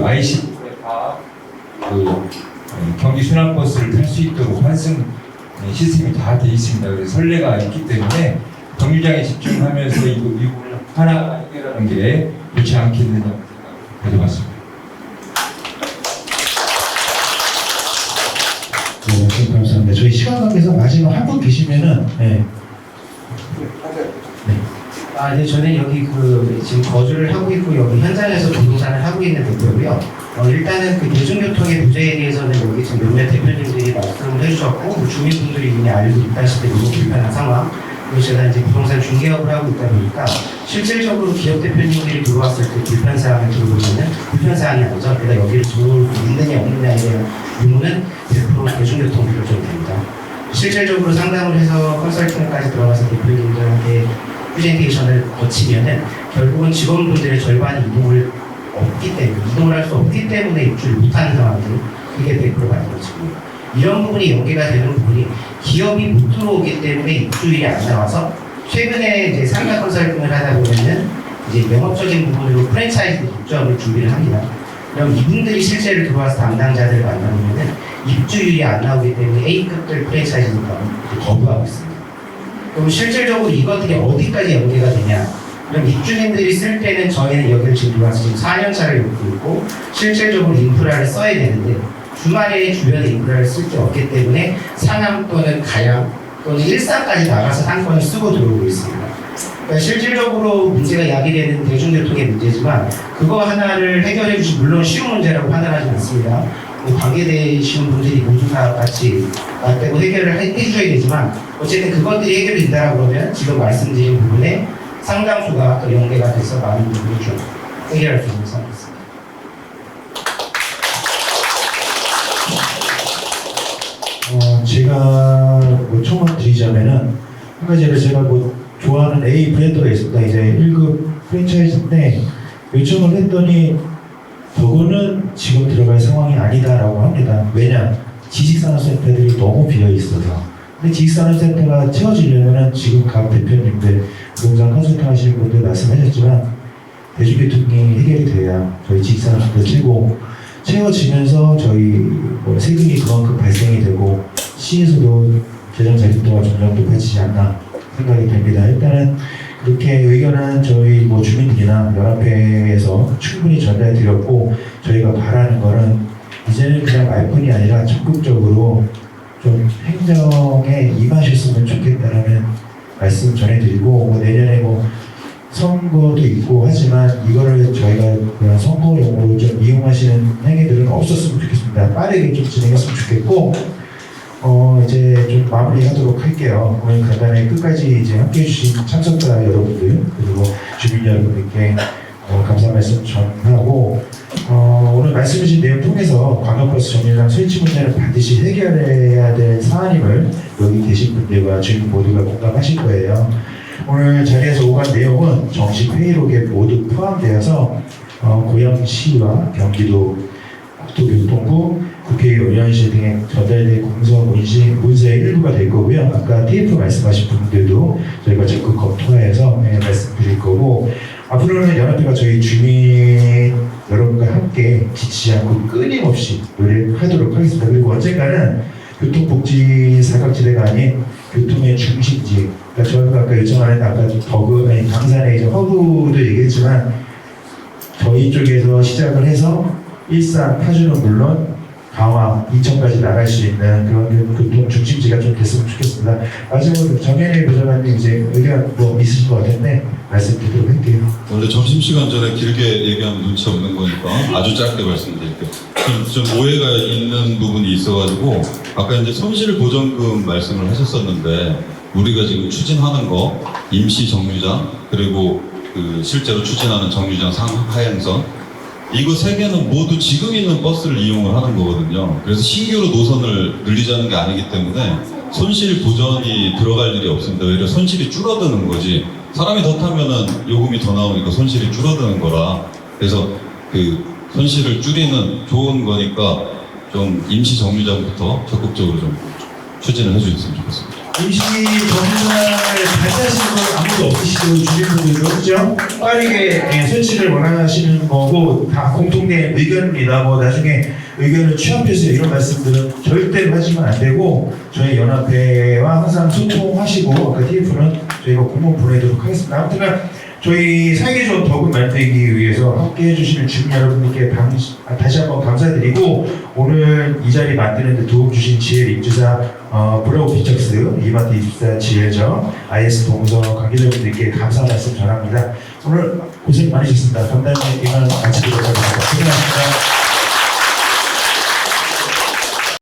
IC 다 경기 순환버스를 탈 수 있도록 환승 시스템이 다 돼 있습니다. 그래서 선례가 있기 때문에 경유장에 집중하면서 이 부분을 하나 해결하는 게 좋지 않겠느냐 가져봤습니다. 네, 말씀 감사합니다. 저희 시간 관계에서 마지막 한 분 계시면은 네, 저는 여기 지금 거주를 하고 있고 여기 현장에서 부동산을 하고 있는 대표고요. 일단은 대중교통의 문제에 대해서는 여기 지금 몇몇 대표님들이 말씀을 해주셨고 주민분들이 이미 알고 있다시피 너무 불편한 상황. 그리고 제가 이제 부동산 중개업을 하고 있다 보니까 실질적으로 기업 대표님들이 들어왔을 때 불편사항을 들어보면은 불편사항이 아니죠. 내가 여기를 들어올 수 있느냐 없느냐에 대한 의무는 100% 대중교통으로 결정됩니다. 실질적으로 상담을 해서 컨설팅까지 들어가서 대표님들한테 프레젠테이션을 거치면은 결국은 직원분들의 절반이 이동을 할 수 없기 때문에 입주를 못하는 상황들, 이게 100% 만들어집니다. 이런 부분이 연계가 되는 부분이 기업이 못 들어오기 때문에 입주율이 안 나와서 최근에 이제 상가 컨설팅을 하다 보면은 이제 명업적인 부분으로 프랜차이즈 입주업을 준비를 합니다. 그럼 이분들이 실제로 들어와서 담당자들을 만나보면은 입주율이 안 나오기 때문에 A급들 프랜차이즈니까 거부하고 있습니다. 그럼 실질적으로 이것들이 어디까지 연계가 되냐? 그럼 입주민들이 쓸 때는 저희는 여기를 지금 들어와서 지금 4년차를 놓고 있고 실질적으로 인프라를 써야 되는데 주말에 주변에 인프라를 쓸 게 없기 때문에 상암 또는 가양 또는 일산까지 나가서 상권을 쓰고 들어오고 있습니다. 그러니까 실질적으로 문제가 야기되는 대중교통의 문제지만 그거 하나를 해결해 주시 물론 쉬운 문제라고 판단하지 않습니다. 관계되시는 분들이 모두 다 같이 맞대고 해결을 해주셔야 되지만 어쨌든 그것들이 해결이 된다고 그러면 지금 말씀드린 부분에 상당수가 또 연계가 돼서 많은 부분을 좀 해결할 수 있는 상황입니다. 제가 총만 드리자면은 한 가지를 제가 좋아하는 A 브랜드가 있습니다. 이제 1급 프랜차이즈인데 요청을 했더니 저거는 지금 들어갈 상황이 아니다라고 합니다. 왜냐? 지식산업센터들이 너무 비어 있어서. 근데 지식산업센터가 채워지려면은 지금 각 대표님들, 부동산 컨설팅 하시는 분들 말씀하셨지만 대중교통이 해결이 돼야 저희 지식산업센터 채워지면서 저희 세금이 그만큼 발생이 되고 시에서도 재정 자립도가 점점 높아지지 않나 생각이 됩니다. 일단은 그렇게 의견은 저희 주민들이나 연합회에서 충분히 전달드렸고 저희가 바라는 거는 이제는 그냥 말뿐이 아니라 적극적으로 좀 행정에 임하셨으면 좋겠다라는 말씀 전해드리고 내년에 선거도 있고 하지만 이거를 저희가 그냥 선거용으로 좀 이용하시는 행위들은 없었으면 좋겠습니다. 빠르게 좀 진행했으면 좋겠고 이제 좀 마무리하도록 할게요. 오늘 간단히 끝까지 이제 함께해 주신 참석자 여러분들 그리고 주민 여러분들께 감사 말씀 전하고 오늘 말씀 주신 내용 통해서 관광버스 정류장 설치 문제는 반드시 해결해야 될 사안임을 여기 계신 분들과 주민 모두가 공감하실 거예요. 오늘 자리에서 오간 내용은 정식 회의록에 모두 포함되어서 고양시와 경기도 국토교통부, 국회의원실 등에 전달된 공서 문서의 일부가 될 거고요. 아까 TF 말씀하신 부분들도 저희가 적극 검토해서 말씀드릴 거고 앞으로는 연합회가 저희 주민 여러분과 함께 지치지 않고 끊임없이 노력하도록 하겠습니다. 그리고 언젠가는 교통복지 사각지대가 아닌 교통의 중심지. 그러니까 저희가 아까 요청하는 강산의 이제 허브도 얘기했지만 저희 쪽에서 시작을 해서 일산, 파주는 물론 강화, 인천까지 나갈 수 있는 그런 교통 중심지가 좀 됐으면 좋겠습니다. 마지막으로 정현희 부장관님 이제 의견 있으신 것 같은데 말씀드리도록 할게요. 원래 점심시간 전에 길게 얘기하면 눈치 없는 거니까 아주 짧게 말씀드릴게요. 좀 오해가 있는 부분이 있어가지고 아까 이제 손실보전금 말씀을 하셨었는데 우리가 지금 추진하는 거 임시 정류장 그리고 실제로 추진하는 정류장 상하행선 이거 세 개는 모두 지금 있는 버스를 이용을 하는 거거든요. 그래서 신규로 노선을 늘리자는 게 아니기 때문에 손실 보전이 들어갈 일이 없습니다. 오히려 손실이 줄어드는 거지. 사람이 더 타면은 요금이 더 나오니까 손실이 줄어드는 거라. 그래서 손실을 줄이는 좋은 거니까 좀 임시 정류장부터 적극적으로 좀 추진을 해주셨으면 좋겠습니다. 임시 정류장을 반대하시는 건 아무도 없으시고 주민분들도 그죠? 빠르게 설치를 원하시는 거고 다 공통된 의견입니다. 나중에 의견을 취합해서 이런 말씀들은 절대로 하시면 안 되고 저희 연합회와 항상 소통하시고 아까 TF는 저희가 공문 보내도록 하겠습니다. 아무튼 저희 살기 좋은 덕을 만들기 위해서 함께 해주시는 주민 여러분들께 다시 한번 감사드리고 오늘 이 자리 만드는 데 도움 주신 지엘 입주사 브라우 피처스, 이마트 입주사 지혜정, IS 동서 관계자분들께 감사 말씀 전합니다. 오늘 고생 많으셨습니다. 간단히 이만 마치도록 하겠습니다. 고생하셨습니다.